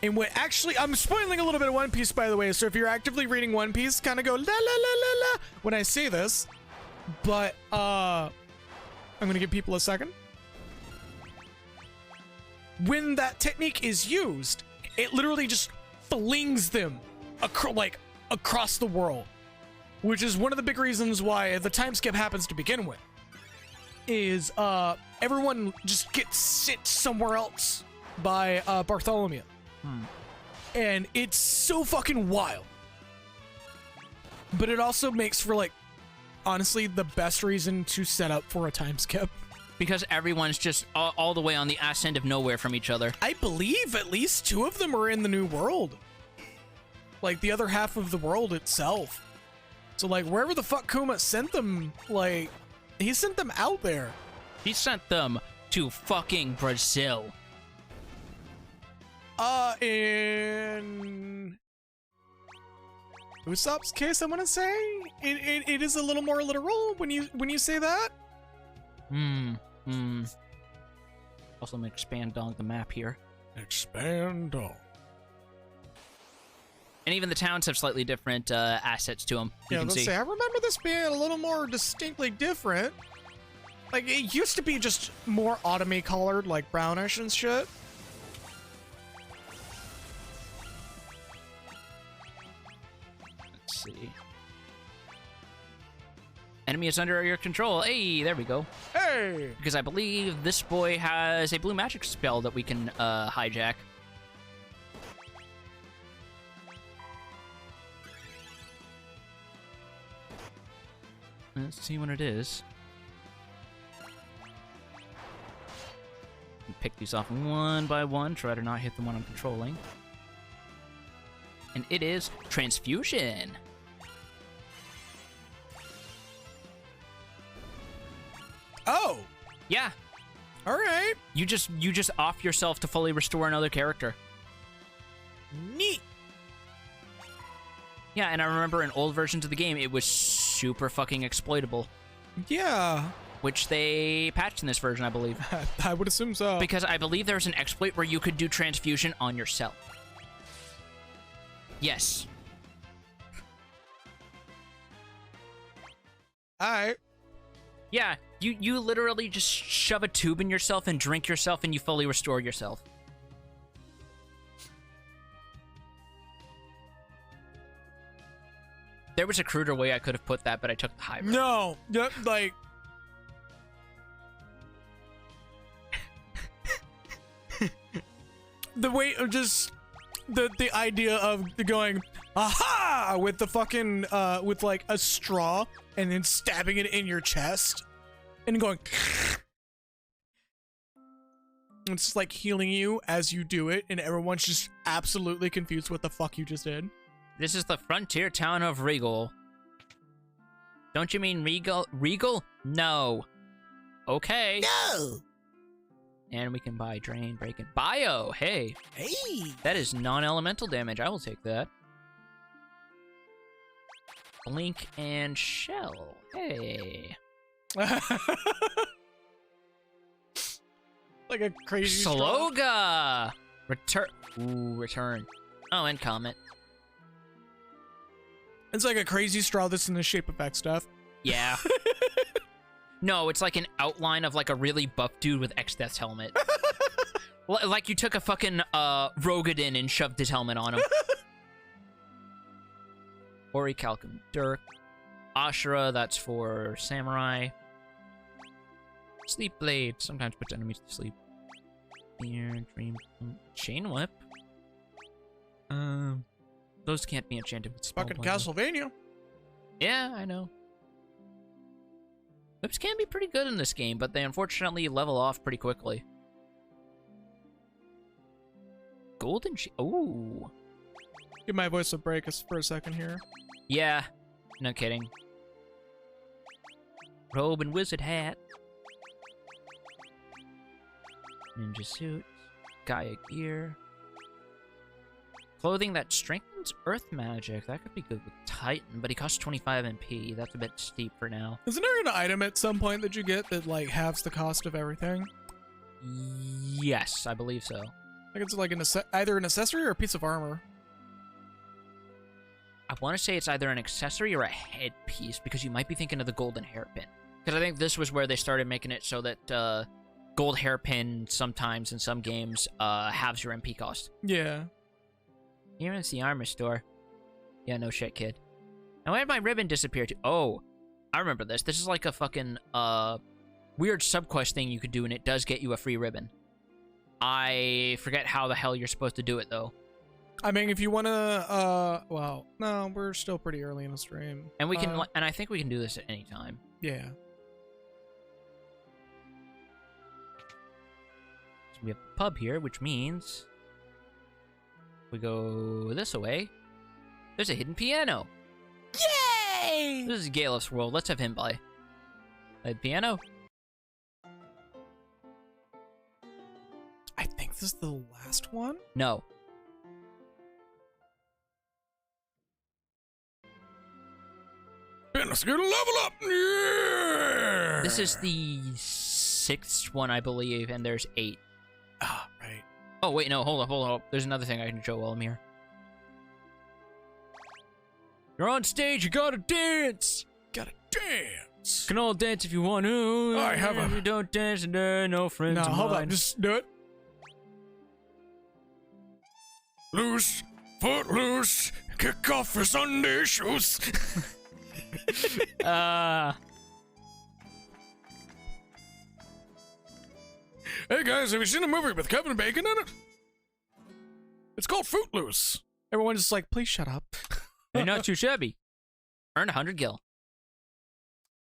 And what actually, I'm spoiling a little bit of One Piece, by the way, so if you're actively reading One Piece, kind of go la la la la la when I say this. But I'm gonna give people a second. When that technique is used, it literally just flings them across the world, which is one of the big reasons why the time skip happens to begin with. Is everyone just gets sent somewhere else by Bartholomew, and it's so fucking wild. But it also makes for honestly the best reason to set up for a time skip. Because everyone's just all the way on the ass end of nowhere from each other. I believe at least 2 of them are in the New World. Like, the other half of the world itself. So, wherever the fuck Kuma sent them, he sent them out there. He sent them to fucking Brazil. In Usopp's case, I want to say it is a little more literal when you say that. Also, I'm gonna expand on the map here. Expand on. And even the towns have slightly different assets to them. You can let's see. say I remember this being a little more distinctly different. Like, it used to be just more autumny colored, like brownish and shit. Let's see. Enemy is under your control. Hey, there we go. Hey! Because I believe this boy has a blue magic spell that we can hijack. Let's see what it is. Pick these off one by one. Try to not hit the one I'm controlling. And it is Transfusion. Oh! Yeah. Alright. You just off yourself to fully restore another character. Neat. Yeah, and I remember in old versions of the game, it was super fucking exploitable, Yeah. which they patched in this version, I believe. I would assume so. Because I believe there was an exploit where you could do transfusion on yourself. Yes. Alright. Yeah, you literally just shove a tube in yourself and drink yourself and you fully restore yourself. There was a cruder way I could have put that, but I took the high road. No. Yep, like... the way of just... The idea of going, aha! With the fucking, with like a straw and then stabbing it in your chest and going... It's just like healing you as you do it, and everyone's just absolutely confused what the fuck you just did. This is the frontier town of Regal. Don't you mean Regal? Regal? No. Okay. No. And we can buy Drain, Break, and Bio. Hey. Hey. That is non-elemental damage. I will take that. Blink and Shell. Hey. Like a crazy straw. Sloga! Return. Ooh, return. Oh, and Comet. It's like a crazy straw that's in the shape of X stuff. Yeah. No, it's like an outline of like a really buff dude with X-Death's helmet. Like you took a fucking Rogadin and shoved his helmet on him. Orichalcum Dirk. Ashura, that's for Samurai. Sleep Blade, sometimes puts enemies to sleep. Fear, Dream, Chain Whip. Those can't be enchanted with spell Fucking binding. Castlevania. Yeah, I know. Whips can be pretty good in this game, but they unfortunately level off pretty quickly. Golden Ooh. Give my voice a break for a second here. Yeah, no kidding. Robe and wizard hat. Ninja suit. Gaia gear. Clothing that strengthens earth magic. That could be good with Titan, but he costs 25 MP. That's a bit steep for now. Isn't there an item at some point that you get that like halves the cost of everything? Yes, I believe so. Like it's like either an accessory or a piece of armor. I want to say it's either an accessory or a headpiece, because you might be thinking of the golden hairpin. Because I think this was where they started making it so that gold hairpin sometimes in some games halves your MP cost. Yeah. Here is the armor store. Yeah, no shit, kid. Now where did my ribbon disappear to? Oh, I remember this. This is like a fucking weird subquest thing you could do, and it does get you a free ribbon. I forget how the hell you're supposed to do it, though. I mean, if you want to, well, no, we're still pretty early in the stream. And we can, and I think we can do this at any time. Yeah. So we have a pub here, which means we go this way. There's a hidden piano. Yay! This is Galef's world. Let's have him play. Play the piano. I think this is the last one. No. And let's get a level up. Yeah! This is the 6th one, I believe, and there's 8. Ah, right. Oh, wait, no, hold up. There's another thing I can show while I'm here. You're on stage, you gotta dance! Gotta dance. dance. Can all dance if you want to. I have a- If you don't dance, no friends No, of hold mine. on. Just do it. Loose, foot loose, kick off your Sunday shoes. Hey guys, have you seen a movie with Kevin Bacon in it? It's called Footloose. Everyone's just like, please shut up. They're not too shabby. Earn 100 gil.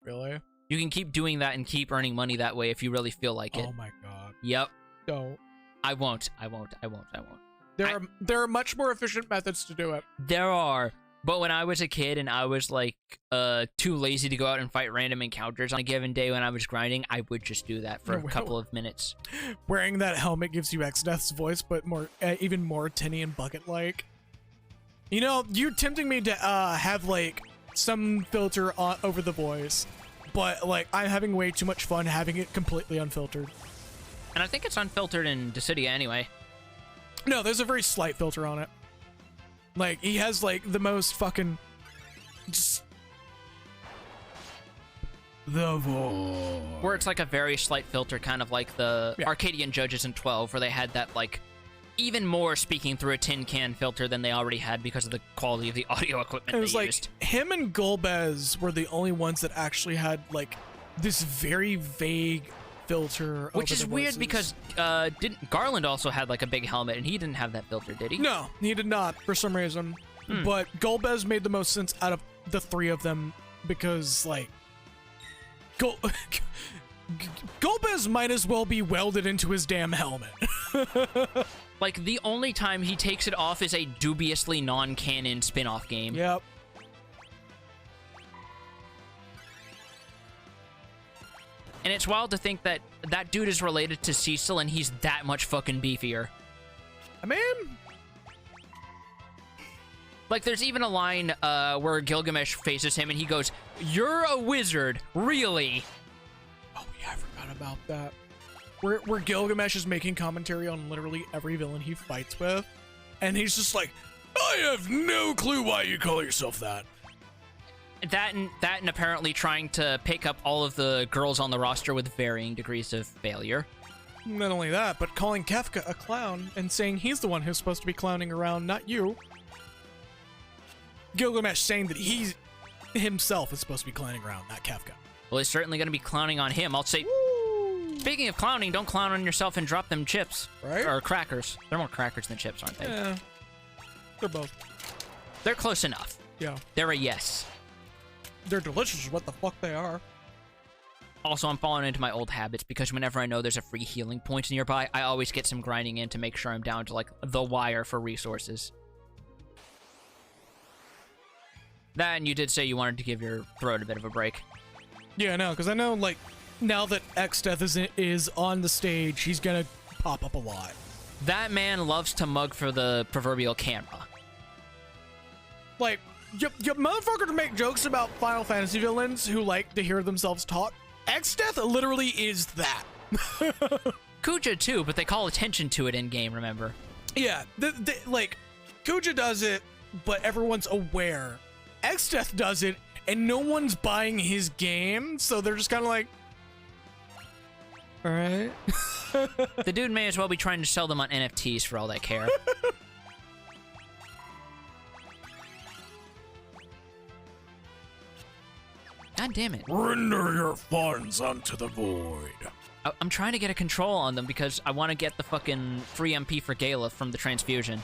Really? You can keep doing that and keep earning money that way if you really feel like it. Oh my god. Yep. Don't. I won't. There are much more efficient methods to do it. There are. But when I was a kid and I was like too lazy to go out and fight random encounters on a given day when I was grinding, I would just do that for a couple of minutes. Wearing that helmet gives you Exdeath's voice, but more, even more tinny and bucket-like. You know, you're tempting me to have like some filter over the voice, but like I'm having way too much fun having it completely unfiltered. And I think it's unfiltered in Dissidia anyway. No, there's a very slight filter on it. Like, he has, like, the most fucking... Just... The voice. Where it's like a very slight filter, kind of like the Yeah. Arcadian Judges in 12, where they had that, like, even more speaking through a tin can filter than they already had because of the quality of the audio equipment It was they like, used. him and Golbez were the only ones that actually had, like, this very vague filter Which over is the weird voices. because didn't Garland also had, like, a big helmet, and he didn't have that filter, did he? No, he did not, for some reason. But Golbez made the most sense out of the three of them because, like... Golbez might as well be welded into his damn helmet. Like, the only time he takes it off is a dubiously non-canon spin-off game. Yep. And it's wild to think that that dude is related to Cecil and he's that much fucking beefier. I mean... Like, there's even a line where Gilgamesh faces him and he goes, "You're a wizard, really?" Oh yeah, I forgot about that. Where Gilgamesh is making commentary on literally every villain he fights with, and he's just like, I have no clue why you call yourself that. That and apparently trying to pick up all of the girls on the roster with varying degrees of failure. not only that, but calling Kefka a clown and saying he's the one who's supposed to be clowning around, not you. Gilgamesh saying that he himself is supposed to be clowning around, not Kefka. Well, he's certainly going to be clowning on him. I'll say, speaking of clowning, don't clown on yourself and drop them chips. Right? Or crackers. They're more crackers than chips, aren't they? Yeah. They're both. They're close enough. Yeah. They're a yes. They're delicious is what the fuck they are. Also, I'm falling into my old habits because whenever I know there's a free healing point nearby, I always get some grinding in to make sure I'm down to, like, the wire for resources. That, and you did say you wanted to give your throat a bit of a break. Yeah, no, because I know, like, now that Exdeath is on the stage, he's gonna pop up a lot. That man loves to mug for the proverbial camera. Like, you motherfuckers make jokes about Final Fantasy villains who like to hear themselves talk. Exdeath literally is that. Kuja too, but they call attention to it in-game, remember? Yeah, like, Kuja does it, but everyone's aware. Exdeath does it, and no one's buying his game, so they're just kind of like, alright. The dude may as well be trying to sell them on NFTs for all they care. God damn it. Render your funds unto the void. I'm trying to get a control on them because I want to get the fucking free MP for Gala from the transfusion.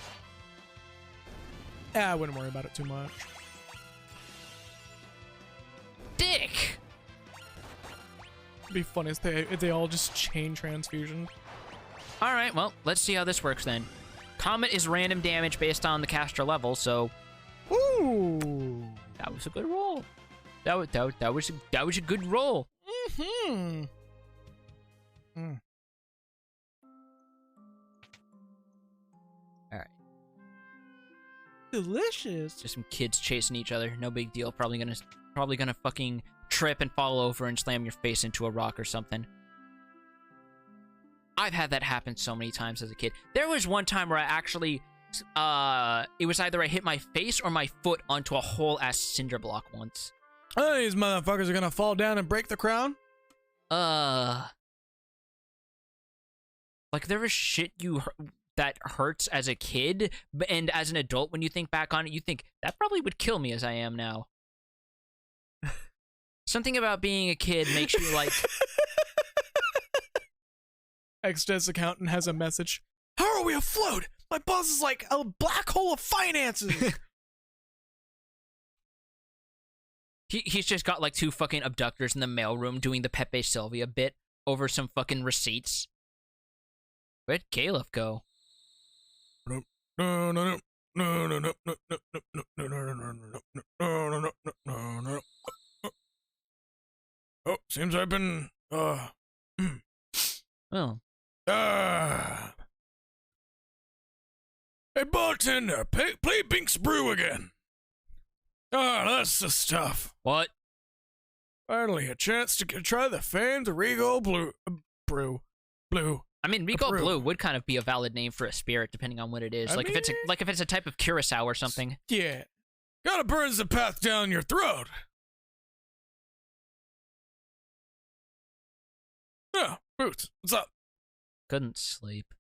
I wouldn't worry about it too much. Dick! It'd be funny if they all just chain transfusion. Alright, well, let's see how this works then. Comet is random damage based on the caster level, so Ooh. that was a good roll. That was a good roll. Mm-hmm. Mm. Alright. Delicious. Just some kids chasing each other. No big deal. Probably gonna fucking trip and fall over and slam your face into a rock or something. I've had that happen so many times as a kid. There was one time where I actually, it was either I hit my face or my foot onto a whole ass cinder block once. Oh, these motherfuckers are gonna fall down and break the crown? Like there was shit that hurts as a kid, and as an adult, when you think back on it, you think that probably would kill me as I am now. Something about being a kid makes you like. XDev's accountant has a message. How are we afloat? My boss is like a black hole of finances. He's just got like 2 fucking abductors in the mailroom doing the Pepe Sylvia bit over some fucking receipts. Where'd Caleb go? Oh, seems I've been, Oh. Hey, bartender, play Bink's Brew again. That's the stuff. What? Finally, a chance to try the famed Regal Brew. I mean, Regal Blue would kind of be a valid name for a spirit, depending on what it is. If it's a type of curacao or something. Yeah. Gotta burns the path down your throat. Oh, Boots, what's up? Couldn't sleep.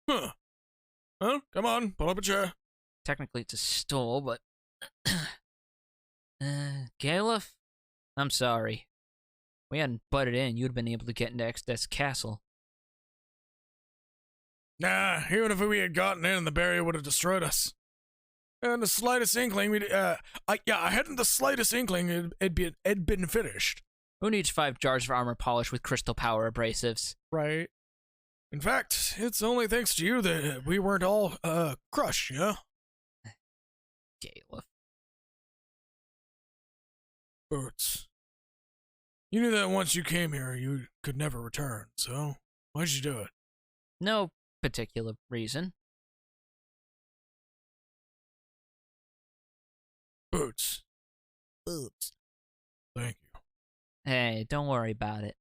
Huh? Come on, pull up a chair. Technically, it's a stool, but... Galef? I'm sorry. We hadn't butted in, you'd have been able to get into Exodus Castle. Nah, even if we had gotten in, the barrier would have destroyed us. And the slightest inkling, I hadn't the slightest inkling it'd been finished. Who needs 5 jars of armor polish with crystal power abrasives? Right. In fact, it's only thanks to you that we weren't all, crushed, you know? Galef. Boots. You knew that once you came here, you could never return, so why'd you do it? No particular reason. Boots. Boots. Thank you. Hey, don't worry about it.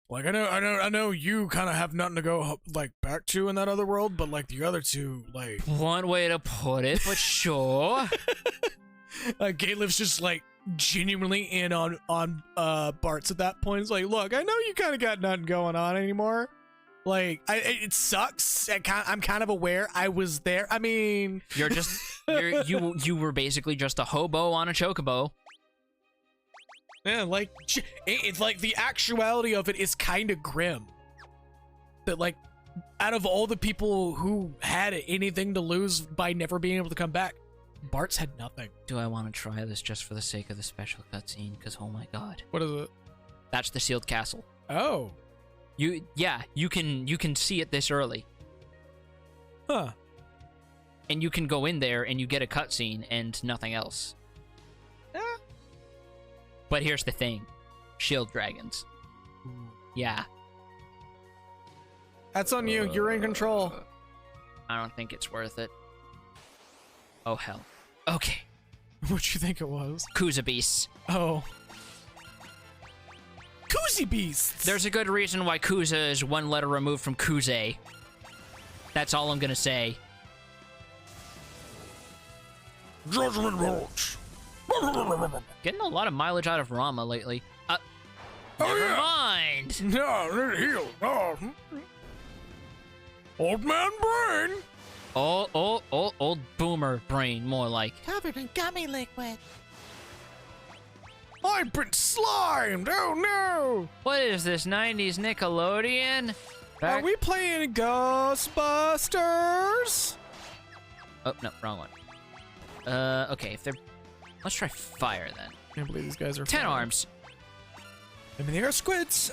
Like, I know you kind of have nothing to go, like, back to in that other world, but, like, the other two, like... One way to put it, but sure. Caleb's just, like, genuinely in on Bart's at that point. It's like, look, I know you kind of got nothing going on anymore. Like, it sucks. I'm kind of aware I was there. I mean... You were basically just a hobo on a chocobo. Yeah, like, it's like the actuality of it is kind of grim. That, like, out of all the people who had anything to lose by never being able to come back, Bart's had nothing. Do I want to try this just for the sake of the special cutscene? Because, oh my god. What is it? That's the sealed castle. Oh. You can see it this early. Huh. And you can go in there and you get a cutscene and nothing else. But here's the thing. Shield dragons. Yeah. That's on you. You're in control. I don't think it's worth it. Oh, hell. Okay. What'd you think it was? Kuza beasts. Oh. Koozie beasts! There's a good reason why Kuza is 1 letter removed from Kuze. That's all I'm gonna say. Judgment bolts. Getting a lot of mileage out of Rama lately. Never mind. No, heal. Oh. Old man brain. Old boomer brain, more like. Covered in gummy liquid. I've been slimed. Oh no. What is this, 90s Nickelodeon? Are we playing Ghostbusters? Oh, no, wrong one. Okay, if they're... Let's try fire, then. I can't believe these guys are 10 flying. arms. I mean, they are squids.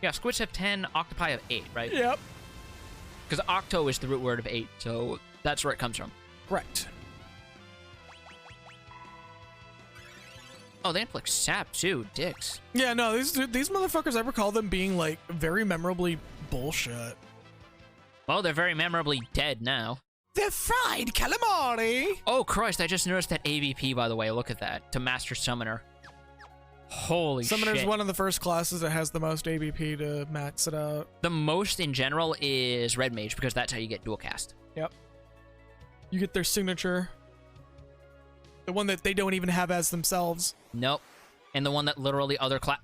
Yeah, squids have 10, octopi have 8, right? Yep. Because octo is the root word of 8, so that's where it comes from. Right. Oh, they have, like, sap, too. Dicks. Yeah, no, these motherfuckers, I recall them being, like, very memorably bullshit. Well, they're very memorably dead now. They're fried calamari! Oh, Christ, I just noticed that AVP, by the way. Look at that. To Master Summoner. Holy Summoner's shit. one of the first classes that has the most AVP to max it out. The most in general is Red Mage, because that's how you get dual cast. Yep. You get their signature. The one that they don't even have as themselves. Nope. And the one that literally other class.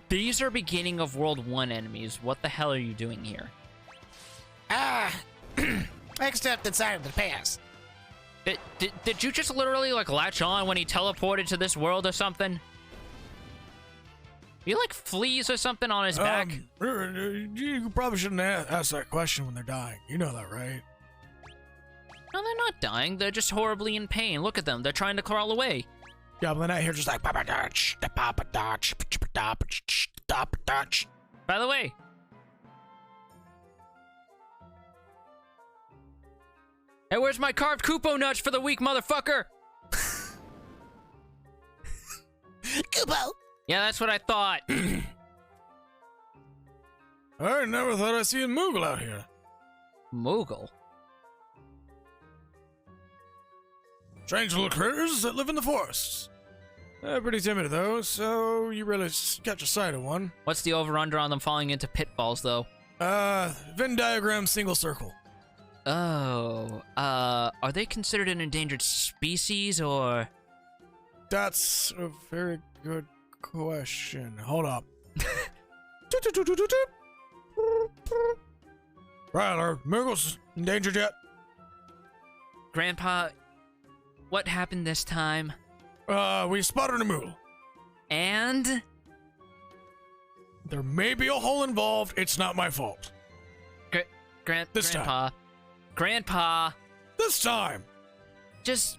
These are beginning of World 1 enemies. What the hell are you doing here? I accept inside the past. Did you just literally, like, latch on when he teleported to this world or something? You like fleas or something on his back? You probably shouldn't ask that question when they're dying. You know that, right? No, they're not dying. They're just horribly in pain. Look at them. They're trying to crawl away. Yeah, but then I hear just like Papa Dutch, the Papa Dutch, Papa Dutch. By the way, hey, where's my carved Koopo nuts for the week, motherfucker? Kubo! Yeah, that's what I thought. I never thought I'd see a Moogle out here. Moogle? Strange little critters that live in the forests. They're pretty timid, though, so you really catch a sight of one. What's the over-under on them falling into pitfalls, though? Venn diagram single circle. Oh, are they considered an endangered species, or...? That's a very good question. Hold up. Right, are Moogles endangered yet? Grandpa, what happened this time? We spotted a Moogle. And? There may be a hole involved. It's not my fault. This Grandpa. Grandpa. This time. Just...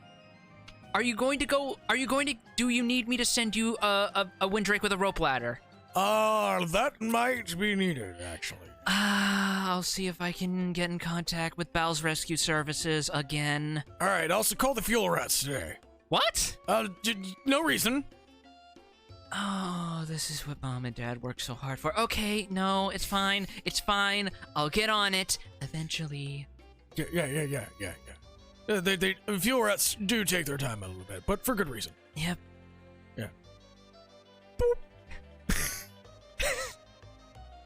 do you need me to send you a Windrake with a rope ladder? That might be needed, actually. I'll see if I can get in contact with Bal's Rescue Services again. Alright, also call the fuel rats today. What? No reason. Oh, this is what Mom and Dad work so hard for. Okay, no, it's fine. It's fine. I'll get on it eventually. Yeah. They fuel rats do take their time a little bit, but for good reason. Yep. Yeah.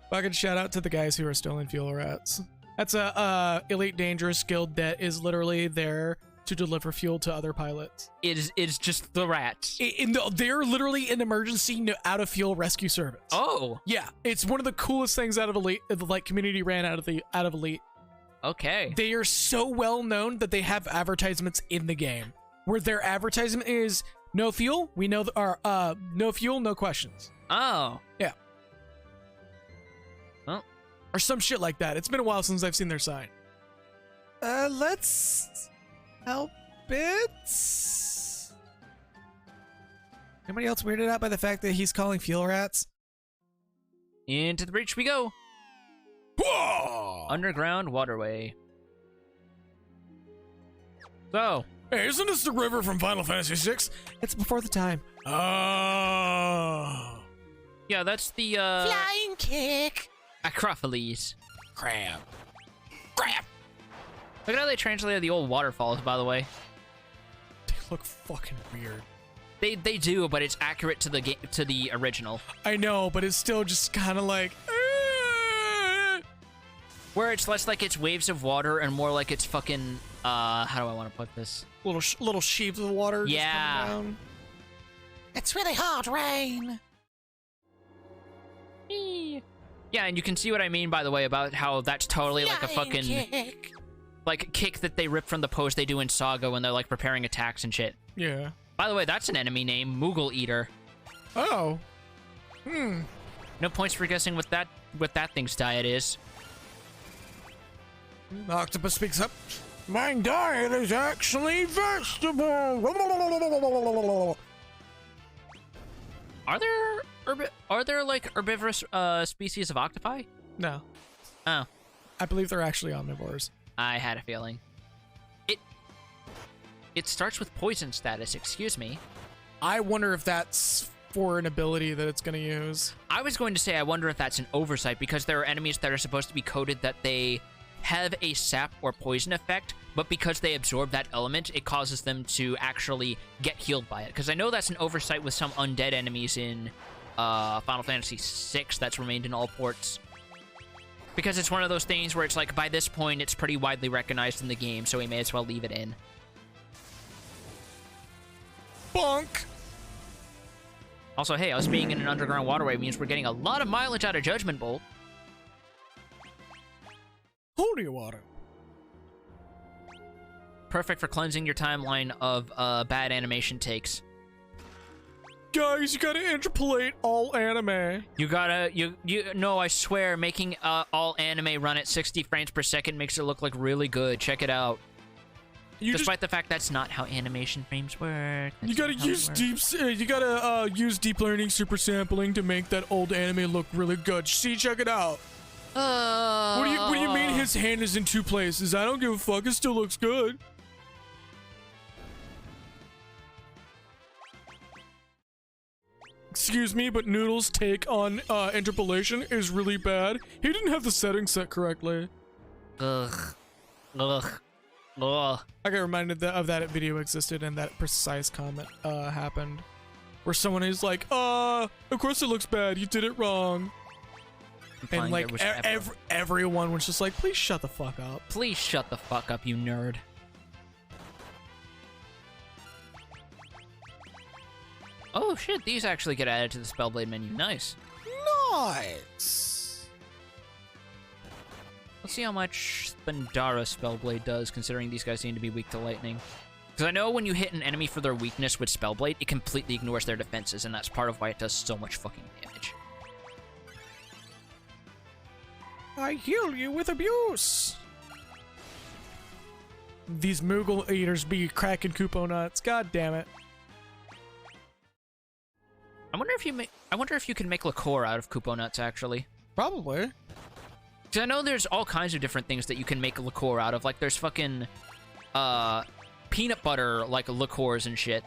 Fucking shout out to the guys who are still in fuel rats. That's a elite dangerous guild that is literally there to deliver fuel to other pilots. It's just the rats. They're literally an emergency out of fuel rescue service. Oh. Yeah, it's one of the coolest things out of elite. The like community ran out of elite. Okay. They are so well known that they have advertisements in the game where their advertisement is no fuel. We know no fuel, no questions. Oh. Yeah. Well. Or some shit like that. It's been a while since I've seen their sign. Let's help it. Anybody else weirded out by the fact that he's calling fuel rats? Into the breach we go. Whoa! Underground waterway. So. Hey, isn't this the river from Final Fantasy VI? It's before the time. Oh. Yeah, that's the, Flying kick! Acropolis. Crab. Look at how they translated the old waterfalls, by the way. They look fucking weird. They do, but it's accurate to the to the original. I know, but it's still just kind of like... Where it's less like it's waves of water and more like it's fucking, how do I want to put this? Little sheaves of water just Yeah. coming down. It's really hard, Rain. Yeah, and you can see what I mean, by the way, about how that's totally like a Flying fucking... kick. Like, kick that they rip from the pose they do in Saga when they're, like, preparing attacks and shit. Yeah. By the way, that's an enemy name, Moogle Eater. Oh. No points for guessing what that thing's diet is. The octopus speaks up. My diet is actually vegetable. Are there like herbivorous species of octopi? No. Oh, I believe they're actually omnivores. I had a feeling. It starts with poison status, excuse me. I wonder if that's for an ability that it's going to use. I was going to say I wonder if that's an oversight because there are enemies that are supposed to be coded that they have a sap or poison effect, but because they absorb that element, it causes them to actually get healed by it. Because I know that's an oversight with some undead enemies in Final Fantasy VI that's remained in all ports. Because it's one of those things where it's like, by this point, it's pretty widely recognized in the game, so we may as well leave it in. Bonk. Also, hey, us being in an underground waterway means we're getting a lot of mileage out of Judgment Bolt. Holy water. Perfect for cleansing your timeline of bad animation takes. Guys, you gotta interpolate all anime. You gotta, no, I swear, making all anime run at 60 frames per second makes it look like really good. Check it out. Despite the fact that's not how animation frames work. You gotta use deep learning super sampling to make that old anime look really good. See, check it out. What do you mean his hand is in two places? I don't give a fuck. It still looks good. Excuse me, but Noodle's take on interpolation is really bad. He didn't have the settings set correctly. Ugh. Ugh. Ugh. I got reminded of that video existed and that precise comment happened. Where someone is like, of course it looks bad, you did it wrong. And like everyone was just like, please shut the fuck up. Please shut the fuck up, you nerd. Oh shit, these actually get added to the Spellblade menu. Nice. Nice. Let's see how much Spandara Spellblade does, considering these guys seem to be weak to lightning. Because I know when you hit an enemy for their weakness with Spellblade, it completely ignores their defenses, and that's part of why it does so much fucking damage. I heal you with abuse. These Moogle eaters be cracking Kupo nuts. God damn it. I wonder if you can make liqueur out of Kupo nuts, actually. Probably. Because I know there's all kinds of different things that you can make liqueur out of. Like, there's fucking, peanut butter, like, liqueurs and shit.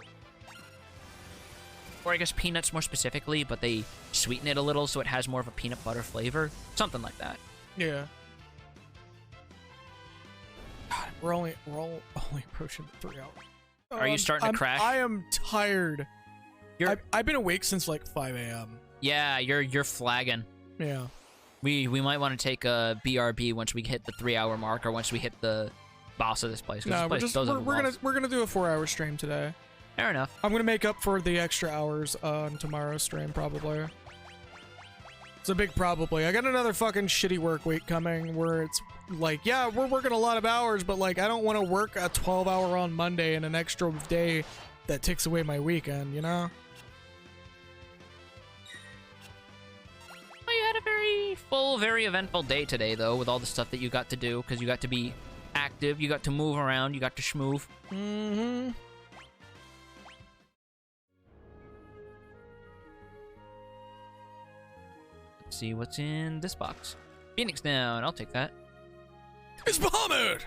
Or I guess peanuts more specifically, but they sweeten it a little so it has more of a peanut butter flavor. Something like that. Yeah. God, we're only approaching 3 hours. Are you starting to crash? I am tired. I've been awake since like 5 a.m. Yeah, you're flagging. Yeah. We might want to take a BRB once we hit the 3 hour mark, or once we hit the boss of this place. No, we're gonna do a 4 hour stream today. Fair enough. I'm gonna make up for the extra hours on tomorrow's stream probably. It's a big probably. I got another fucking shitty work week coming where it's like, yeah, we're working a lot of hours, but like I don't want to work a 12-hour on Monday and an extra day that takes away my weekend, you know? Well, you had a very full, very eventful day today, though, with all the stuff that you got to do, because you got to be active, you got to move around, you got to schmoove. Mm-hmm. Let's see what's in this box. Phoenix down, I'll take that. It's Bahamut!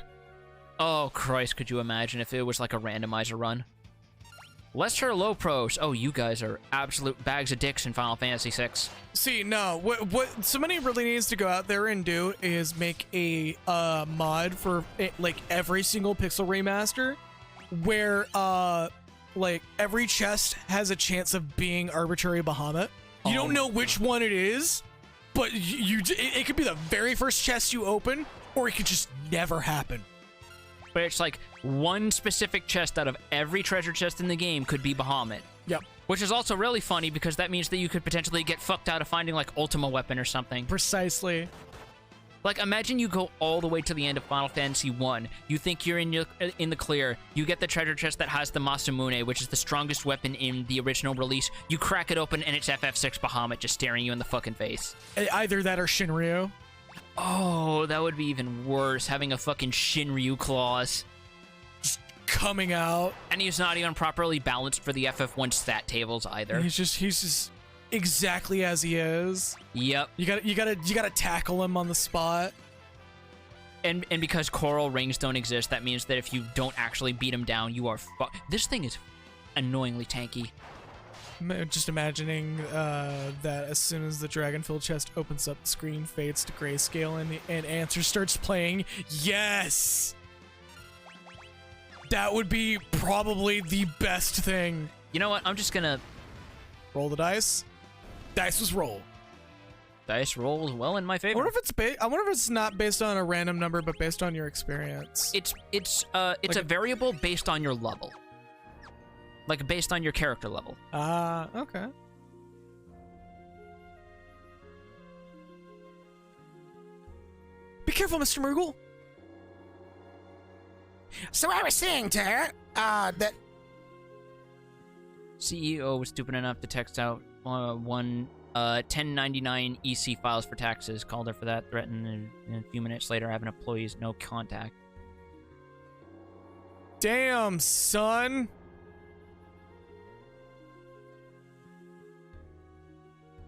Oh, Christ, could you imagine if it was like a randomizer run? Lesser low pros. Oh, you guys are absolute bags of dicks in Final Fantasy VI. See, no, what somebody really needs to go out there and do is make a mod for like every single Pixel remaster where like every chest has a chance of being arbitrary Bahamut. You don't know which one it is, but it could be the very first chest you open, or it could just never happen. But it's like one specific chest out of every treasure chest in the game could be Bahamut. Yep. Which is also really funny because that means that you could potentially get fucked out of finding like Ultima Weapon or something. Precisely. Like, imagine you go all the way to the end of Final Fantasy 1. You think you're in the clear. You get the treasure chest that has the Masamune, which is the strongest weapon in the original release. You crack it open and it's FF6 Bahamut just staring you in the fucking face. Either that or Shinryu. Oh, that would be even worse, having a fucking Shinryu claws. Just coming out. And he's not even properly balanced for the FF1 stat tables either. He's just exactly as he is. Yep. You gotta tackle him on the spot. And because coral rings don't exist, that means that if you don't actually beat him down, you are This thing is annoyingly tanky. Just imagining that as soon as the Dragonfell chest opens up, the screen fades to grayscale and Answer starts playing. Yes! That would be probably the best thing. You know what? I'm just gonna... Roll the dice. Dice was roll. Dice rolls well in my favor. I wonder if it's not based on a random number, but based on your experience. It's a variable based on your level. like based on your character level. Okay. Be careful, Mr. Murgle. So I was saying, Tara, that CEO was stupid enough to text out 1099 EC files for taxes. Called her for that, threatened, and a few minutes later, having employees no contact. Damn, son.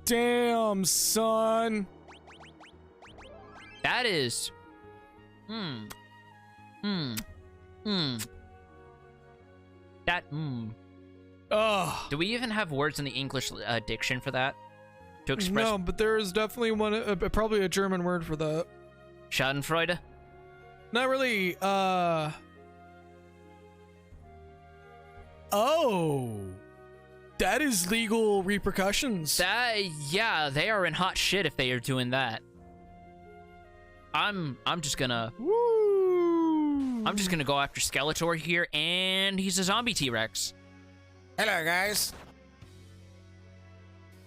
Damn, son. That is... That, Ugh. Do we even have words in the English diction for that? To express No, but there is definitely one, probably a German word for that. Schadenfreude? Not really, Oh. That is legal repercussions. Yeah, they are in hot shit if they are doing that. I'm just gonna... Woo. I'm just gonna go after Skeletor here, and he's a zombie T-Rex. hello, guys.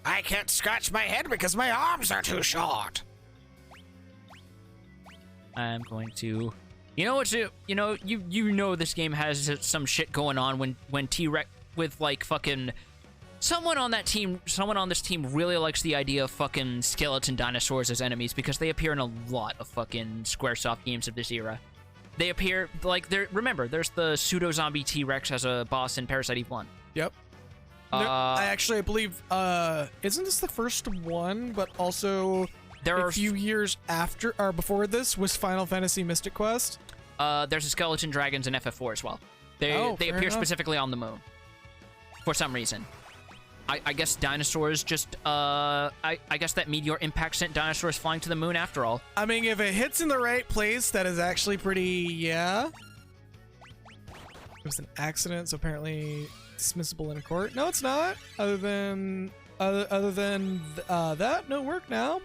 I can't scratch my head because my arms are too short. I'm going to... You know what? You know this game has some shit going on when T-Rex with like fucking... Someone on this team really likes the idea of fucking skeleton dinosaurs as enemies because they appear in a lot of fucking Squaresoft games of this era. They appear, like, remember, there's the pseudo-zombie T-Rex as a boss in Parasite Eve 1. Yep. No, I believe, isn't this the first one, but also a few years after, or before this, was Final Fantasy Mystic Quest? There's a skeleton dragons in FF4 as well. They appear enough. specifically on the moon. For some reason. I guess dinosaurs just, I guess that meteor impact sent dinosaurs flying to the moon after all. I mean, if it hits in the right place, that is actually pretty, yeah. It was an accident, so apparently dismissible in a court. No, it's not. Other than that, no work now.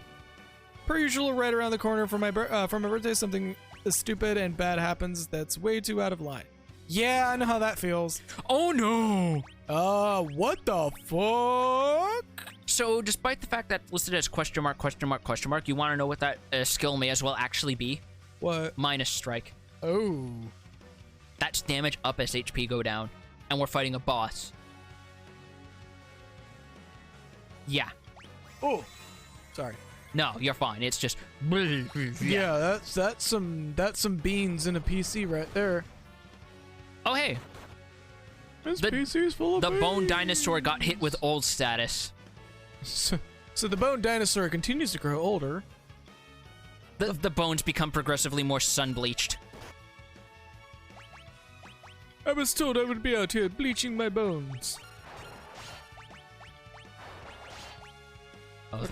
Per usual, right around the corner from my birthday, something stupid and bad happens that's way too out of line. Yeah, I know how that feels. Oh no! What the fuck? So, despite the fact that listed as question mark, you want to know what that skill may as well actually be? What? Minus strike. Oh. That's damage up as HP go down, and we're fighting a boss. Yeah. Oh. Sorry. No, you're fine. It's just... Yeah, that's some beans in a PC right there. Oh, hey. This The- PC's full of The bone beans. dinosaur got hit with old status. So the bone dinosaur continues to grow older. The bones become progressively more sun-bleached. I was told I would be out here bleaching my bones. Oh,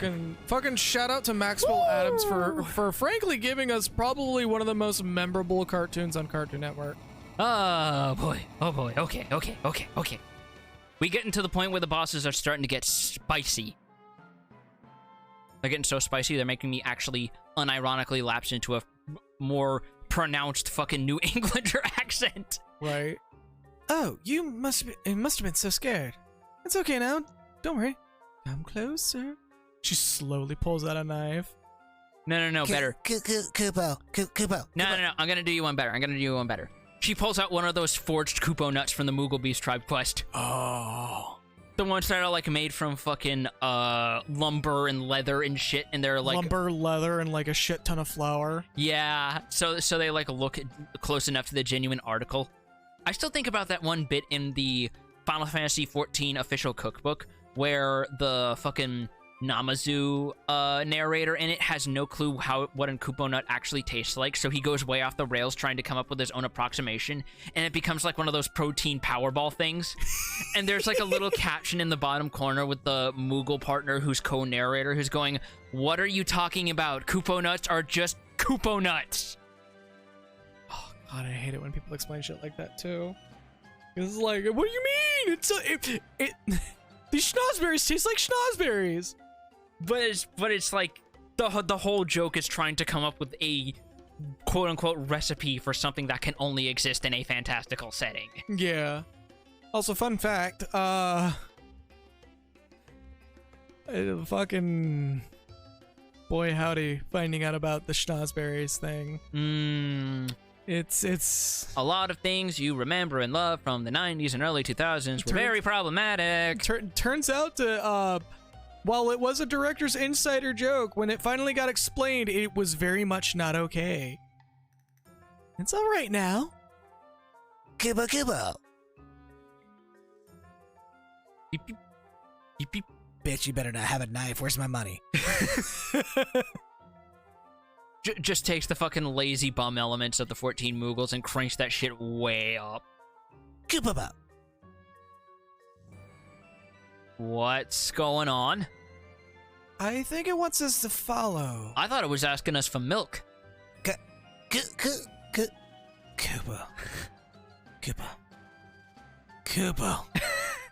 Fucking shout out to Maxwell Adams for frankly giving us probably one of the most memorable cartoons on Cartoon Network. oh boy. Okay. We getting to the point where the bosses are starting to get spicy. They're getting so spicy, they're making me actually unironically lapse into a more pronounced fucking New Englander accent. Right. Oh, it must have been so scared. It's okay now. Don't worry. Come closer. She slowly pulls out a knife. No, better. Kupo. No. I'm gonna do you one better. She pulls out one of those forged Kupo nuts from the Moogle Beast Tribe quest. Oh. The ones that are like made from fucking lumber and leather and shit, and they're like Lumber, leather, and like a shit ton of flour. yeah. So they like look close enough to the genuine article. I still think about that one bit in the Final Fantasy XIV official cookbook where the fucking Namazu narrator in it has no clue what a Kupo nut actually tastes like, so he goes way off the rails trying to come up with his own approximation, and it becomes like one of those protein powerball things. And there's like a little caption in the bottom corner with the Moogle partner who's co-narrator who's going, "What are you talking about? Kupo nuts are just Kupo nuts." Oh god, I hate it when people explain shit like that too. It's like, what do you mean? These schnozberries taste like schnozberries. But it's like the whole joke is trying to come up with a quote unquote recipe for something that can only exist in a fantastical setting. Yeah. Also, fun fact, fucking boy howdy, finding out about the schnozberries thing. It's A lot of things you remember and love from the 90s and early 2000s were very problematic. turns out to while it was a director's insider joke, when it finally got explained, it was very much not okay. It's all right now. Kubo Kubo. Beep, beep. Beep, beep. Bitch, you better not have a knife. Where's my money? Just takes the fucking lazy bum elements of the 14 Moogles and cranks that shit way up. Kubo. What's going on? I think it wants us to follow. I thought it was asking us for milk. Kubo. Kubo. Kubo.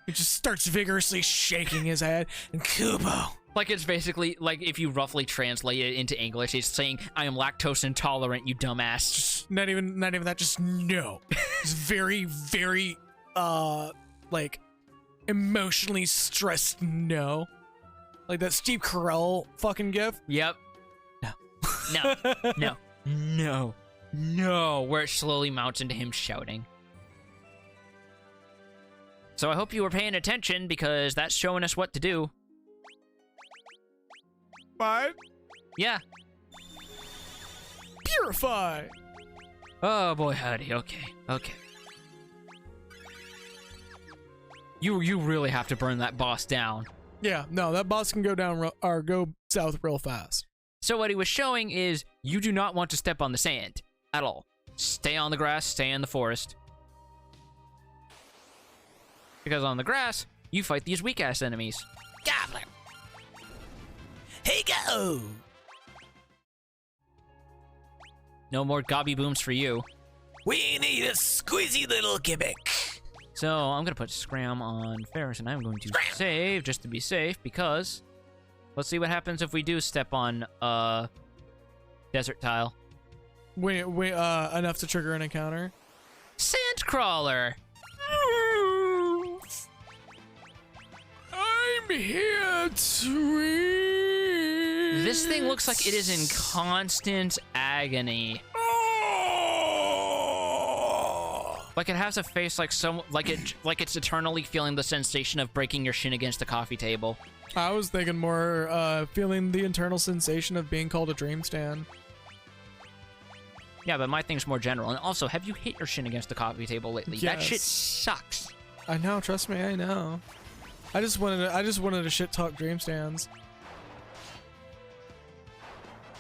He just starts vigorously shaking his head. And Kubo. Like, it's basically, like, if you roughly translate it into English, it's saying, I am lactose intolerant, you dumbass. Just not even that, just no. It's very, very, like, emotionally stressed no. Like that Steve Carell fucking gif. Yep. No. No. No. No. Where it slowly mounts into him shouting. So I hope you were paying attention, because that's showing us what to do. Five. Yeah. Purify. Oh boy, howdy. Okay. You really have to burn that boss down. Yeah, no, that boss can go down or go south real fast. So what he was showing is you do not want to step on the sand at all. Stay on the grass, stay in the forest. Because on the grass, you fight these weak-ass enemies. Goblin. Hey go. No more gobby booms for you. We need a squeezy little gimmick. So I'm going to put Scram on Ferris, and I'm going to save just to be safe, because let's see what happens if we do step on desert tile. Enough to trigger an encounter. Sandcrawler. I'm here to eat. This thing looks like it is in constant agony. Like it has a face like it's eternally feeling the sensation of breaking your shin against a coffee table. I was thinking more feeling the internal sensation of being called a dream stand. Yeah, but my thing's more general. And also, have you hit your shin against the coffee table lately? That shit Yes. sucks. I know, trust me, I know. I just wanted to shit talk dream stands.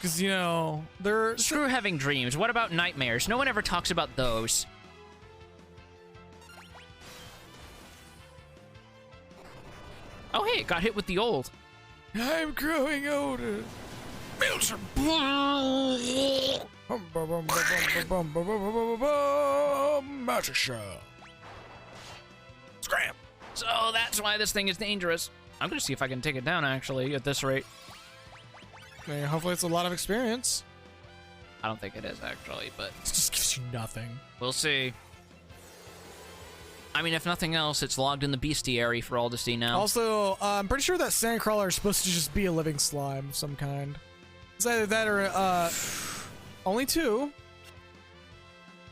Cause you know, they're Screw having dreams. What about nightmares? No one ever talks about those. Oh hey, it got hit with the old. I'm growing older. Magic shell. Scram. So that's why this thing is dangerous. I'm gonna see if I can take it down, actually, at this rate. I mean, hopefully it's a lot of experience. I don't think it is, actually, but It just gives you nothing. we'll see. I mean, if nothing else, it's logged in the bestiary for all to see now. Also, I'm pretty sure that sandcrawler is supposed to just be a living slime of some kind. It's either that or, only two.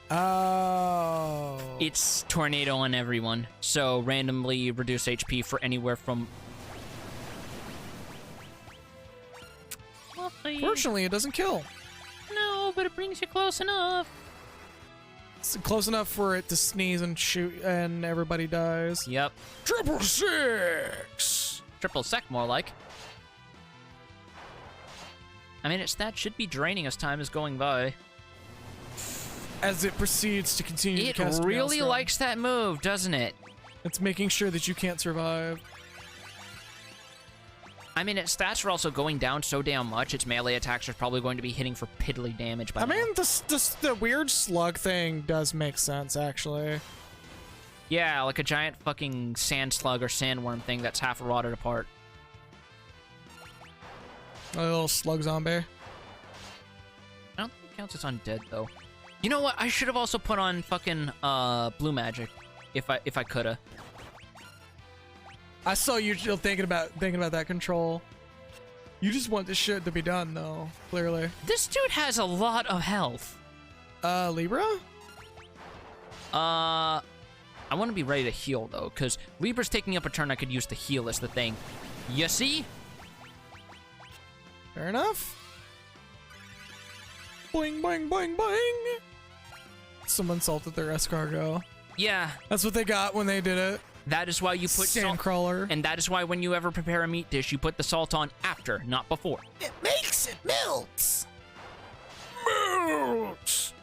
Oh. It's tornado on everyone, so randomly reduce HP for anywhere from... Lovely. Fortunately, it doesn't kill. No, but it brings you close enough. It's close enough for it to sneeze and shoot, and everybody dies. Yep. Triple six. Triple sec, more like. I mean, its stats should be draining as time is going by. As it proceeds to continue It to cast really Maelstrom. likes that move, doesn't it? It's making sure that you can't survive. I mean, its stats are also going down so damn much, its melee attacks are probably going to be hitting for piddly damage by I now. mean, the weird slug thing does make sense, actually. Yeah, like a giant fucking sand slug or sandworm thing that's half rotted apart. A little slug zombie. I don't think it counts as undead, though. You know what? I should have also put on fucking, blue magic. if I coulda. I saw you still thinking about that control. You just want this shit to be done, though. Clearly. This dude has a lot of health. Libra? I want to be ready to heal, though, because Libra's taking up a turn I could use to heal is the thing. You see? Fair enough. Boing, boing, boing, boing. Someone salted their escargot. Yeah. That's what they got when they did it. That is why you put salt. Sandcrawler. And that is why when you ever prepare a meat dish, you put the salt on after, not before. It makes it melts. Melts.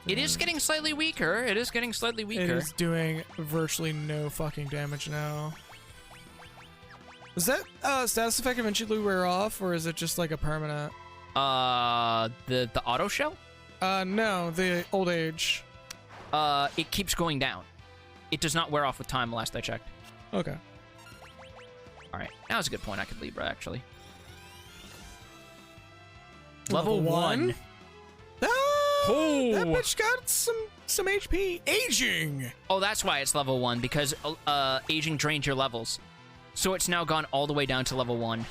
It is getting slightly weaker. It is getting slightly weaker. It is doing virtually no fucking damage now. Does that status effect eventually wear off, or is it just like a permanent? The auto shell? No, the old age. It keeps going down. It does not wear off with time, last I checked. Okay. All right, now's a good point. I could Libra, actually. Level 1? Oh! That bitch got some HP. Aging! Oh, that's why it's level 1, because aging drains your levels. So it's now gone all the way down to level 1.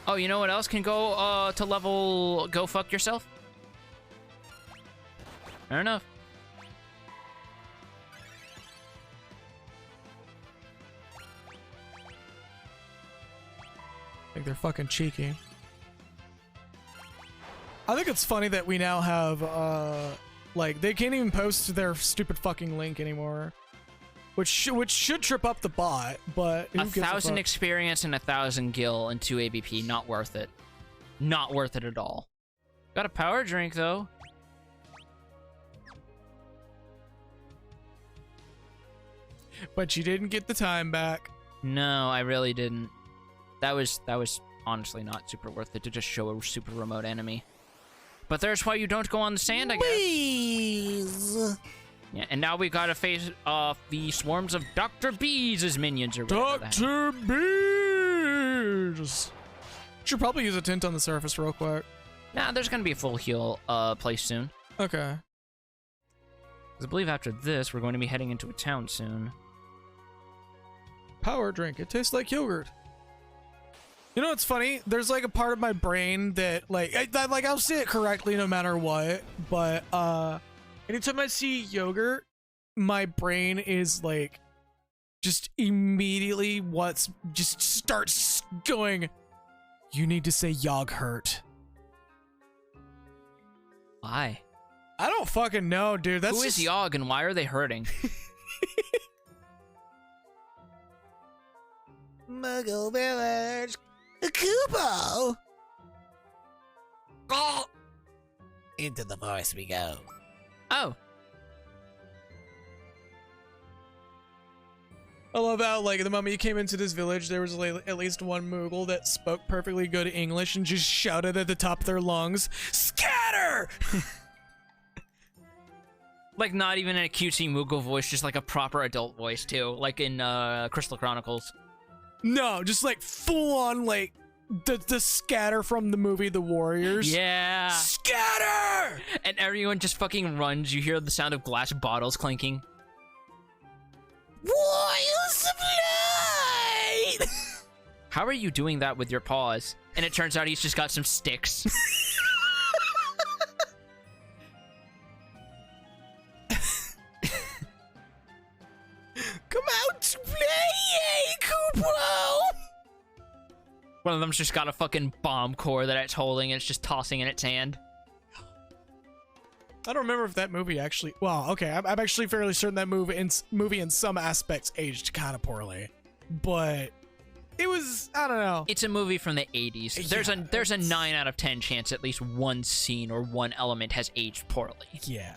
Oh, you know what else can go to level... Go fuck yourself? Fair enough. I think they're fucking cheeky. I think it's funny that we now have, like, they can't even post their stupid fucking link anymore. Which should trip up the bot, but who gives a 1,000 fuck? experience and 1,000 gil and 2 ABP. Not worth it. Not worth it at all. Got a power drink, though. But you didn't get the time back. No, I really didn't. That was honestly not super worth it to just show a super remote enemy. But there's why you don't go on the sand, I guess. Please. Yeah, and now we gotta face off the swarms of Dr. Bees as minions or whatever. Dr. Bees! Should probably use a tint on the surface real quick. Nah, there's gonna be a full heal place soon. Okay. 'Cause I believe after this, we're going to be heading into a town soon. Power drink. It tastes like yogurt. You know what's funny? There's like a part of my brain that like I'll say it correctly no matter what, but anytime I see yogurt, my brain is like just immediately just starts going, you need to say yogurt. Why? I don't fucking know, dude. That's Who is just... Yogg and why are they hurting? Muggle Village. Kubo. Oh. Into the forest we go. Oh. I love how, like, the moment you came into this village, there was at least one Moogle that spoke perfectly good English and just shouted at the top of their lungs, "Scatter!" Like, not even in a cutesy Moogle voice, just like a proper adult voice, too. Like in Crystal Chronicles. No, just like full on, like, the scatter from the movie The Warriors. Yeah. Scatter! And everyone just fucking runs. You hear the sound of glass bottles clinking. Wiles of light! How are you doing that with your paws? And it turns out he's just got some sticks. Come out to play, Kuplo! One of them's just got a fucking bomb core that it's holding and it's just tossing in its hand. I don't remember if that movie actually... Well, okay, I'm actually fairly certain that movie in some aspects aged kind of poorly. But it was... I don't know. It's a movie from the 80s. There's a 9 out of 10 chance at least one scene or one element has aged poorly. Yeah.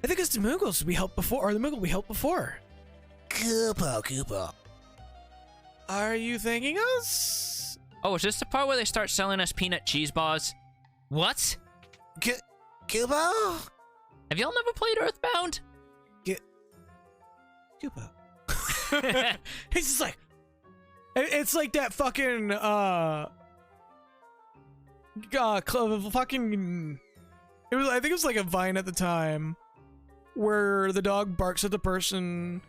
I think it's the Moogles we helped before, or the Moogle we helped before. Kupo. Are you thanking us? Oh, is this the part where they start selling us peanut cheese bars? What? Kupo? Have y'all never played Earthbound? Kupo. He's just like... It's like that fucking, fucking. It was. I think it was like a Vine at the time, where the dog barks at the person,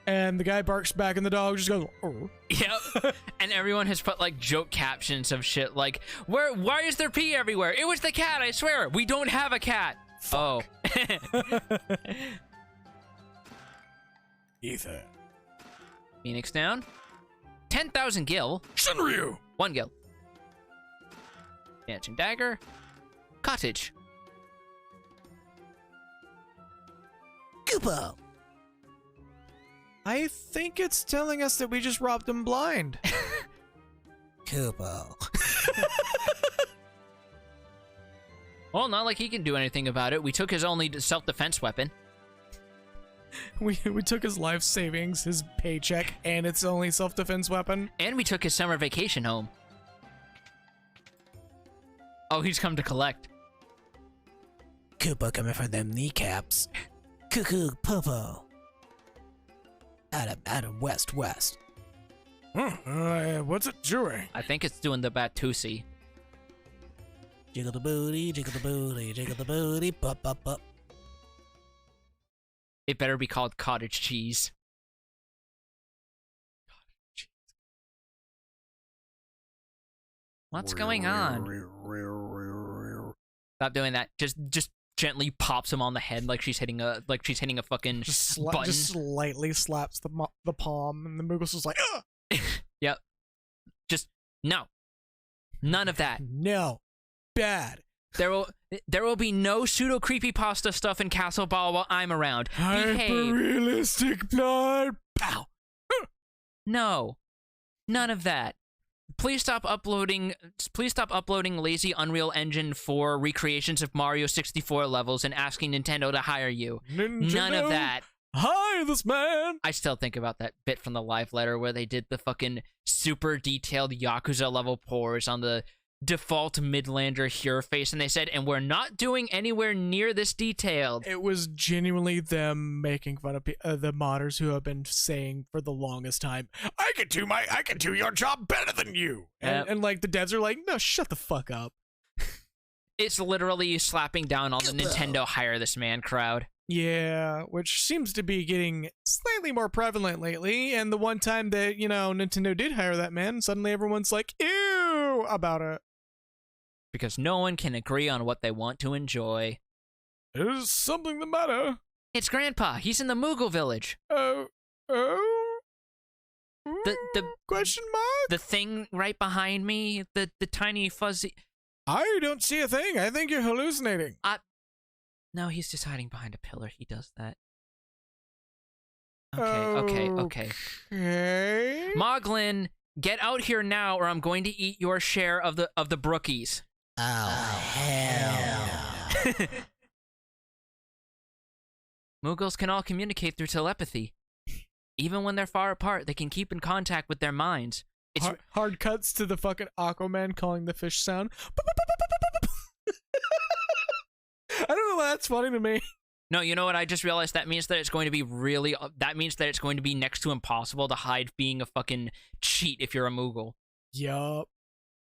and the guy barks back, and the dog just goes. Oh. Yep. And everyone has put like joke captions of shit like, why is there pee everywhere? It was the cat, I swear. We don't have a cat. Fuck. Oh. Ether. Phoenix down. 10,000 gil. Shinryu. 1 gil. Dancing dagger. Cottage. Kupo. I think it's telling us that we just robbed him blind. Kupo. Well, not like he can do anything about it. We took his only self-defense weapon. We took his life savings, his paycheck, and its only self-defense weapon. And we took his summer vacation home. Oh, he's come to collect. Koopa coming for them kneecaps. Cuckoo Popo. Adam West. What's it doing? I think it's doing the Batusi. Jiggle the booty, jiggle the booty, jiggle the booty, pop, pop, pop. It better be called cottage cheese. What's going on? Stop doing that. Just gently pops him on the head like she's hitting a fucking button. Just slightly slaps the palm, and the Moogle's just like, ugh! Yep. Just no. None of that. No. Bad. There will be no pseudo creepypasta stuff in Castle Ball while I'm around. Behave. Hyper-realistic blood. Pow. No. None of that. Please stop uploading lazy Unreal Engine 4 recreations of Mario 64 levels and asking Nintendo to hire you. None of that. Hire this man. I still think about that bit from the live letter where they did the fucking super detailed Yakuza level pores on the default Midlander Here face, and they said, and we're not doing anywhere near this detailed. It was genuinely them making fun of the modders who have been saying for the longest time, I can do your job better than you. and like the devs are like, no, shut the fuck up. It's literally slapping down on the Nintendo hire this man crowd. Yeah, which seems to be getting slightly more prevalent lately, and the one time that, Nintendo did hire that man, suddenly everyone's like, ew, about it. Because no one can agree on what they want to enjoy. Is something the matter? It's Grandpa. He's in the Moogle village. Oh. The question mark? The thing right behind me, the tiny fuzzy. I don't see a thing. I think you're hallucinating. No, he's just hiding behind a pillar. He does that. Okay. Okay. Moglin, get out here now, or I'm going to eat your share of the brookies. Oh, hell no. Moogles can all communicate through telepathy. Even when they're far apart, they can keep in contact with their minds. It's hard cuts to the fucking Aquaman calling the fish sound. I don't know why that's funny to me. No, you know what? I just realized that means that it's going to be next to impossible to hide being a fucking cheat if you're a Moogle. Yup.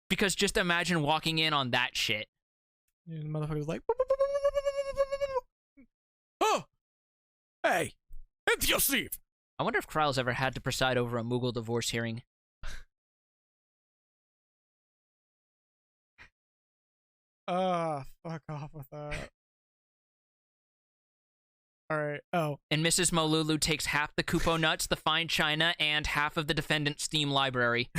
Because just imagine walking in on that shit. And the motherfucker's like, oh, hey, into your sleeve. I wonder if Kryl's ever had to preside over a Moogle divorce hearing. Fuck off with that. Alright, oh. And Mrs. Molulu takes half the Kupo nuts, the fine china, and half of the defendant's Steam library.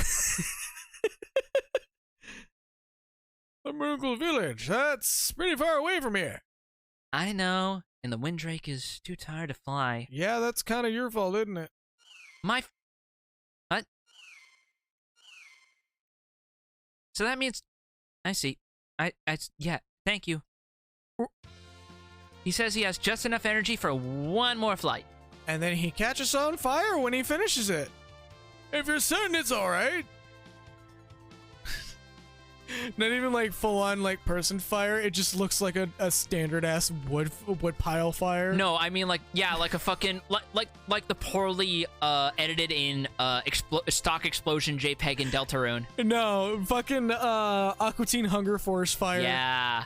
The Moogle Village, that's pretty far away from here. I know, and the Windrake is too tired to fly. Yeah, that's kind of your fault, isn't it? What? So that means... I see. Yeah, thank you. He says he has just enough energy for one more flight. And then he catches on fire when he finishes it. If you're certain it's alright. Not even like full on like person fire. It just looks like a standard ass wood pile fire. No, I mean like like a fucking like the poorly edited in stock explosion JPEG in Deltarune. No, fucking Aqua Teen Hunger Force fire. Yeah.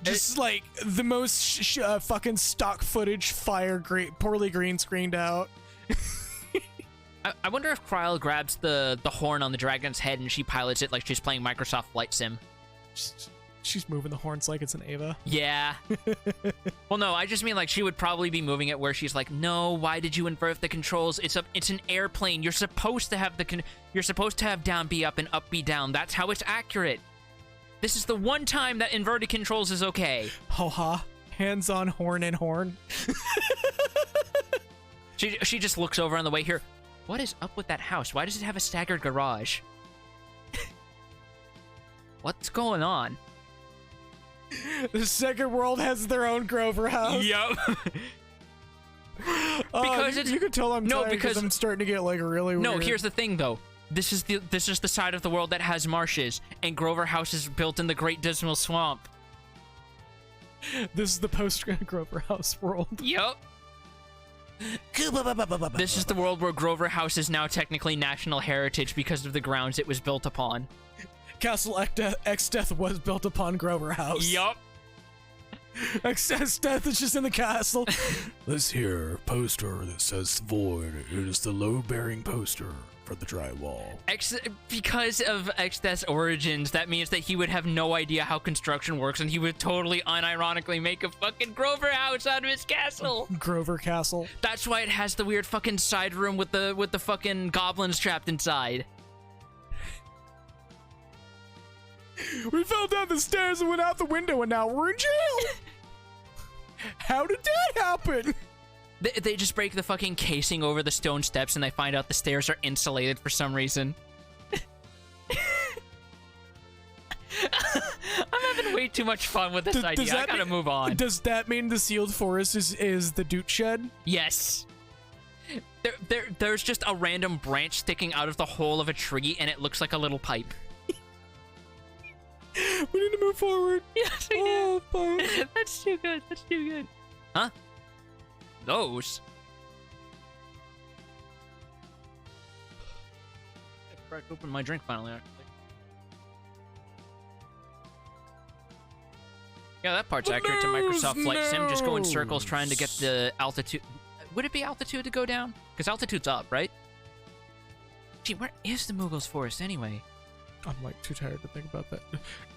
Just like the most fucking stock footage fire, poorly green screened out. I wonder if Kryl grabs the horn on the dragon's head and she pilots it like she's playing Microsoft Flight Sim. She's moving the horns like it's an Ava. Yeah. Well, no, I just mean like she would probably be moving it where she's like, no, why did you invert the controls? It's an airplane. You're supposed to have you're supposed to have down be up and up be down. That's how it's accurate. This is the one time that inverted controls is okay. Ho ha. Hands on horn and horn. She just looks over on the way here. What is up with that house? Why does it have a staggered garage? What's going on? The second world has their own Grover house. Yep. Because you can tell I'm tired because I'm starting to get like really weird. No, here's the thing though. This is the side of the world that has marshes, and Grover House is built in the Great Dismal Swamp. This is the post Grover House world. Yep. This is the world where Grover House is now technically national heritage because of the grounds it was built upon. Castle X-Death was built upon Grover House. Yup. X-Death is just in the castle. This here poster that says void is the load-bearing poster for the drywall. Because of X-Death's origins, that means that he would have no idea how construction works, and he would totally unironically make a fucking Grover House out of his castle. Grover Castle. That's why it has the weird fucking side room with the fucking goblins trapped inside. We fell down the stairs and went out the window, and now we're in jail. How did that happen? They just break the fucking casing over the stone steps, and they find out the stairs are insulated for some reason. I'm having way too much fun with this idea. I gotta move on. Does that mean the sealed forest is the Doot Shed? Yes. There's just a random branch sticking out of the hole of a tree, and it looks like a little pipe. We need to move forward. Yes, we do. That's too good. That's too good. Huh? Those? I cracked open my drink finally, actually. Yeah, that part's accurate to Microsoft Flight Sim. Just go in circles trying to get the altitude. Would it be altitude to go down? Because altitude's up, right? Gee, where is the Moogle's Forest anyway? I'm like too tired to think about that.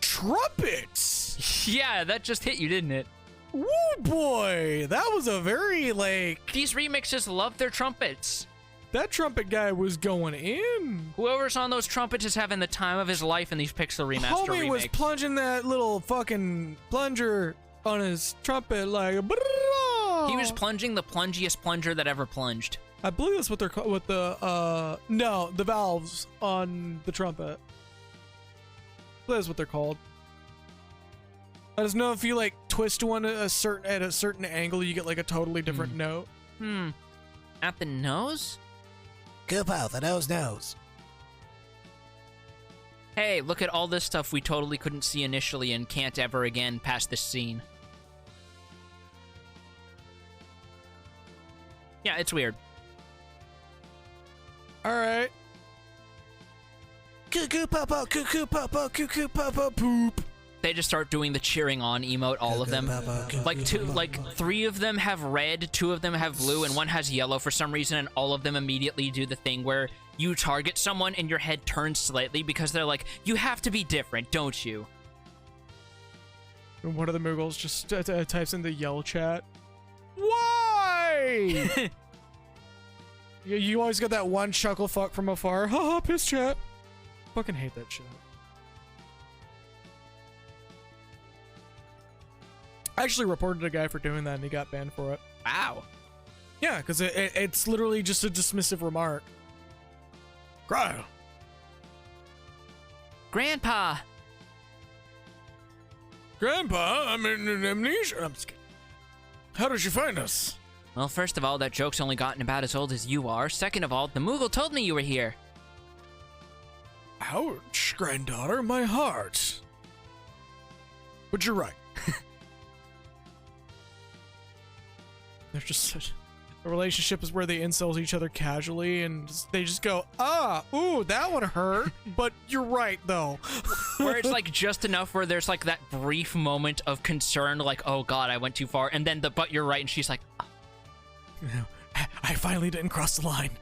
Trumpets! Yeah, that just hit you, didn't it? Woo boy! That was a very like... These remixes love their trumpets. That trumpet guy was going in. Whoever's on those trumpets is having the time of his life in these Pixel Remaster Homie was remakes. plunging that little fucking plunger on his trumpet like... He was plunging the plungiest plunger that ever plunged. I believe that's what they're called with the, no, the valves on the trumpet. That's what they're called. I just know if you like twist one at a certain angle, you get like a totally different note. At the nose? Goop out, the nose knows. Hey, look at all this stuff we totally couldn't see initially and can't ever again past this scene. Yeah, it's weird. Alright. Cuckoo papa, cuckoo papa, cuckoo papa, poop. They just start doing the cheering on emote, all of them. Like three of them have red, two of them have blue, and one has yellow for some reason, and all of them immediately do the thing where you target someone and your head turns slightly because they're like, you have to be different, don't you? And one of the Moogles just types in the yell chat. Why? you always got that one chuckle fuck from afar. Haha, piss chat. Fucking hate that shit. I actually reported a guy for doing that and he got banned for it. Wow. Yeah, because it's literally just a dismissive remark. Cry. Grandpa! Grandpa, I'm in amnesia. I'm just kidding. How did you find us? Well, first of all, that joke's only gotten about as old as you are. Second of all, the Moogle told me you were here. Ouch, granddaughter, my heart. But you're right. They're just such... A relationship is where they insult each other casually and they just go, ooh, that one hurt. But you're right, though. Where it's like just enough where there's like that brief moment of concern, like, oh god, I went too far. And then but you're right. And she's like, oh. I finally didn't cross the line.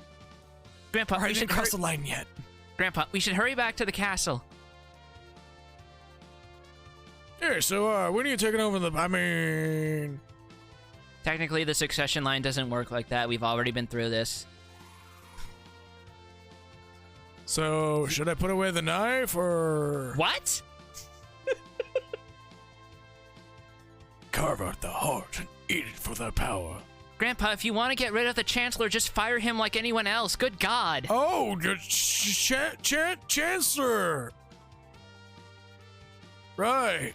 Grandpa, I didn't cross the line yet. Grandpa, we should hurry back to the castle. Yeah, so when are you taking over the... I mean... Technically, the succession line doesn't work like that. We've already been through this. So, should I put away the knife, or... What? Carve out the heart and eat it for the power. Grandpa, if you want to get rid of the Chancellor, just fire him like anyone else. Good God. Oh, Chancellor! Right.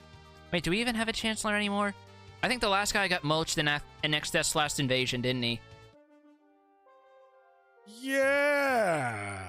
Wait, do we even have a Chancellor anymore? I think the last guy got mulched in Exteth's last invasion, didn't he? Yeah.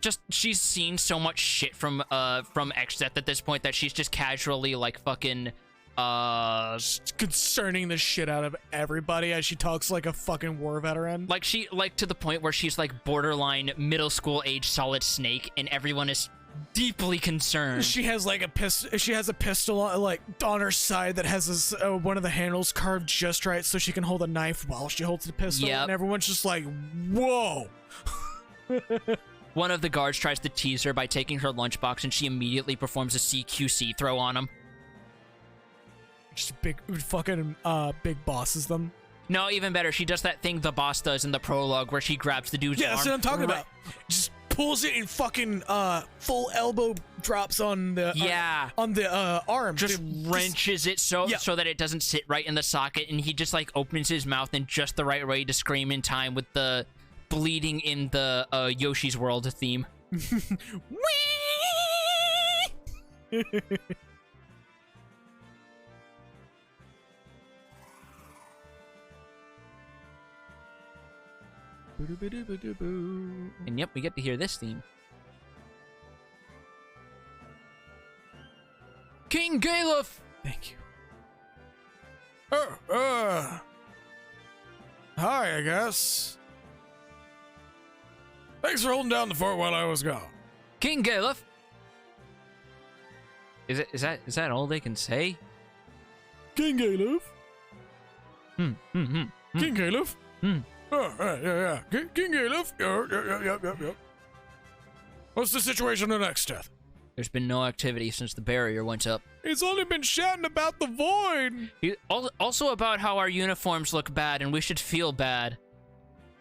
Just, she's seen so much shit from Exteth at this point that she's just casually, like, fucking, concerning the shit out of everybody as she talks like a fucking war veteran. Like, to the point where she's, like, borderline middle school age Solid Snake, and everyone is deeply concerned. She has like a pistol. She has a pistol on her side that has this, one of the handles carved just right so she can hold a knife while she holds the pistol. Yep. And everyone's just like, "Whoa!" One of the guards tries to tease her by taking her lunchbox, and she immediately performs a CQC throw on him. Just big bosses them. No, even better. She does that thing the boss does in the prologue where she grabs the dude's arm. Yeah, that's what I'm talking about. Just pulls it and fucking full elbow drops on the arm. Just wrenches it so that it doesn't sit right in the socket, and he just like opens his mouth in just the right way to scream in time with the bleeding in the Yoshi's World theme. Whee! And yep, we get to hear this theme. King Galuf! Thank you. Hi, I guess. Thanks for holding down the fort while I was gone. King Galuf! Is that all they can say? King Galuf? King Galuf? Oh, right, yeah. King Galuf? Yep. What's the situation in Exteth? There's been no activity since the barrier went up. He's only been shouting about the void. Also about how our uniforms look bad and we should feel bad.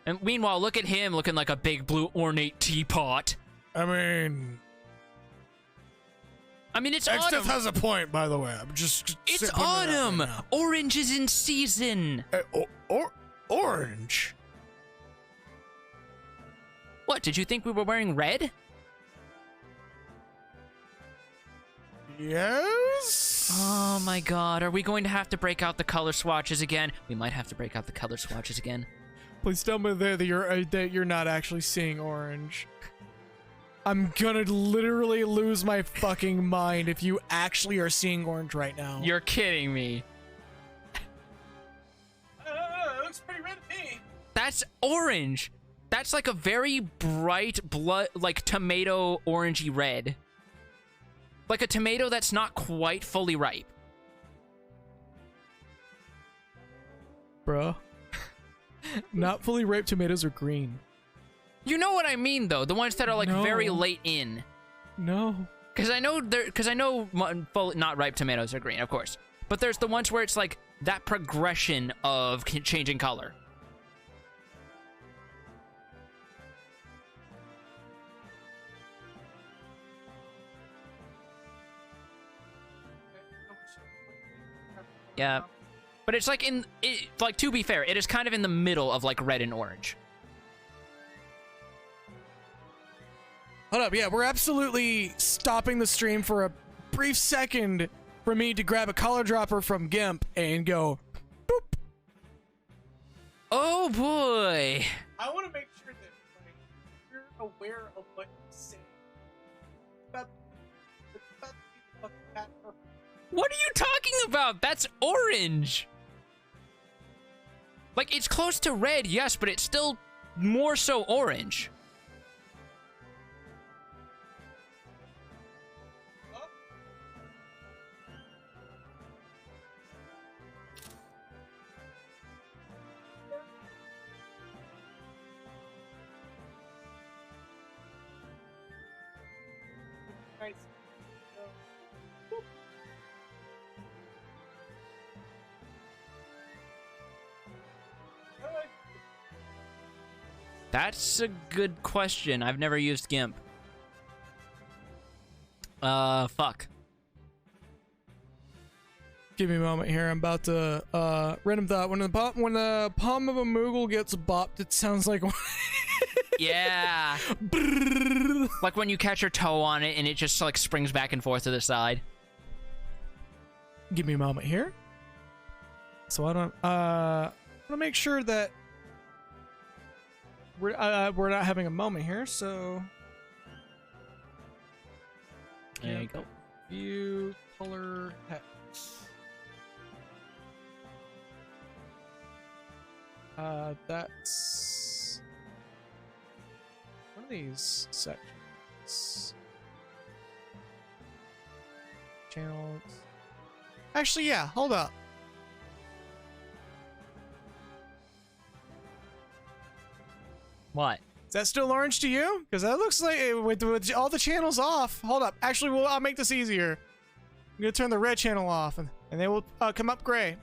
And meanwhile, look at him looking like a big blue ornate teapot. I mean, it's Exteth autumn. has a point, by the way. I'm just. It's autumn. Right Orange is in season. Orange. What? Did you think we were wearing red? Yes. Oh my god, are we going to have to break out the color swatches again? We might have to break out the color swatches again. Please tell me that you're not actually seeing orange. I'm gonna literally lose my fucking mind if you actually are seeing orange right now. You're kidding me. It looks pretty red to me. That's orange. That's like a very bright like tomato orangey red. Like a tomato that's not quite fully ripe. Bruh. Not fully ripe tomatoes are green. You know what I mean, though. The ones that are like very late in. No. Because I know not ripe tomatoes are green, of course. But there's the ones where it's like that progression of changing color. Yeah. But it's like to be fair, it is kind of in the middle of like red and orange. Hold up, yeah, we're absolutely stopping the stream for a brief second for me to grab a color dropper from GIMP and go boop. Oh boy. I want to make sure that aware of what you're saying. About the fucking cat. What are you talking about? That's orange. Like, it's close to red, yes, but it's still more so orange. Nice. That's a good question. I've never used GIMP. Fuck. Give me a moment here. I'm about to random thought. When the palm of a Moogle gets bopped, it sounds like Yeah. Like when you catch your toe on it and it just like springs back and forth to the side. Give me a moment here. So I don't want to make sure that we're not having a moment here. So There you go. view color text. That's one of these sections. Channels. Actually, yeah, hold up. What? Is that still orange to you? Because that looks like with all the channels off. Hold up. Actually, I'll make this easier. I'm gonna turn the red channel off, and they will come up gray.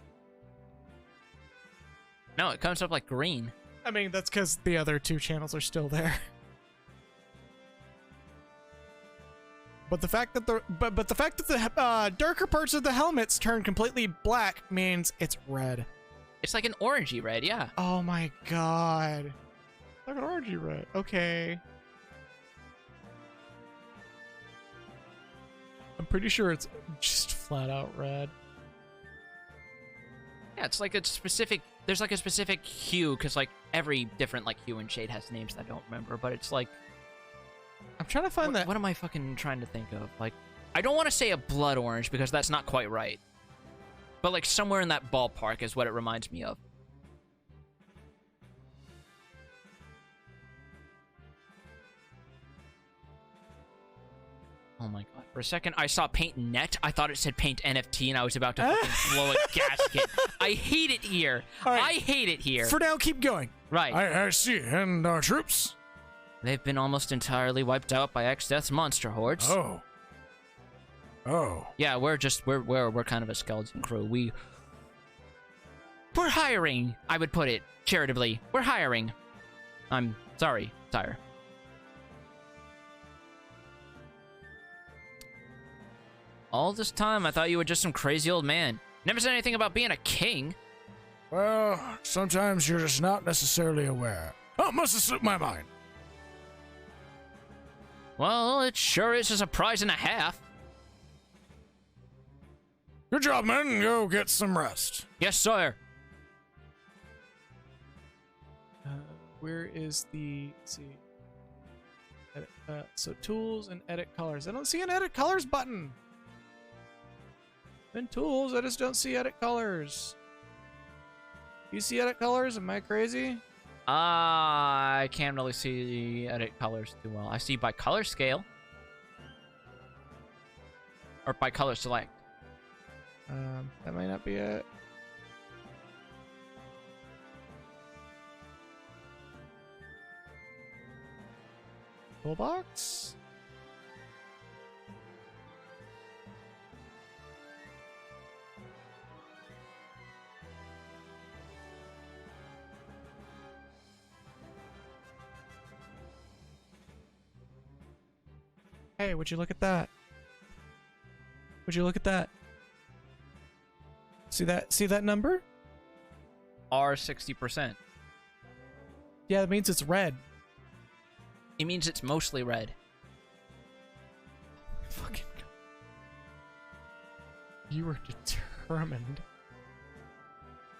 No, it comes up like green. I mean, that's because the other two channels are still there. But the fact that the darker parts of the helmets turn completely black means it's red. It's like an orangey red, yeah. Oh my god. Like an orangey red. Okay. I'm pretty sure it's just flat out red. Yeah, it's like a specific... There's like a specific hue, because like every different like hue and shade has names that I don't remember, but it's like... I'm trying to find that. What am I fucking trying to think of? Like, I don't want to say a blood orange, because that's not quite right. But like somewhere in that ballpark is what it reminds me of. Oh my god. For a second, I saw Paint Net. I thought it said Paint NFT, and I was about to fucking blow a gasket. I hate it here. All right. I hate it here. For now, keep going. Right. I see. And our troops? They've been almost entirely wiped out by X-Death's monster hordes. Oh. Oh. Yeah, we're kind of a skeleton crew. We're hiring, I would put it charitably. We're hiring. I'm sorry, sire. All this time, I thought you were just some crazy old man. Never said anything about being a king. Well, sometimes you're just not necessarily aware. Oh, must have slipped my mind. Well, it sure is a surprise and a half. Good job, men. Go get some rest. Yes, sir. Where is the... Let's see. Edit, so tools and edit colors. I don't see an edit colors button. In tools, I just don't see edit colors. You see edit colors? Am I crazy? I can't really see the edit colors too well. I see by color scale. Or by color select. That might not be it. Toolbox? Hey, would you look at that? Would you look at that? See that? See that number? R 60%. Yeah, that means it's red. It means it's mostly red. Fucking. You were determined.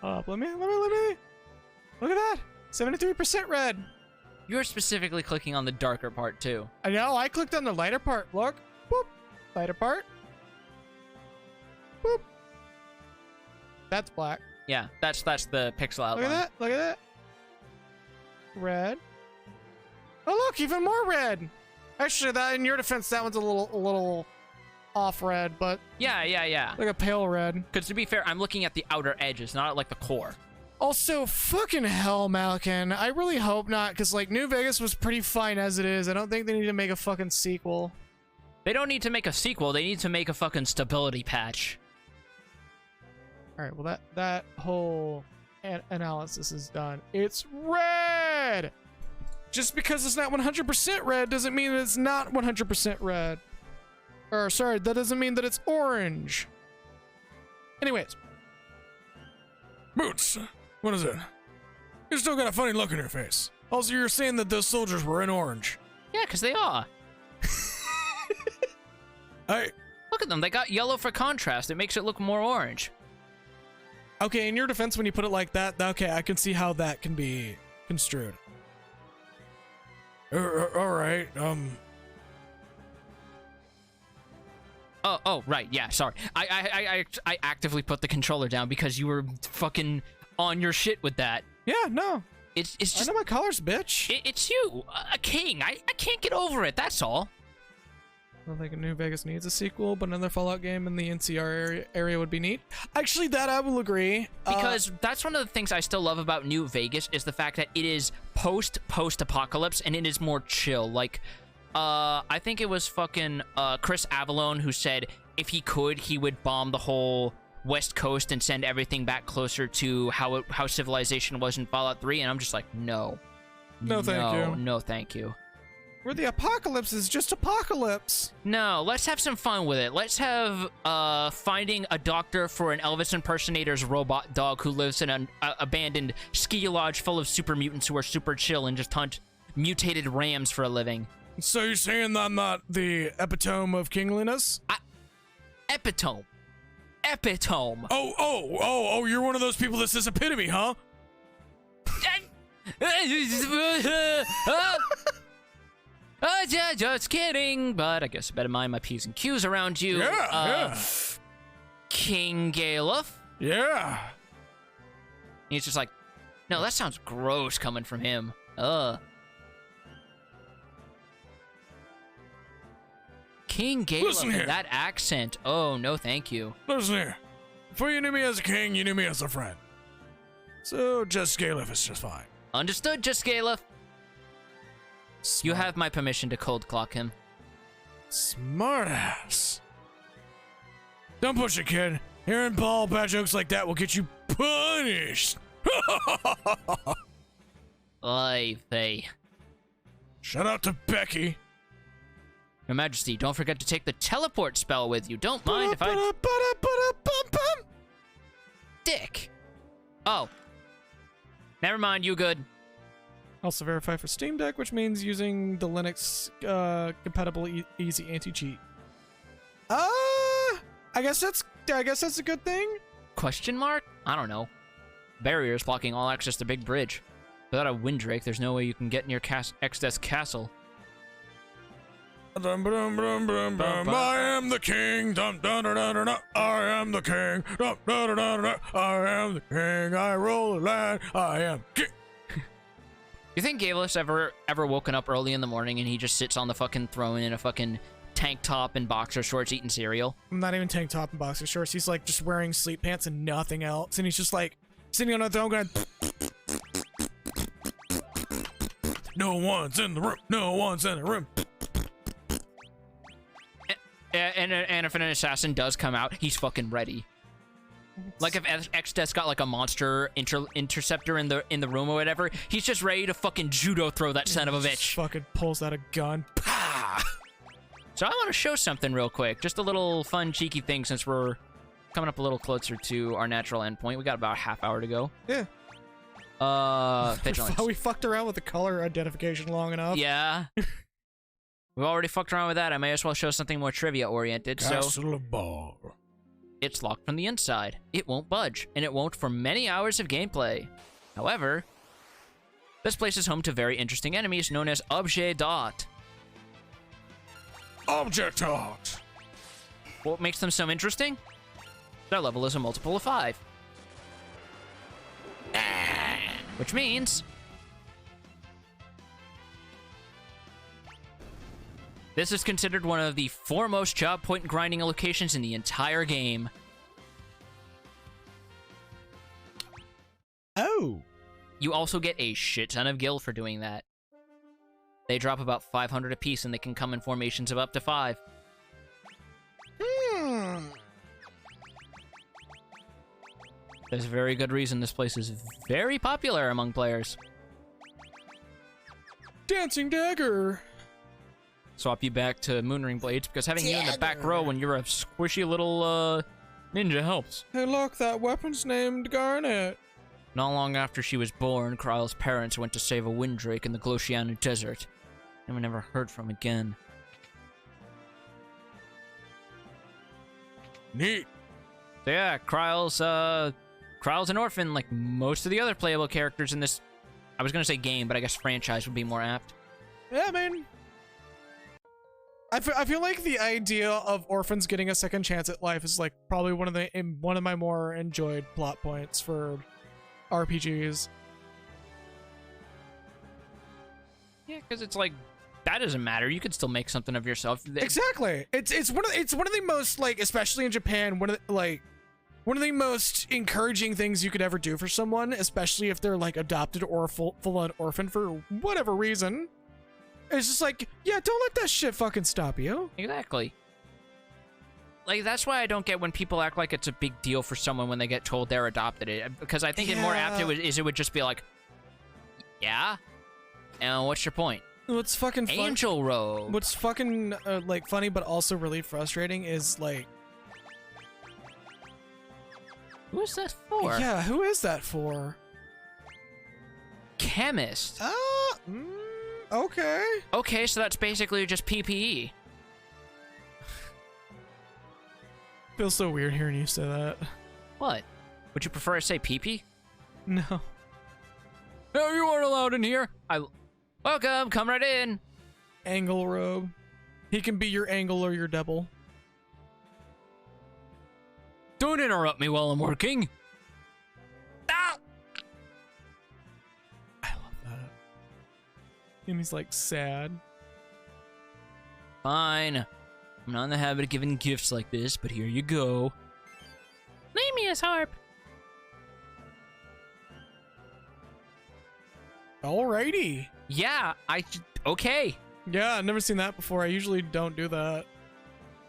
Let me. Look at that. 73% red. You're specifically clicking on the darker part, too. I know, I clicked on the lighter part. Look. Boop. Lighter part. Boop. That's black. Yeah, that's the pixel Look outline. at that. Look at that. Red. Oh, look, even more red. Actually, that in your defense, that one's a little off red, but Yeah. like a pale red. Because to be fair, I'm looking at the outer edges, not at, like, the core. Also, fucking hell, Malkin. I really hope not, because, like, New Vegas was pretty fine as it is. I don't think they need to make a fucking sequel. They don't need to make a sequel. They need to make a fucking stability patch. Alright, well, that whole analysis is done. It's red! Just because it's not 100% red doesn't mean that it's not 100% red. Or, sorry, that doesn't mean that it's orange. Anyways. Boots, what is it? You still got a funny look on your face. Also, you're saying that those soldiers were in orange. Yeah, because they are. Hey, Look at them. They got yellow for contrast. It makes it look more orange. Okay, in your defense, when you put it like that, okay, I can see how that can be construed. all right, Oh, right. Yeah, sorry. I actively put the controller down because you were fucking on your shit with that. Yeah, no. It's I just... know my colors, bitch. It's you, a king. I can't get over it, that's all. I don't think New Vegas needs a sequel, but another Fallout game in the NCR area would be neat. Actually, that I will agree. Because that's one of the things I still love about New Vegas is the fact that it is post-apocalypse and it is more chill. Like, I think it was fucking Chris Avallone who said if he could, he would bomb the whole West Coast and send everything back closer to how civilization was in Fallout 3, and I'm just like, no. No, thank you. No, thank you. Where the apocalypse is just apocalypse. No, let's have some fun with it. Let's have finding a doctor for an Elvis impersonator's robot dog who lives in an abandoned ski lodge full of super mutants who are super chill and just hunt mutated rams for a living. so you're saying that I'm not the epitome of kingliness? Epitome. Oh, you're one of those people that says epitome, huh? Yeah, just kidding. But I guess I better mind my P's and Q's around you. Yeah. King Galuf. Yeah. He's just like, no, that sounds gross coming from him. King Listen Galuf here. in that accent. Oh, no, thank you. Listen here. Before you knew me as a king, you knew me as a friend. So just Galef is just fine. Understood, just Galuf. You have my permission to cold clock him. Smartass. Don't push it, kid. Hearing bad jokes like that will get you punished. Oy vey. Shout out to Becky. Your Majesty, don't forget to take the teleport spell with you. Don't mind if I... Dick. Oh. Never mind, you good. Also verify for Steam Deck, which means using the Linux compatible easy anti-cheat. I guess that's a good thing. Question mark? I don't know. Barriers blocking all access to Big Bridge. Without a Winddrake, there's no way you can get near Exdes Castle. I am the king. Dum, dum, dum, dum, dum, dum. I am the king. Dum, dum, dum, dum, dum. I am the king. I roll the land. I am king. You think Galus ever woken up early in the morning and he just sits on the fucking throne in a fucking tank top and boxer shorts eating cereal? I'm not even tank top and boxer shorts. He's like just wearing sleep pants and nothing else, and he's just like sitting on a throne going. No one's in the room. No one's in the room. And if an assassin does come out, he's fucking ready. Like if Exdes got like a monster interceptor in the room or whatever, he's just ready to fucking judo throw that son of a Just bitch. fucking pulls out a gun. So I want to show something real quick, just a little fun cheeky thing since we're coming up a little closer to our natural endpoint. We got about a half hour to go. Yeah. Vigilance. We fucked around with the color identification long enough. Yeah. We've already fucked around with that. I may as well show something more trivia oriented. Castle of Ball. It's locked from the inside. It won't budge, and it won't for many hours of gameplay. However, This place is home to very interesting enemies known as Objet Dot. Object art. What makes them so interesting? Their level is a multiple of 5. Which means this is considered one of the foremost job point grinding locations in the entire game. Oh. You also get a shit ton of gil for doing that. They drop about 500 apiece, and they can come in formations of up to 5. There's a very good reason this place is very popular among players. Dancing dagger. Swap you back to Moonring Blades, because having you in the back row when you're a squishy little ninja helps. Hey, look, that weapon's named Garnet. Not long after she was born, Kryle's parents went to save a winddrake in the Gloshianu Desert, and were never heard from again. Neat. So yeah, Kryle's an orphan, like most of the other playable characters in this, I was gonna say game, but I guess franchise would be more apt. Yeah, man. I feel like the idea of orphans getting a second chance at life is like probably one of my more enjoyed plot points for RPGs. Yeah, because it's like, that doesn't matter. You could still make something of yourself. Exactly. It's one of the most, like, especially in Japan, one of the most encouraging things you could ever do for someone, especially if they're like adopted or full-on orphan for whatever reason. It's just like, yeah, don't let that shit fucking stop you. Exactly. Like, that's why I don't get when people act like it's a big deal for someone when they get told they're adopted. Because I think it more apt it would just be like, yeah? And what's your point? What's fucking fun? Angel Robe. What's fucking like funny but also really frustrating is like, Who is that for? yeah, who is that for? Chemist. Okay. Okay, so that's basically just PPE. Feels so weird hearing you say that. What? Would you prefer I say PP? No. No, you aren't allowed in here. Welcome, come right in. Angle robe. He can be your angle or your double. Don't interrupt me while I'm working. Ah! I love that. And he's like sad. Fine. I'm not in the habit of giving gifts like this, but here you go. Leave me his harp. Alrighty. Yeah, okay. Yeah, I've never seen that before. I usually don't do that.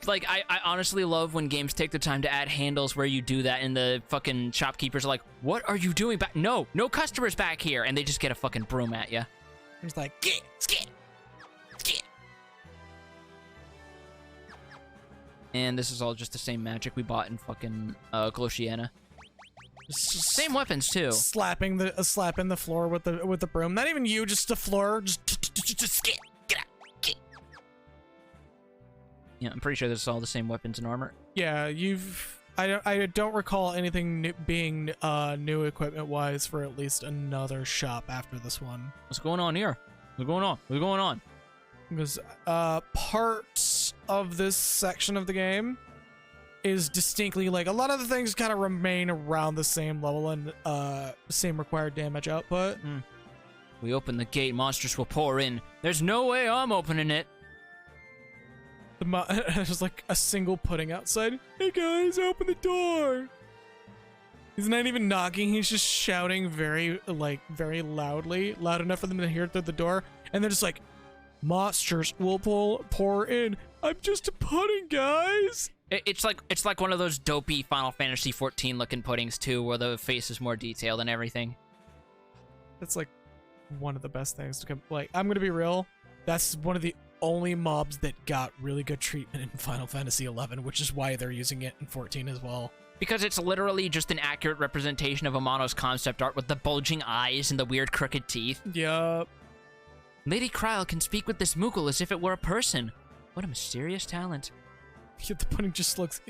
Like, I honestly love when games take the time to add handles where you do that, and the fucking shopkeepers are like, what are you doing back? No customers back here. And they just get a fucking broom at you. He's like, Skit, skit, skit. And this is all just the same magic we bought in fucking Gloshiana. Same weapons, too. slapping the floor with the broom. Not even you, just the floor. Just skit. Get out. Skit. Yeah, I'm pretty sure this is all the same weapons and armor. Yeah, I don't recall anything being new equipment wise for at least another shop after this one. What's going on here? What's going on? What's going on? Because parts of this section of the game is distinctly like a lot of the things kind of remain around the same level and same required damage output. We open the gate, monsters will pour in. There's no way I'm opening it. There's like a single pudding outside. Hey guys, open the door. He's not even knocking. He's just shouting very loudly, loud enough for them to hear through the door. And they're just like, monsters will pour in. I'm just a pudding, guys. It's like one of those dopey Final Fantasy 14 looking puddings too, where the face is more detailed and everything. That's like one of the best things to come. Like, I'm gonna be real. That's one of the only mobs that got really good treatment in Final Fantasy 11, which is why they're using it in 14 as well. Because it's literally just an accurate representation of Amano's concept art with the bulging eyes and the weird crooked teeth. Yup. Lady Kryle can speak with this Moogle as if it were a person. What a mysterious talent. The pudding just looks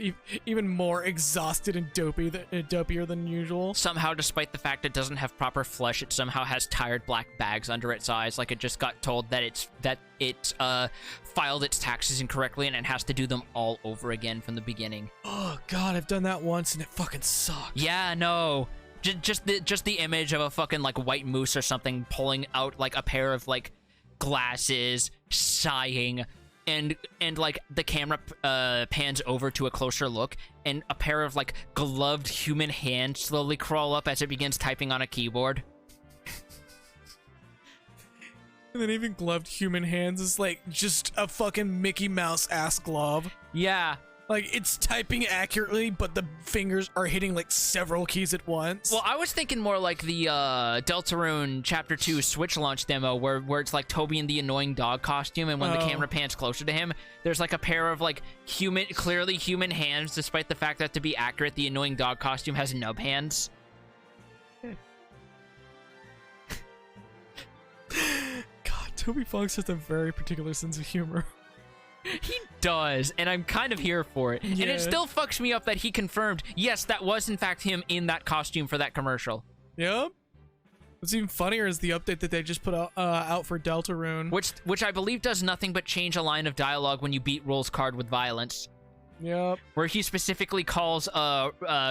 even more exhausted and dopier than usual. Somehow, despite the fact it doesn't have proper flesh, it somehow has tired black bags under its eyes, like it just got told that it filed its taxes incorrectly and it has to do them all over again from the beginning. Oh god, I've done that once and it fucking sucked. Yeah, no. Just the image of a fucking like white moose or something pulling out like a pair of like glasses, sighing. And like the camera pans over to a closer look, and a pair of like gloved human hands slowly crawl up as it begins typing on a keyboard. And then even gloved human hands is like just a fucking Mickey Mouse ass glove. Yeah. Like, it's typing accurately, but the fingers are hitting, like, several keys at once. Well, I was thinking more like the Deltarune Chapter 2 Switch launch demo where it's, like, Toby in the annoying dog costume, and when the camera pans closer to him, there's, like, a pair of, like, clearly human hands, despite the fact that, to be accurate, the annoying dog costume has nub hands. God, Toby Fox has a very particular sense of humor. He does, and I'm kind of here for it. Yeah. And it still fucks me up that he confirmed, yes, that was in fact him in that costume for that commercial. Yep. What's even funnier is the update that they just put out for Deltarune. Which I believe does nothing but change a line of dialogue when you beat Roll's card with violence. Yep. Where he specifically calls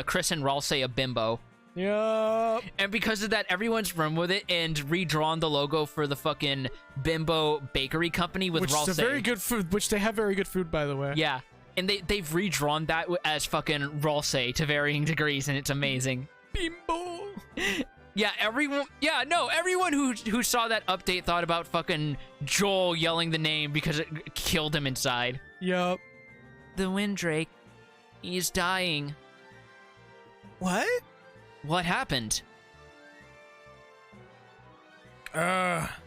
Chris and Ralsei a bimbo. Yep. And because of that, everyone's run with it and redrawn the logo for the fucking Bimbo Bakery Company with Ralsei. Which is a very good food, which they have very good food, by the way. Yeah. And they've redrawn that as fucking Ralsei to varying degrees, and it's amazing. Bimbo. Yeah, everyone who saw that update thought about fucking Joel yelling the name because it killed him inside. Yep. The Windrake, he's dying. What? What happened?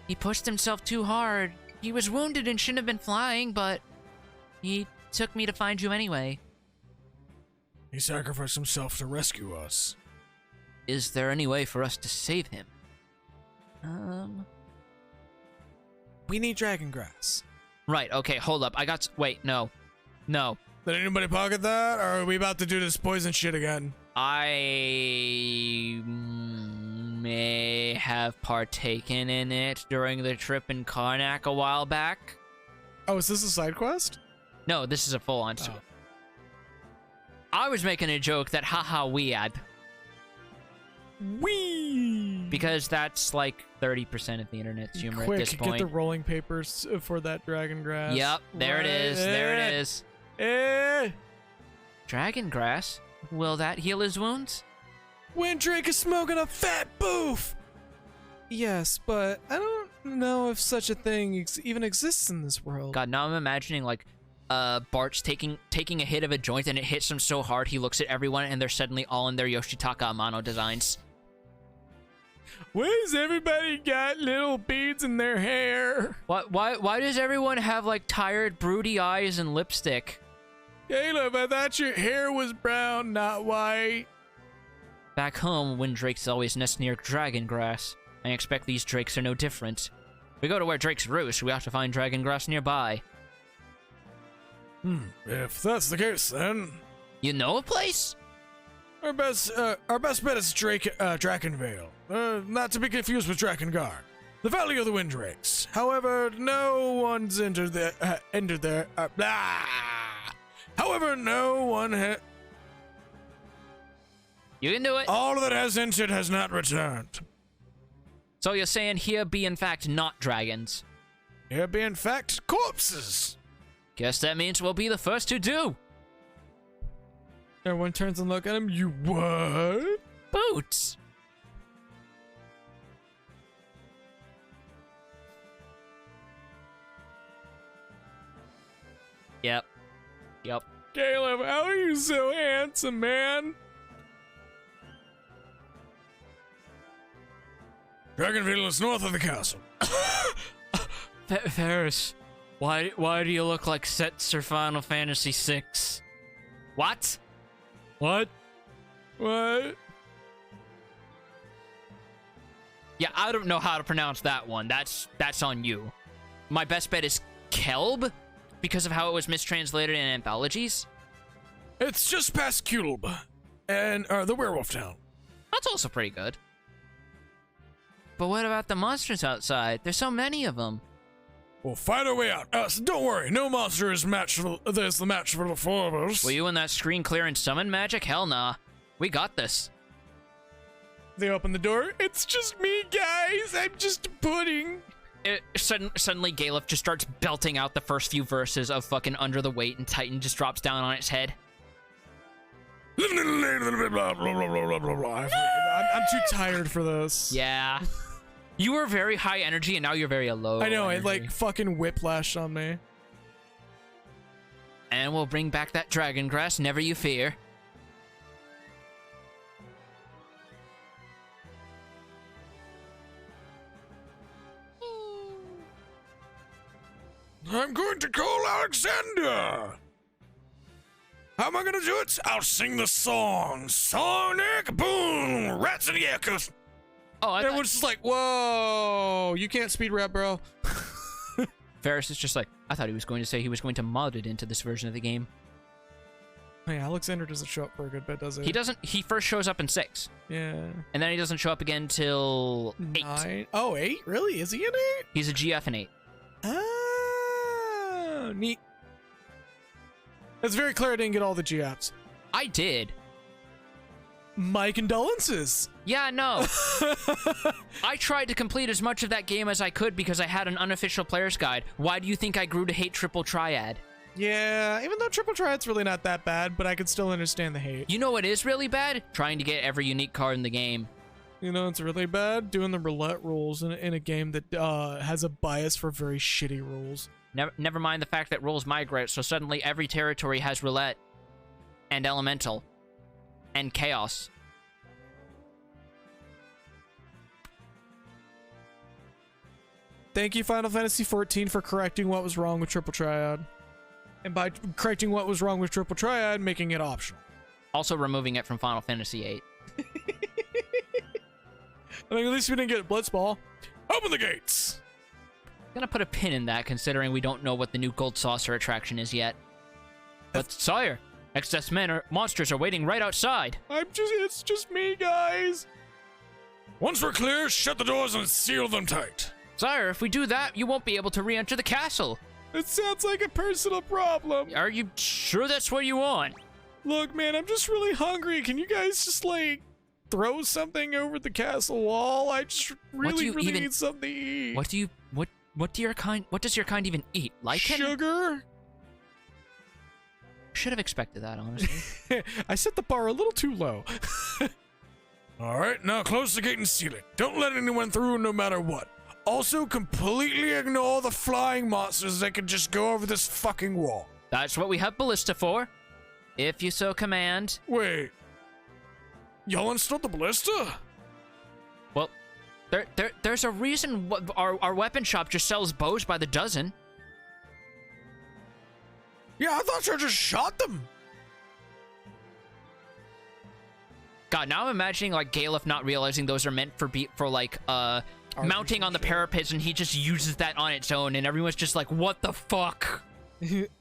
He pushed himself too hard. He was wounded and shouldn't have been flying, but he took me to find you anyway. He sacrificed himself to rescue us. Is there any way for us to save him? We need dragon grass. Right, okay, hold up. Wait, no. No. Did anybody pocket that, or are we about to do this poison shit again? I may have partaken in it during the trip in Karnak a while back. Oh, is this a side quest? No, this is a full-on story. I was making a joke that haha weird. Wee! Because that's like 30% of the internet's humor Quick, at this point. get the rolling papers for that dragon grass. Yep, there it is. There it is. Dragon grass? Will that heal his wounds? Windrake is smoking a fat boof! Yes, but I don't know if such a thing even exists in this world. God, now I'm imagining like Bart's taking a hit of a joint and it hits him so hard he looks at everyone and they're suddenly all in their Yoshitaka Amano designs. Why's everybody got little beads in their hair? Why does everyone have like tired, broody eyes and lipstick? Caleb, I thought your hair was brown, not white. Back home, Windrakes always nest near dragon grass. I expect these drakes are no different. We go to where drakes roost, we have to find dragon grass nearby. If that's the case, then You know a place? our best bet is Drakenvale. Not to be confused with Drakengard, the Valley of the Windrakes. However, no one's entered there. However, no one You can do it. all that has entered has not returned. So you're saying here be in fact not dragons? Here be in fact corpses. Guess that means we'll be the first to do. Everyone turns and look at him. You what? Boots. Yep. Caleb, how are you so handsome, man? Dragonvale is north of the castle. Ferris, why do you look like Sets or Final Fantasy VI? What? What? Yeah, I don't know how to pronounce that one. That's on you. My best bet is Kelb? because of how it was mistranslated in anthologies. It's just past Kulb and the werewolf town. That's also pretty good. But what about the monsters outside? There's so many of them. We'll find our way out. So don't worry, no monster is there's the match for the four of us. Will you and that screen clear and summon magic? Hell nah. We got this. They open the door. It's just me, guys. I'm just pudding. Suddenly, Galef just starts belting out the first few verses of fucking Under the Weight, and Titan just drops down on its head. I'm too tired for this. Yeah. You were very high energy, and now you're very low. I know, energy. it like fucking whiplashed on me. And we'll bring back that dragon grass, never you fear. I'm going to call Alexander. How am I going to do it? I'll sing the song. Sonic Boom! Rats in the Echoes. Oh, Everyone's just like, whoa, you can't speed rap, bro. Ferris is just like, I thought he was going to say he was going to mod it into this version of the game. Hey, Alexander doesn't show up for a good bit, does he? He doesn't. He first shows up in 6. Yeah. And then he doesn't show up again till 8. 9. Oh, 8? Really? Is he in 8? He's a GF in 8. Oh, neat. It's very clear I didn't get all the GFs. I did. My condolences. Yeah, no. I tried to complete as much of that game as I could because I had an unofficial player's guide. Why do you think I grew to hate Triple Triad? Yeah, even though Triple Triad's really not that bad, but I could still understand the hate. You know what is really bad? Trying to get every unique card in the game. You know, it's really bad doing the roulette rules in a game that has a bias for very shitty rules. Never mind the fact that rules migrate, so suddenly every territory has roulette and elemental and chaos. Thank you, Final Fantasy XIV, for correcting what was wrong with Triple Triad. And by correcting what was wrong with Triple Triad, making it optional. Also removing it from Final Fantasy VIII. I mean, at least we didn't get Blitzball. Open the gates. I'm gonna put a pin in that, considering we don't know what the new Gold Saucer attraction is yet. But sire, excess monsters are waiting right outside. It's just me, guys. Once we're clear, shut the doors and seal them tight. Sire, if we do that, you won't be able to re-enter the castle. It sounds like a personal problem. Are you sure that's what you want? Look, man, I'm just really hungry. Can you guys just, like, throw something over the castle wall? I just really need something to eat. What does your kind even eat? Lichen? Sugar? Should have expected that, honestly. I set the bar a little too low. All right, now close the gate and seal it. Don't let anyone through no matter what. Also, completely ignore the flying monsters that can just go over this fucking wall. That's what we have Ballista for. If you so command. Wait. Y'all installed the ballista? Well, there's a reason our weapon shop just sells bows by the dozen. Yeah, I thought you just shot them. God, now I'm imagining like Galef not realizing those are meant for mounting on the parapets, and he just uses that on its own, and everyone's just like, what the fuck?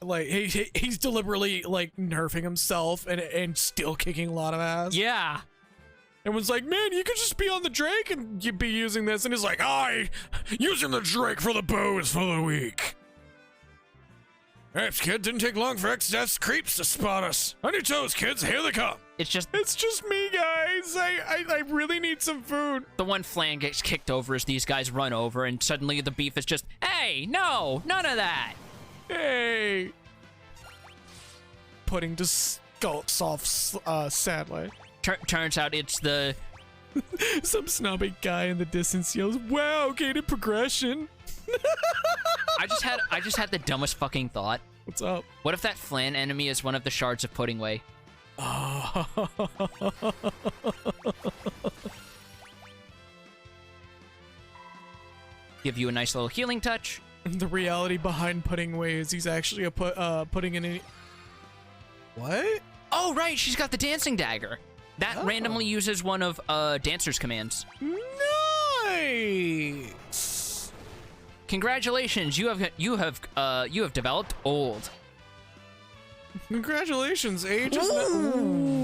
Like, he's deliberately, like, nerfing himself and still kicking a lot of ass. Yeah. Everyone's like, man, you could just be on the Drake and you'd be using this. And he's like, using the Drake for the bow is for the weak. Perhaps, kid, didn't take long for XS creeps to spot us. On your toes, kids, here they come. It's just me, guys. I really need some food. The one flan gets kicked over as these guys run over, and suddenly the beef is just, hey, no, none of that. Hey. Pudding just skulks off sadly. Turns out it's the... Some snobby guy in the distance yells, wow, gated progression. I just had the dumbest fucking thought. What's up? What if that flan enemy is one of the shards of Puddingway? Give you a nice little healing touch. The reality behind Puddingway is he's actually a pudding in a... What? Oh, right, she's got the dancing dagger. That randomly uses one of Dancer's commands. Nice! Congratulations, you have developed old. Congratulations, age is not. Ooh,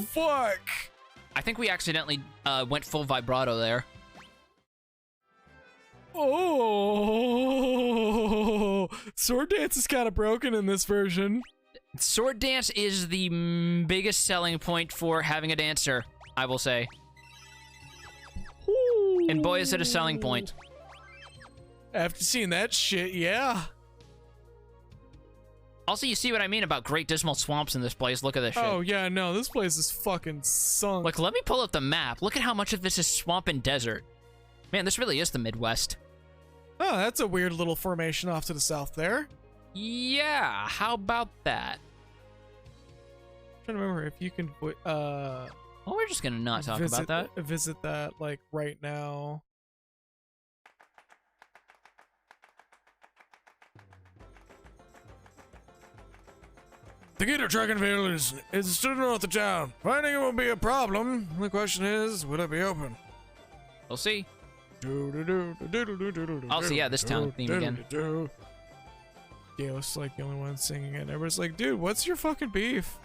fuck. I think we accidentally went full vibrato there. Oh, sword dance is kind of broken in this version. Sword dance is the biggest selling point for having a dancer, I will say. And boy, is it a selling point. After seeing that shit, yeah. Also, you see what I mean about Great Dismal Swamps in this place. Look at this shit. Oh, yeah, no, this place is fucking sunk. Like, let me pull up the map. Look at how much of this is swamp and desert. Man, this really is the Midwest. Oh, that's a weird little formation off to the south there. Yeah, how about that? I'm trying to remember if you can, Well, we're just gonna not talk about that. Visit that, like, right now. The Gator Track and Field is to the north of town. Finding it won't be a problem. The question is, will it be open? We'll see. Also, yeah, this town theme again. Yeah, it's like the only one singing it. Everyone's like, dude, what's your fucking beef?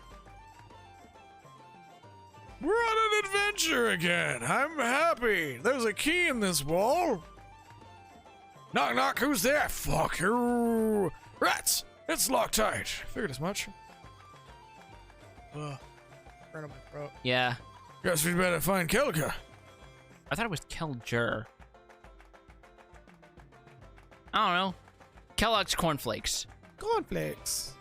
We're on an adventure again. I'm happy. There's a key in this wall. Knock, knock. Who's there? Fuck you. Rats. It's locked tight. Figured as much. Ugh. Right on my throat. Yeah. Guess we'd better find Kelka. I thought it was Kelger. I don't know. Kellogg's Cornflakes. Cornflakes.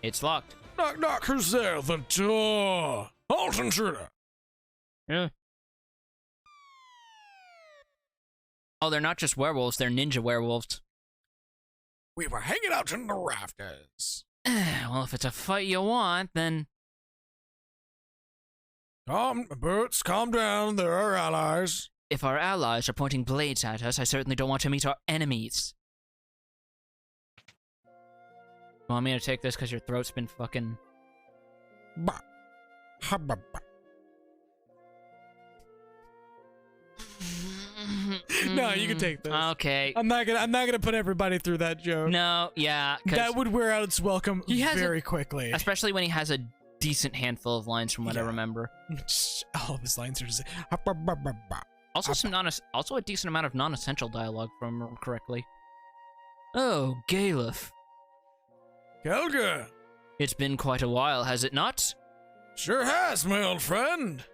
It's locked. Knock, knock. Who's there? The door. Halt, intruder. Yeah. Oh, they're not just werewolves, they're ninja werewolves. We were hanging out in the rafters. Well, if it's a fight you want, then... Boots, calm down. They're our allies. If our allies are pointing blades at us, I certainly don't want to meet our enemies. You want me to take this because your throat's been fucking... Bah. Ha, bah, bah. No, you can take this. Okay. I'm not gonna put everybody through that joke. No, yeah. That would wear out its welcome He has very quickly. Especially when he has a decent handful of lines from what I remember. All of his lines are just... Also a decent amount of non-essential dialogue, if I remember correctly. Oh, Galef. Kelka. It's been quite a while, has it not? Sure has, my old friend.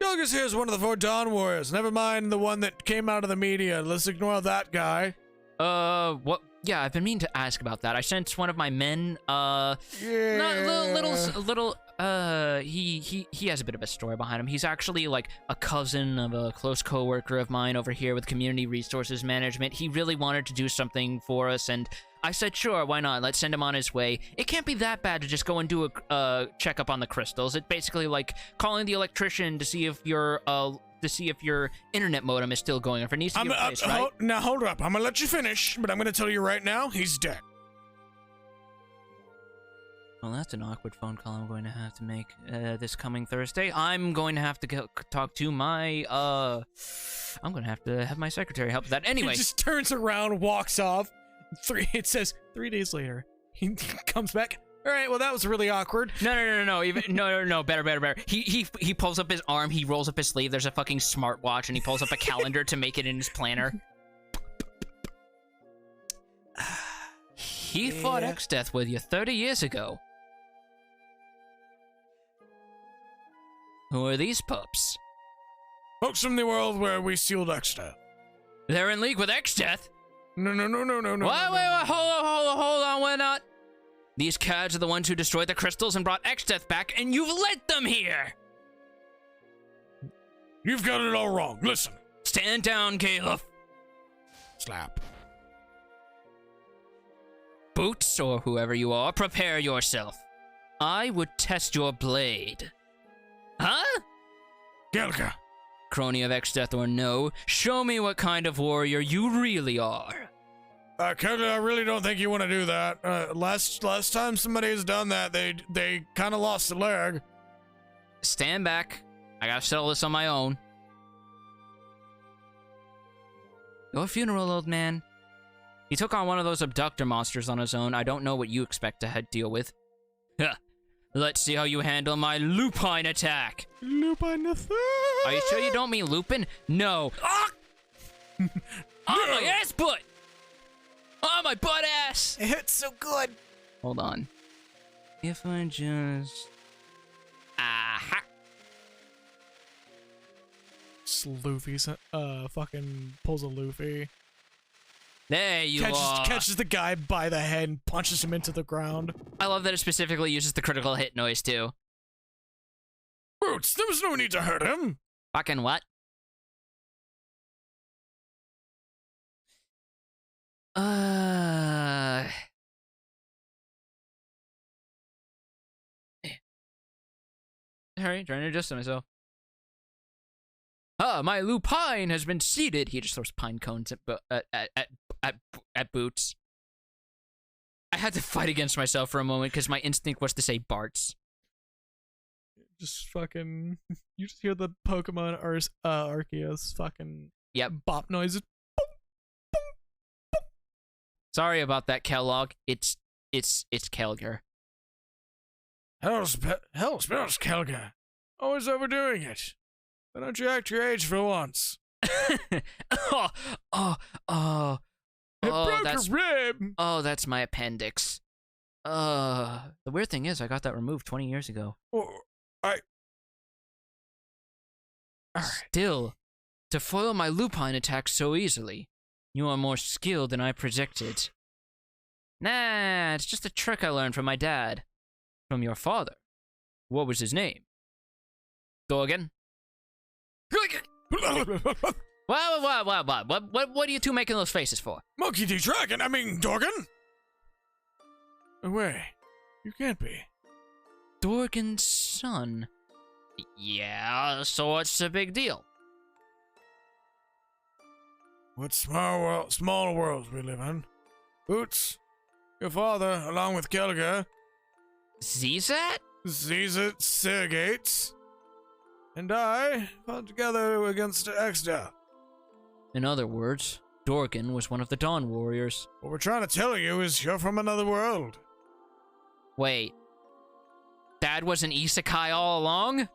Kelka's here's one of the 4 Dawn Warriors. Never mind the one that came out of the media. Let's ignore that guy. What? Yeah, I've been meaning to ask about that. I sent one of my men, Yeah. he has a bit of a story behind him. He's actually, like, a cousin of a close coworker of mine over here with Community Resources Management. He really wanted to do something for us, and I said, sure, why not? Let's send him on his way. It can't be that bad to just go and do a checkup on the crystals. It's basically like calling the electrician to see if your internet modem is still going, if it needs to be replaced, right? Now, hold up. I'm gonna let you finish, but I'm gonna tell you right now, he's dead. Well, that's an awkward phone call I'm going to have to make this coming Thursday. I'm going to have to talk to my, I'm going to have my secretary help with that. Anyway. He just turns around, walks off. It says 3 days later. He comes back. All right, well, that was really awkward. No. No. Better. He pulls up his arm. He rolls up his sleeve. There's a fucking smartwatch, and he pulls up a calendar to make it in his planner. He fought X-Death with you 30 years ago. Who are these pups? Folks from the world where we sealed X-Death. They're in league with X-Death? No. Wait, hold on, we're not. These cads are the ones who destroyed the crystals and brought X-Death back, and you've let them here! You've got it all wrong. Listen. Stand down, Caleb. Slap. Boots, or whoever you are, prepare yourself. I would test your blade. Huh? Kelka. Crony of X-Death or no, show me what kind of warrior you really are. Kelka, I really don't think you want to do that. Last time somebody has done that, they kind of lost a leg. Stand back. I gotta settle this on my own. Your funeral, old man. He took on one of those abductor monsters on his own. I don't know what you expect to deal with. Huh. Let's see how you handle my lupine attack. Lupin the Third. Are you sure you don't mean Lupin? No. Ah! Oh, my ass butt! Oh, my butt ass! It hurts so good. Hold on. If I just... Aha! Luffy's fucking pulls a Luffy. There you are. Catches the guy by the head and punches him into the ground. I love that it specifically uses the critical hit noise, too. Boots, there was no need to hurt him. Fucking what? Sorry, trying to adjust myself. My lupine has been seeded. He just throws pine cones at Boots. I had to fight against myself for a moment because my instinct was to say Bart's. Just fucking... You just hear the Pokemon Arceus fucking... Yep. Bop noises. Sorry about that, Kellogg. It's Kelger. Hell spells Kelga. Always overdoing it. Why don't you act your age for once? It broke that's a rib. Oh, that's my appendix. The weird thing is, I got that removed 20 years ago. Still, to foil my lupine attack so easily, you are more skilled than I predicted. Nah, it's just a trick I learned from my dad. From your father. What was his name? Dorgan? What are you two making those faces for? Monkey D. Dragon, I mean, Dorgan? Away. You can't be. Dorgan's son. Yeah, so what's the big deal? What small worlds we live in. Boots, your father, along with Kelga, Zizat? Zizat Sergates, and I fought together against Exda. In other words, Dorgan was one of the Dawn Warriors. What we're trying to tell you is you're from another world. Wait. Dad was an isekai all along?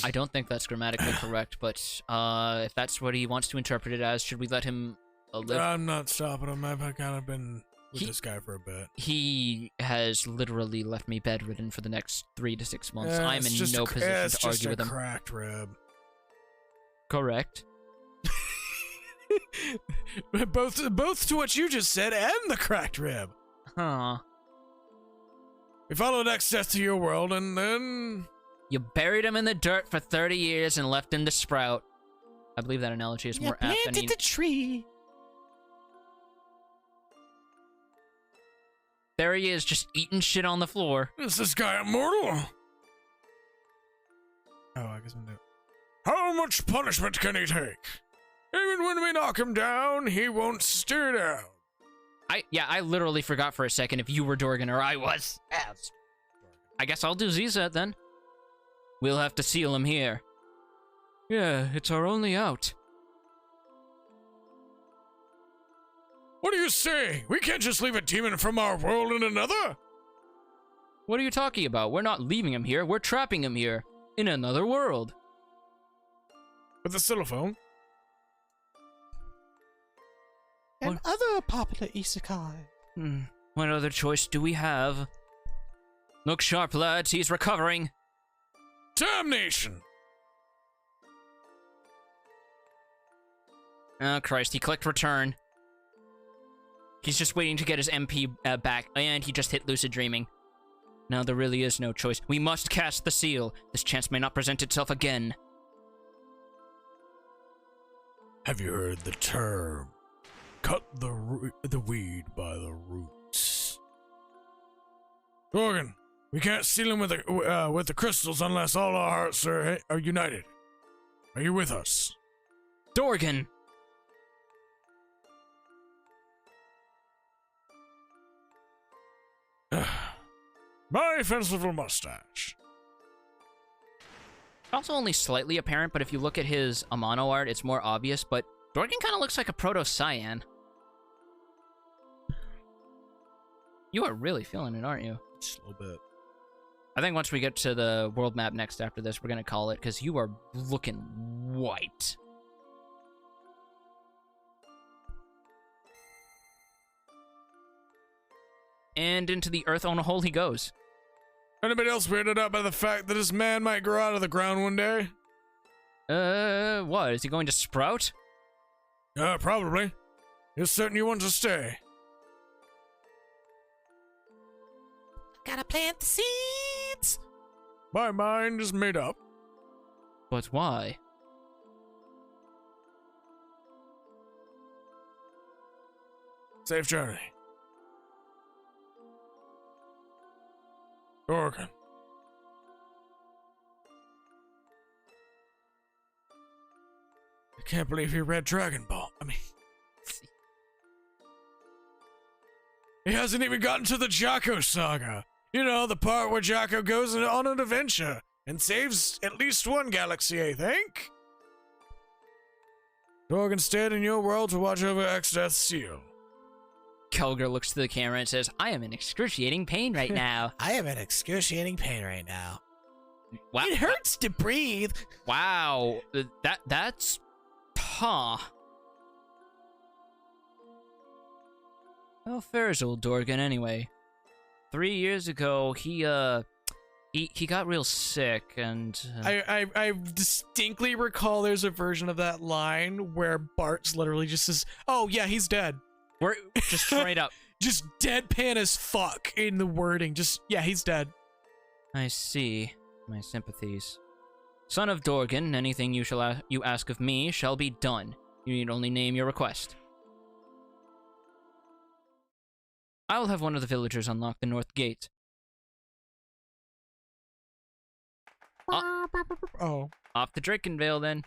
I don't think that's grammatically correct, but if that's what he wants to interpret it as, should we let him live? I'm not stopping him. I've kind of been with this guy for a bit. He has literally left me bedridden for the next 3 to 6 months. Yeah, I'm in no position to argue with him. Cracked rib. Correct. both to what you just said and the cracked rib. Huh. We followed Exdeath to your world, and then... You buried him in the dirt for 30 years and left him to sprout. I believe that analogy is more apt than planted the tree. There he is, just eating shit on the floor. Is this guy immortal? Oh, I guess I'm new. How much punishment can he take? Even when we knock him down, he won't stay down. I literally forgot for a second if you were Dorgan or I was. I guess I'll do Zizat then. We'll have to seal him here. Yeah, it's our only out. What do you say? We can't just leave a demon from our world in another? What are you talking about? We're not leaving him here. We're trapping him here. In another world. With a xylophone? And other popular isekai. What other choice do we have? Look sharp, lads. He's recovering. Damnation! Oh, Christ. He clicked return. He's just waiting to get his MP back, and he just hit lucid dreaming. Now there really is no choice. We must cast the seal. This chance may not present itself again. Have you heard the term? Cut the weed by the roots. Dorgan, we can't seal him with the crystals unless all our hearts are united. Are you with us? Dorgan! My fanciful mustache. Also only slightly apparent, but if you look at his Amano art, it's more obvious, but Dorgan kind of looks like a Proto-Cyan. You are really feeling it, aren't you? Just a little bit. I think once we get to the world map next after this, we're going to call it, because you are looking white. And into the earth on a hole he goes. Anybody else weirded out by the fact that this man might grow out of the ground one day? What? Is he going to sprout? Probably. You're certain you want to stay? Gotta plant the seeds. My mind is made up. But why? Safe journey. Dorgan. I can't believe he read Dragon Ball. I mean, he hasn't even gotten to the Jocko saga. You know, the part where Jocko goes on an adventure and saves at least one galaxy, I think. Dorgan stayed in your world to watch over X-Death's seal. Kelger looks to the camera and says, I am in excruciating pain right now. I am in excruciating pain right now. Wow. It hurts to breathe. Wow. That's... Huh. How fair is old Dorgan anyway? 3 years ago, he got real sick and... I distinctly recall there's a version of that line where Bart's literally just says, oh yeah, he's dead. We're just straight up. Just deadpan as fuck in the wording. Just, yeah, he's dead. I see. My sympathies. Son of Dorgan, anything you ask of me shall be done. You need only name your request. I will have one of the villagers unlock the north gate. Oh. Off to Drakenvale, then.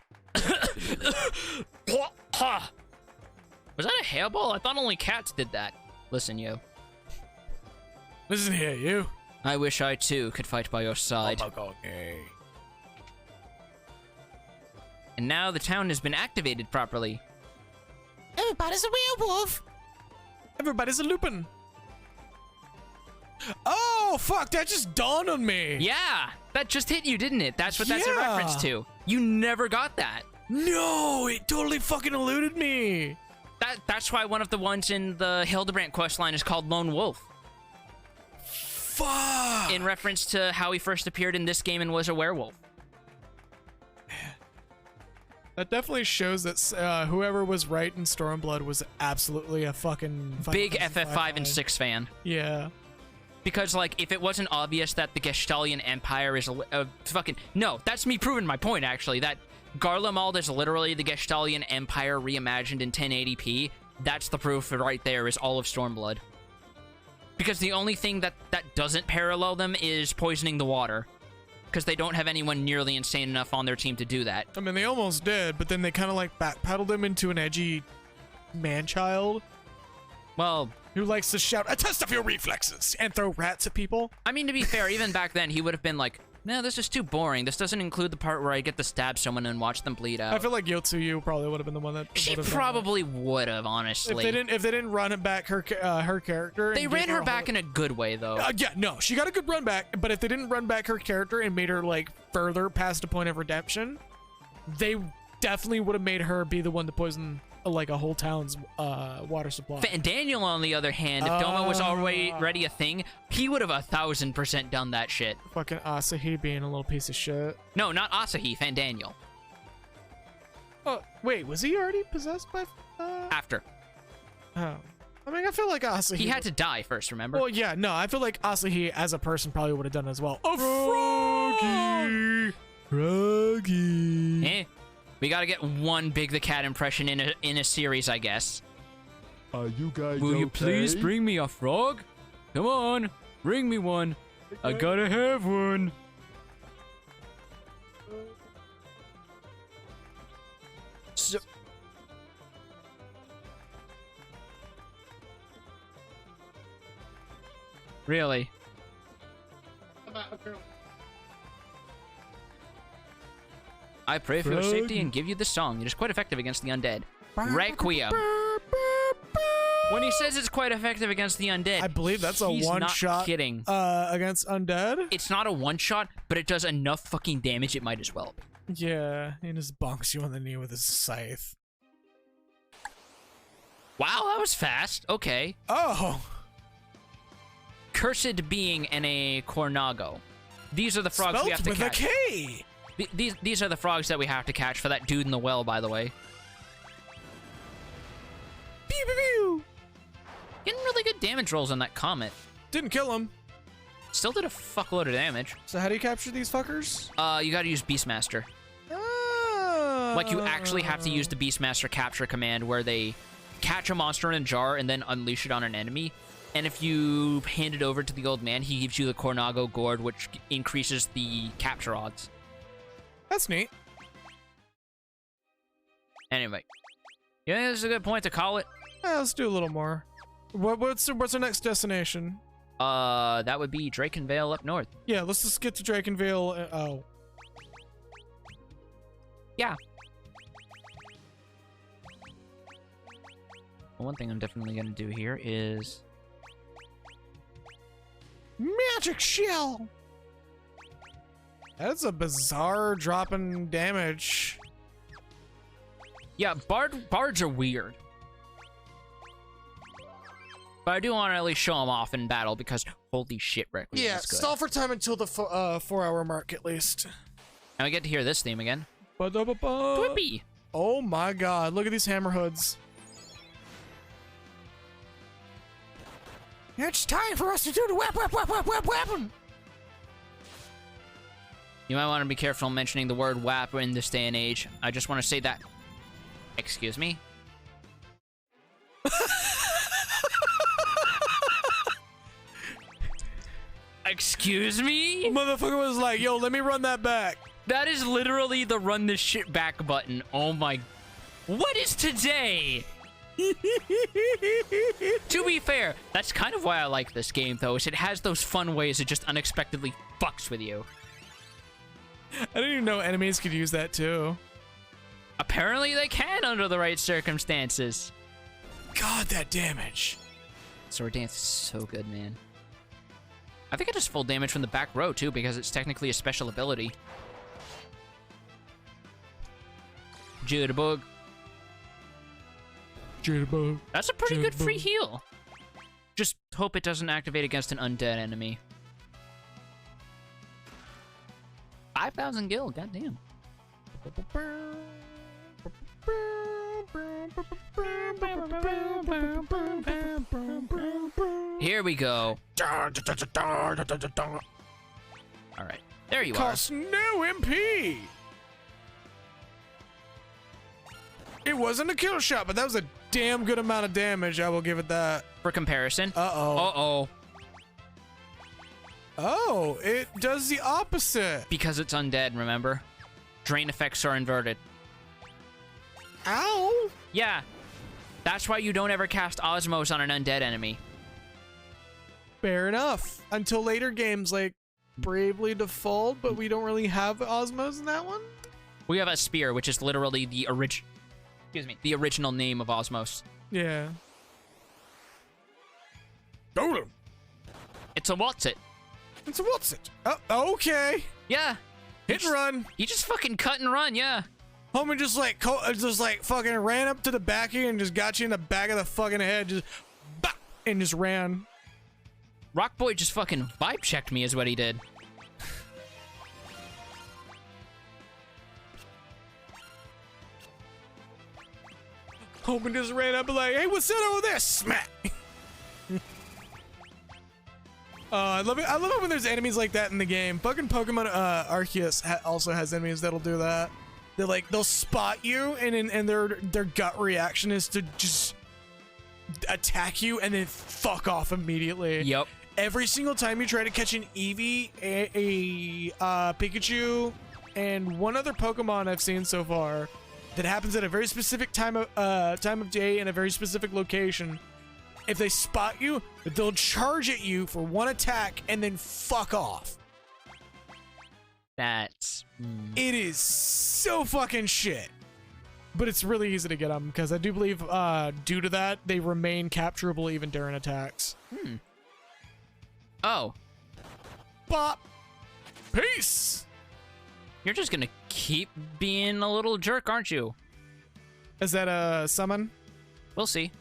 Was that a hairball? I thought only cats did that. Listen, you. Listen here, you. I wish I, too, could fight by your side. Oh my god, hey. And now the town has been activated properly. Everybody's a werewolf. Everybody's a Lupin. Oh, fuck, that just dawned on me. Yeah! That just hit you, didn't it? That's what that's a Yeah. reference to. You never got that. No, it totally fucking eluded me. That's why one of the ones in the Hildebrandt questline is called Lone Wolf. Fuck. In reference to how he first appeared in this game and was a werewolf. That definitely shows that whoever was right in Stormblood was absolutely a fucking Big FF5 and 6 fan. Yeah. Because, like, if it wasn't obvious that the Gestalian Empire is fucking... No, that's me proving my point, actually. That Garlemald is literally the Gestalian Empire reimagined in 1080p. That's the proof right there, is all of Stormblood. Because the only thing that doesn't parallel them is poisoning the water. Because they don't have anyone nearly insane enough on their team to do that. I mean, they almost did, but then they kind of, like, backpedaled him into an edgy man-child Well... who likes to shout, a test of your reflexes, and throw rats at people. I mean, to be fair, even back then, he would have been like, no, this is too boring. This doesn't include the part where I get to stab someone and watch them bleed out. I feel like Yotsuyu probably would have been the one that She would have done probably would have, that. honestly. If they didn't run it back her character. They and ran gave her a back whole- in a good way, though. Yeah, no, she got a good run back, but if they didn't run back her character and made her, like, further past a point of redemption, they definitely would have made her be the one to poison, like, a whole town's water supply. Daniel, on the other hand, if Doma was already a thing, he would have 1000% done that shit. Fucking Asahi being a little piece of shit. No, not Asahi, Daniel. Oh, wait, was he already possessed by... After. Oh. I mean, I feel like Asahi... He had to die first, remember? Well, yeah, no, I feel like Asahi as a person probably would have done as well. Oh, Froggy! Eh. We gotta get one Big the Cat impression in a series, I guess. Are you guys Will you okay? please bring me a frog? Come on, bring me one. I gotta have one. So, really? I pray for your safety and give you this song. It is quite effective against the undead. Requiem. When he says it's quite effective against the undead, I believe that's a he's one not shot kidding. Against undead. It's not a one shot, but it does enough fucking damage. It might as well be. Yeah, he just bonks you on the knee with his scythe. Wow, that was fast. Okay. Oh, Cursed being and a Cornago. These are the frogs we have spelt to with catch. a K. These are the frogs that we have to catch for that dude in the well, by the way. Pew pew pew. Getting really good damage rolls on that comet. Didn't kill him. Still did a fuckload of damage. So how do you capture these fuckers? You gotta use Beastmaster. Like, you actually have to use the Beastmaster capture command where they catch a monster in a jar and then unleash it on an enemy. And if you hand it over to the old man, he gives you the Cornago gourd, which increases the capture odds. That's neat. Anyway. You think this is a good point to call it? Let's do a little more. What's our next destination? That would be Drakenvale up north. Yeah, let's just get to Drakenvale. Oh. Yeah. Well, one thing I'm definitely gonna do here is... Magic shell! That's a bizarre dropping damage. Yeah, bards are weird. But I do want to at least show them off in battle because holy shit, Requiem Yeah, is good. stall for time until the 4-hour mark at least. And we get to hear this theme again. Ba-da-ba-ba. Twippy! Oh my god, look at these hammer hoods. It's time for us to do the weapon. You might want to be careful mentioning the word WAP in this day and age. I just want to say that. Excuse me? Excuse me? Motherfucker was like, yo, let me run that back. That is literally the run this shit back button. Oh my... What is today? To be fair, that's kind of why I like this game, though, is it has those fun ways it just unexpectedly fucks with you. I didn't even know enemies could use that too. Apparently they can under the right circumstances. God, that damage. Sword Dance is so good, man. I think it does full damage from the back row, too, because it's technically a special ability. Jitterbug. Jitterbug. That's a pretty good free heal. Just hope it doesn't activate against an undead enemy. 5,000 gil, goddamn. Here we go. Alright, there you are. Costs no MP. It wasn't a kill shot, but that was a damn good amount of damage. I will give it that. For comparison. Uh-oh. Uh-oh. Oh, it does the opposite. Because it's undead, remember? Drain effects are inverted. Ow. Yeah. That's why you don't ever cast Osmos on an undead enemy. Fair enough. Until later games like Bravely Default, but we don't really have Osmos in that one. We have a spear, which is literally the the original name of Osmos. Yeah. Got him. It's a what's it? And so what's it? Oh, okay. Yeah. Hit and run. You just fucking cut and run, yeah. Homie just like fucking ran up to the back of you and just got you in the back of the fucking head, just bop, and just ran. Rockboy just fucking vibe checked me is what he did. Homie just ran up and like, hey, what's that over there? Smack. I love it. I love it when there's enemies like that in the game. Fucking Pokemon Arceus also has enemies that'll do that. They'll spot you and their gut reaction is to just attack you and then fuck off immediately. Yep. Every single time you try to catch an Eevee, a Pikachu, and one other Pokemon I've seen so far, that happens at a very specific time of day in a very specific location. If they spot you, they'll charge at you for one attack and then fuck off. That's... It is so fucking shit. But it's really easy to get them, because I do believe due to that, they remain capturable even during attacks. Oh. Bop! Peace! You're just gonna keep being a little jerk, aren't you? Is that a summon? We'll see.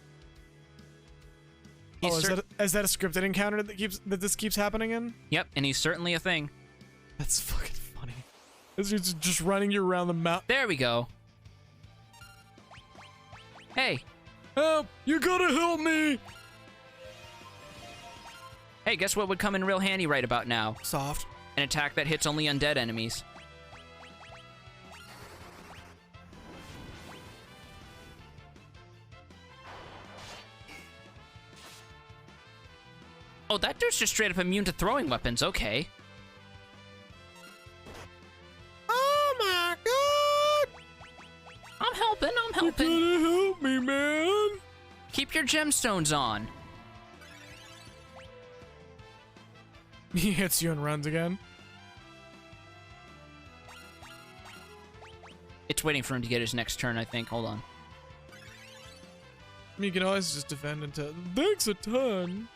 Oh, is that a scripted encounter that this keeps happening in? Yep, and he's certainly a thing. That's fucking funny. This dude's just running you around the map. There we go. Hey. Help! You gotta help me! Hey, guess what would come in real handy right about now? Soft. An attack that hits only undead enemies. Oh, that dude's just straight up immune to throwing weapons. Okay. Oh my god! I'm helping. You gotta help me, man! Keep your gemstones on. He hits you and runs again. It's waiting for him to get his next turn, I think. Hold on. You can always just defend until... Thanks a ton!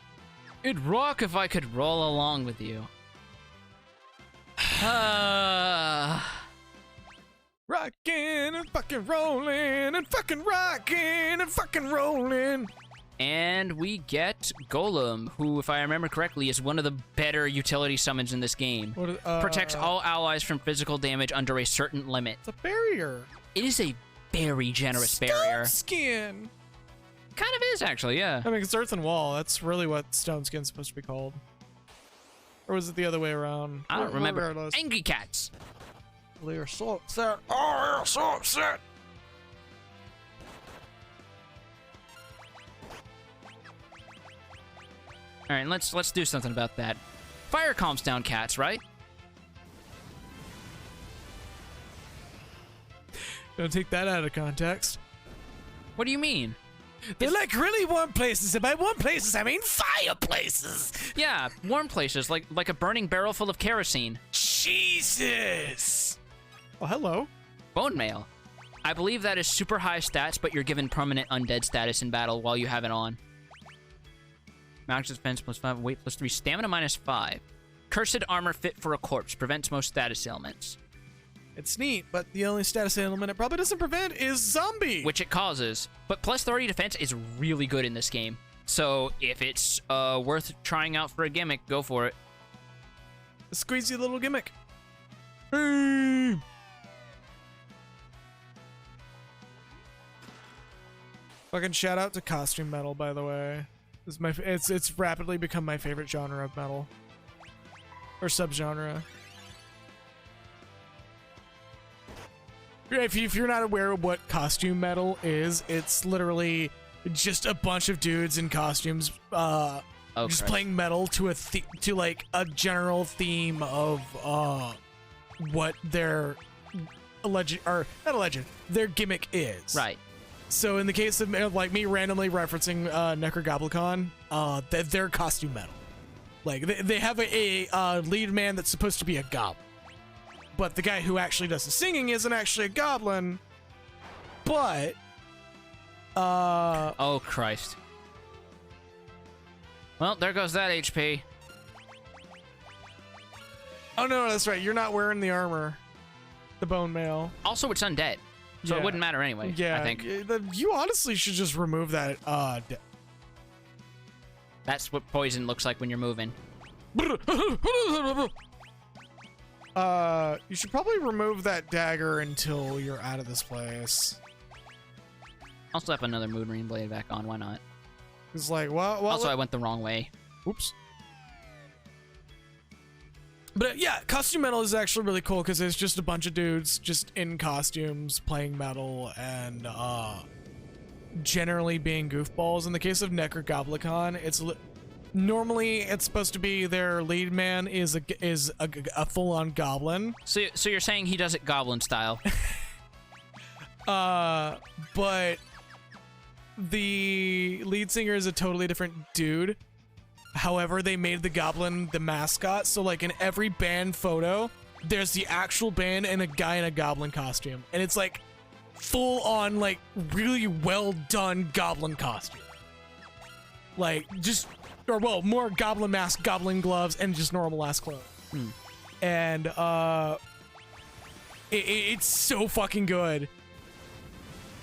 It'd rock if I could roll along with you. Rockin' and fucking rollin' and fucking rockin' and fucking rollin'. And we get Golem, who, if I remember correctly, is one of the better utility summons in this game. Protects all allies from physical damage under a certain limit. It's a barrier. It is a very generous barrier. Skin. Kind of is, actually, yeah. I mean, it's earth and wall. That's really what stone skin's supposed to be called. Or was it the other way around? I don't remember. Regardless. Angry Cats. They're so upset. Oh, they're so upset. All right, let's do something about that. Fire calms down cats, right? Don't take that out of context. What do you mean? They're like really warm places, and by warm places, I mean fireplaces. Yeah, warm places, like a burning barrel full of kerosene. Jesus. Oh, hello. Bone mail. I believe that is super high stats, but you're given permanent undead status in battle while you have it on. Max defense +5, weight +3, stamina -5. Cursed armor fit for a corpse, prevents most status ailments. It's neat, but the only status ailment it probably doesn't prevent is zombie. Which it causes. But +30 defense is really good in this game. So if it's worth trying out for a gimmick, go for it. A squeezy little gimmick. Hey. Fucking shout out to costume metal, by the way. It's rapidly become my favorite genre of metal. Or subgenre. If you're not aware of what costume metal is, it's literally just a bunch of dudes in costumes just playing metal to like a general theme of what their their gimmick is. Right. So in the case of like me randomly referencing Necrogoblicon, they're costume metal. Like they have a lead man that's supposed to be a goblin, but the guy who actually does the singing isn't actually a goblin. But oh Christ. Well, there goes that HP. Oh no, that's right. You're not wearing the armor, the bone mail. Also, it's undead. So Yeah. it wouldn't matter anyway, Yeah, I think. You honestly should just remove that. That's what poison looks like when you're moving. You should probably remove that dagger until you're out of this place. I'll slap another Moon Ring Blade back on, why not? It's like, well. Also, I went the wrong way. Oops. But yeah, costume metal is actually really cool because it's just a bunch of dudes just in costumes playing metal and generally being goofballs. In the case of Necrogoblicon, normally it's supposed to be their lead man is a full-on goblin. So you're saying he does it goblin style? But the lead singer is a totally different dude. However, they made the goblin the mascot, so like in every band photo, there's the actual band and a guy in a goblin costume, and it's like full on like really well done goblin costume, like just more goblin mask, goblin gloves, and just normal ass clothes. And it's so fucking good.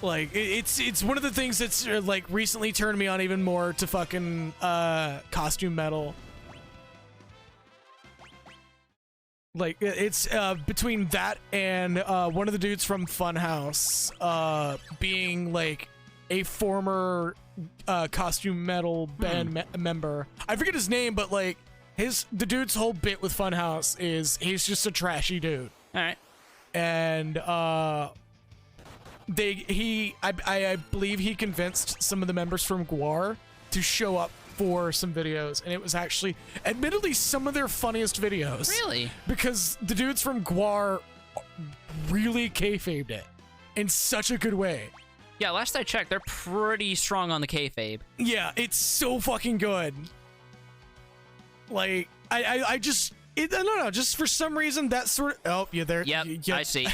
Like it's one of the things that's like recently turned me on even more to fucking costume metal. Like it's between that and one of the dudes from Funhouse being like a former costume metal band member. I forget his name, but like the dude's whole bit with Funhouse is he's just a trashy dude. All right. And I believe he convinced some of the members from Guar to show up for some videos, and it was actually admittedly some of their funniest videos. Really? Because the dudes from Guar really kayfabed it in such a good way. Yeah, last I checked, they're pretty strong on the kayfabe. Yeah, it's so fucking good. Like I just just for some reason that sort of there. Yep, I see.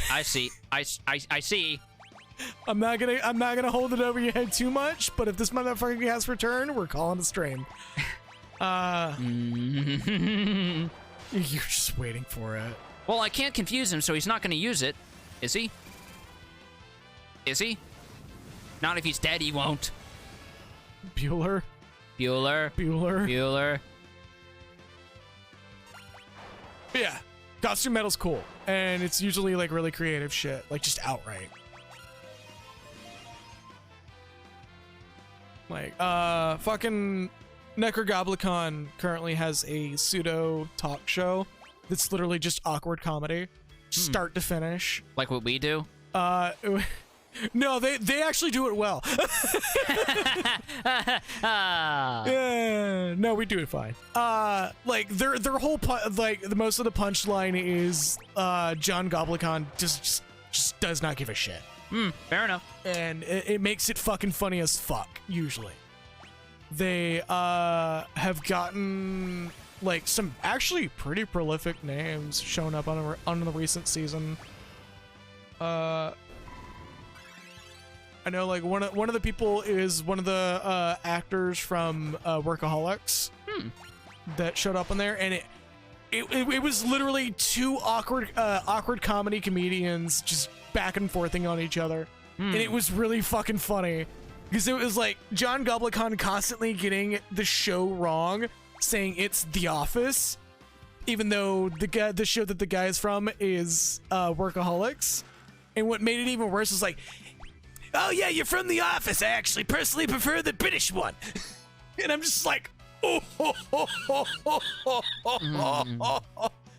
I'm not gonna hold it over your head too much, but if this motherfucker has returned, we're calling a stream. You're just waiting for it. Well, I can't confuse him, so he's not gonna use it. Is he? Is he? Not if he's dead, he won't. Bueller. Yeah, costume metal's cool, and it's usually like really creative shit, like just outright. Like, fucking Necrogoblicon currently has a pseudo talk show that's literally just awkward comedy, start to finish. Like what we do? No, they actually do it well. Yeah, no, we do it fine. Like their whole most of the punchline is John Goblicon just does not give a shit. Fair enough. And it makes it fucking funny as fuck, usually. They have gotten like some actually pretty prolific names shown up on the recent season. I know like one of the people is one of the actors from Workaholics that showed up on there, and it was literally two awkward comedy comedians just back and forthing on each other, and it was really fucking funny because it was like John Goblicon constantly getting the show wrong, saying it's The Office, even though the show that the guy is from is Workaholics, and what made it even worse is like, oh yeah, you're from The Office. I actually personally prefer the British one. And I'm just like, hey,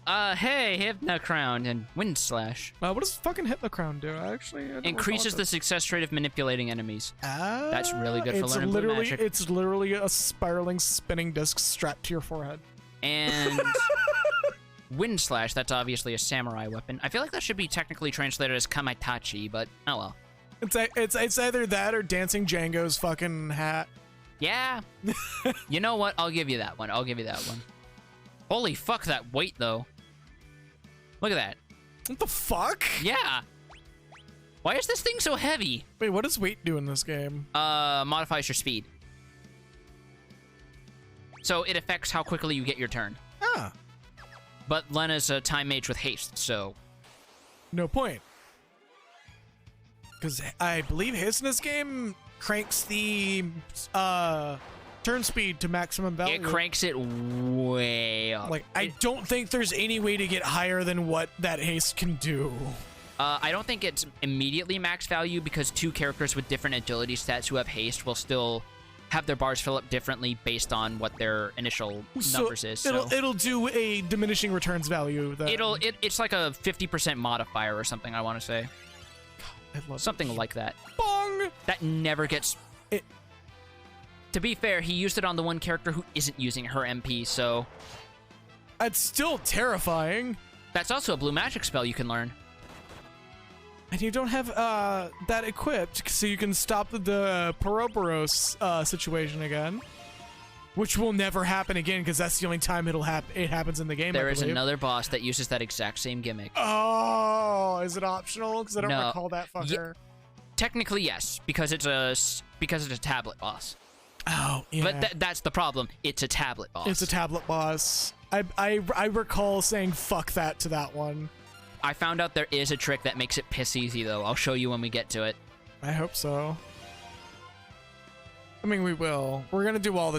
Hypnocrown and Wind Slash. what does fucking Hypnocrown do? I don't Increases the success rate of manipulating enemies. That's really good for learning blue magic. It's literally a spiraling spinning disc strapped to your forehead. And Wind Slash, that's obviously a samurai weapon. I feel like that should be technically translated as Kamaitachi, but oh well. It's either that or Dancing Django's fucking hat. Yeah. You know what? I'll give you that one. Holy fuck, that weight, though. Look at that. What the fuck? Yeah. Why is this thing so heavy? Wait, what does weight do in this game? Modifies your speed. So it affects how quickly you get your turn. Ah. But Lena's a time mage with haste, so... No point. Because I believe haste in this game cranks the turn speed to maximum value. It cranks it way up. Like, I don't think there's any way to get higher than what that haste can do. I don't think it's immediately max value because two characters with different agility stats who have haste will still have their bars fill up differently based on what their initial numbers is. So it'll do a diminishing returns value. Then. It's like a 50% modifier or something, I want to say. I love something like that. Bong! That never gets... To be fair, he used it on the one character who isn't using her MP, so... It's still terrifying. That's also a blue magic spell you can learn. And you don't have that equipped, so you can stop the Poroboros situation again. which will never happen again because that's the only time it happens in the game. There I is believe. another boss that uses that exact same gimmick. Oh, is it optional? Because I don't No. recall that fucker. Technically, yes, because it's a tablet boss. Oh, yeah. But that's the problem. It's a tablet boss. It's a tablet boss. I recall saying fuck that to that one. I found out there is a trick that makes it piss easy, though. I'll show you when we get to it. I hope so. I mean, we will. We're gonna do all the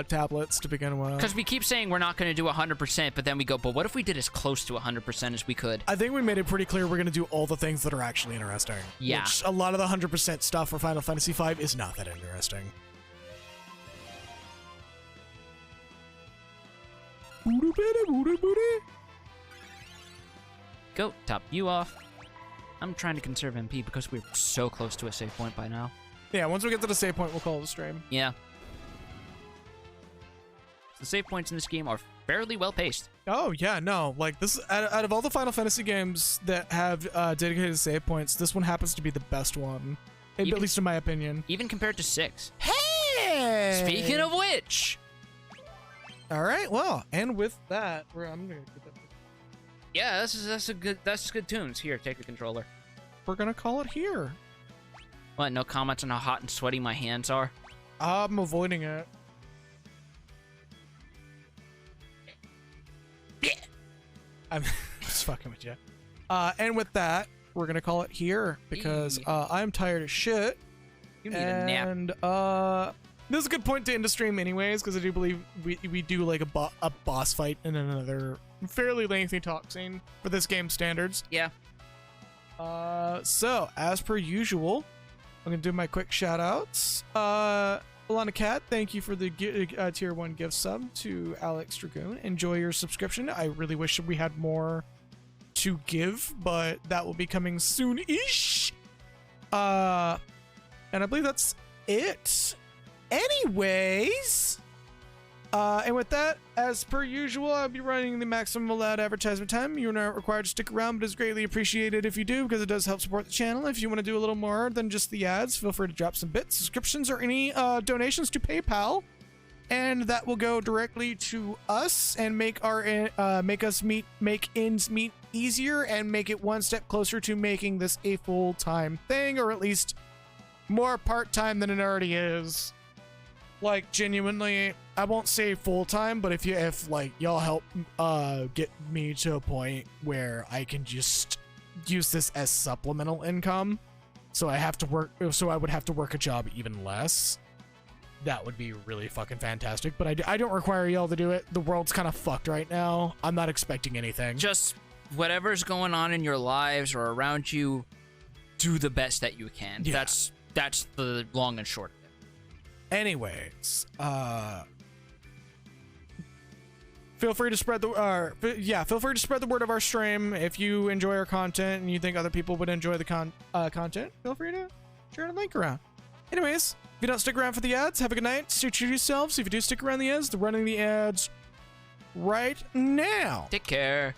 tablets to begin with. Because we keep saying we're not going to do 100%, but then we go, but what if we did as close to 100% as we could? I think we made it pretty clear we're gonna do all the things that are actually interesting. Yeah. Which a lot of the 100% stuff for Final Fantasy V is not that interesting. Go, top you off. I'm trying to conserve MP because we're so close to a save point by now. Yeah, once we get to the save point, we'll call it a stream. Yeah. The save points in this game are fairly well paced. Oh, yeah, no. Like, this, out of all the Final Fantasy games that have dedicated save points, this one happens to be the best one. At least in my opinion. Even compared to 6. Hey! Speaking of which... All right, well, and with that, I'm gonna get that. Yeah, that's good tunes. Here, take the controller. We're gonna call it here. What, no comments on how hot and sweaty my hands are? I'm avoiding it. I'm just fucking with you. And with that, we're gonna call it here because I'm tired of shit. You need a nap. And this is a good point to end the stream anyways, because I do believe we do like a boss fight in another fairly lengthy talk scene for this game standards. Yeah. So as per usual, I'm gonna do my quick shout outs. Alana Cat, thank you for the tier 1 gift sub to Alex Dragoon. Enjoy your subscription. I really wish we had more to give, but that will be coming soon-ish. And I believe that's it. Anyways, and with that, as per usual, I'll be running the maximum allowed advertisement time. You're not required to stick around, but it's greatly appreciated if you do, because it does help support the channel. If you want to do a little more than just the ads, feel free to drop some bits, subscriptions, or any donations to PayPal, and that will go directly to us and make ends meet easier and make it one step closer to making this a full-time thing, or at least more part-time than it already is. Like, genuinely, I won't say full-time, but if y'all help get me to a point where I can just use this as supplemental income, so I would have to work a job even less, that would be really fucking fantastic. But I don't require y'all to do it. The world's kind of fucked right now. I'm not expecting anything. Just whatever's going on in your lives or around you, do the best that you can. Yeah. That's the long and short of it. Anyways, feel free to spread the word of our stream. If you enjoy our content and you think other people would enjoy the content, feel free to share the link around. Anyways, if you don't stick around for the ads, have a good night. Stay true to yourselves. If you do stick around the ads, they're running the ads right now. Take care.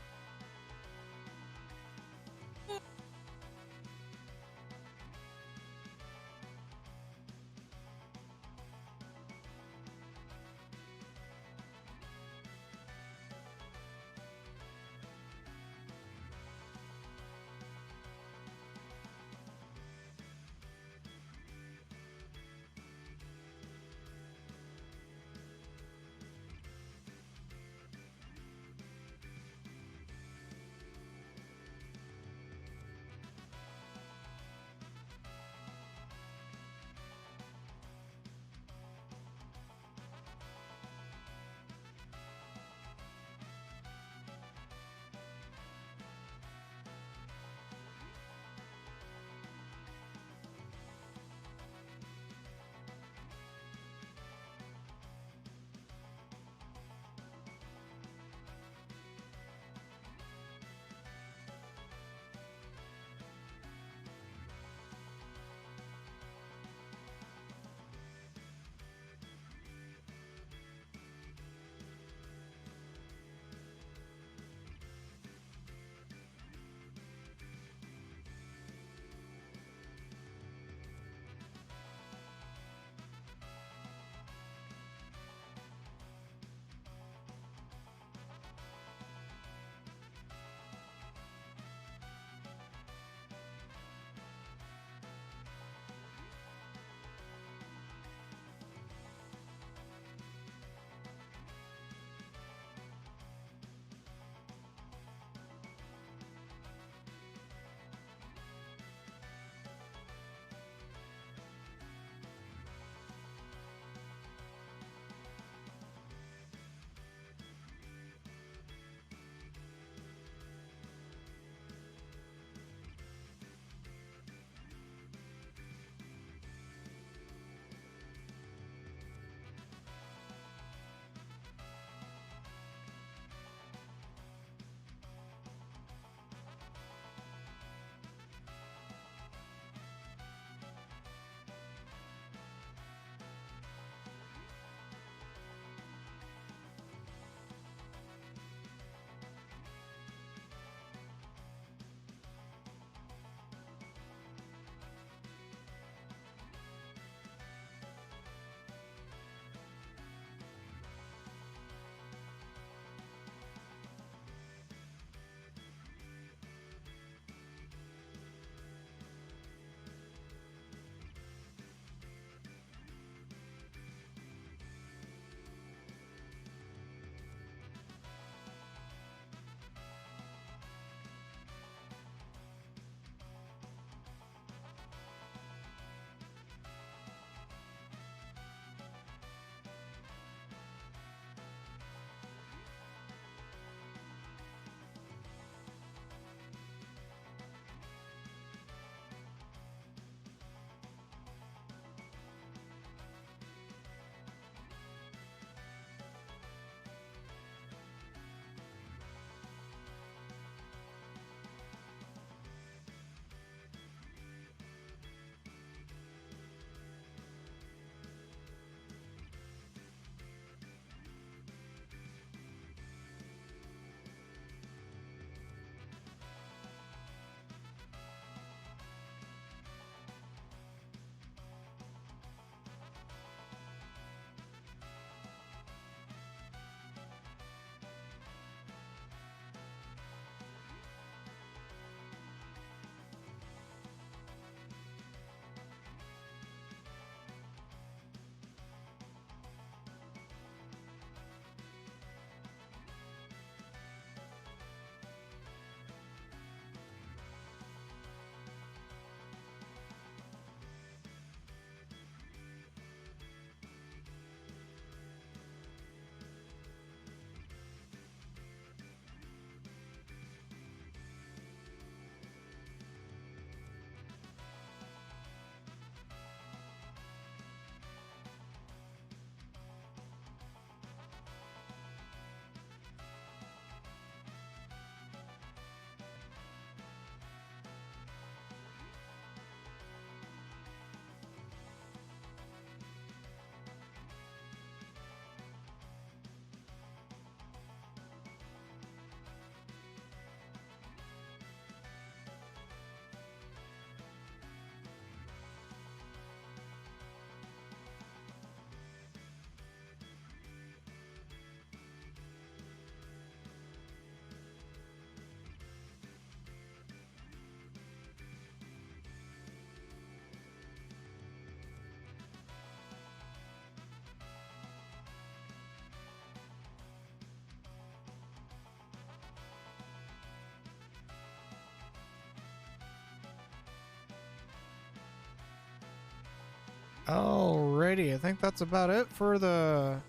Alrighty, I think that's about it for the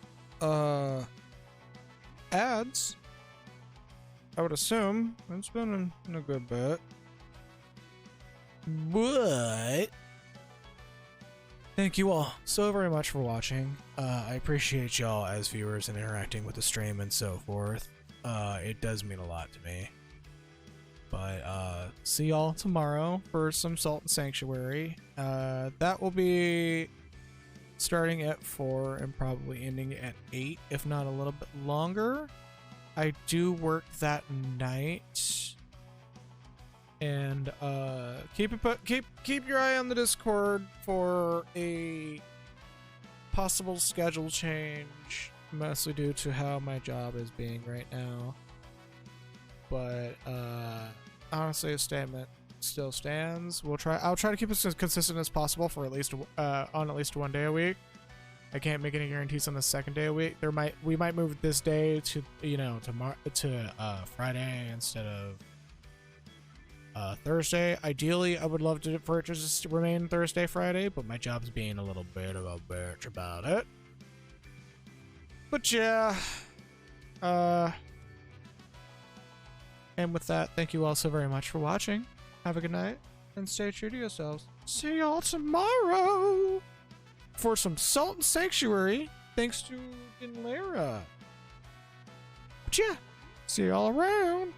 ads. I would assume it's been in a good bit. But thank you all so very much for watching. I appreciate y'all as viewers and interacting with the stream and so forth. It does mean a lot to me. But see y'all tomorrow for some Salt and Sanctuary. That will be starting at 4 and probably ending at 8, if not a little bit longer. I do work that night. And keep your eye on the Discord for a possible schedule change, mostly due to how my job is being right now. But honestly, a statement still stands. I'll try to keep it as consistent as possible for at least on at least 1 day a week. I can't make any guarantees on the second day a week. We might move this day to to Friday instead of Thursday. Ideally, I would love for it to just remain Thursday, Friday, but my job's being a little bit of a bitch about it. But yeah, and with that, thank you all so very much for watching. Have a good night, and stay true to yourselves. See y'all tomorrow for some Salt and Sanctuary, thanks to Ginlara. But yeah, see y'all around.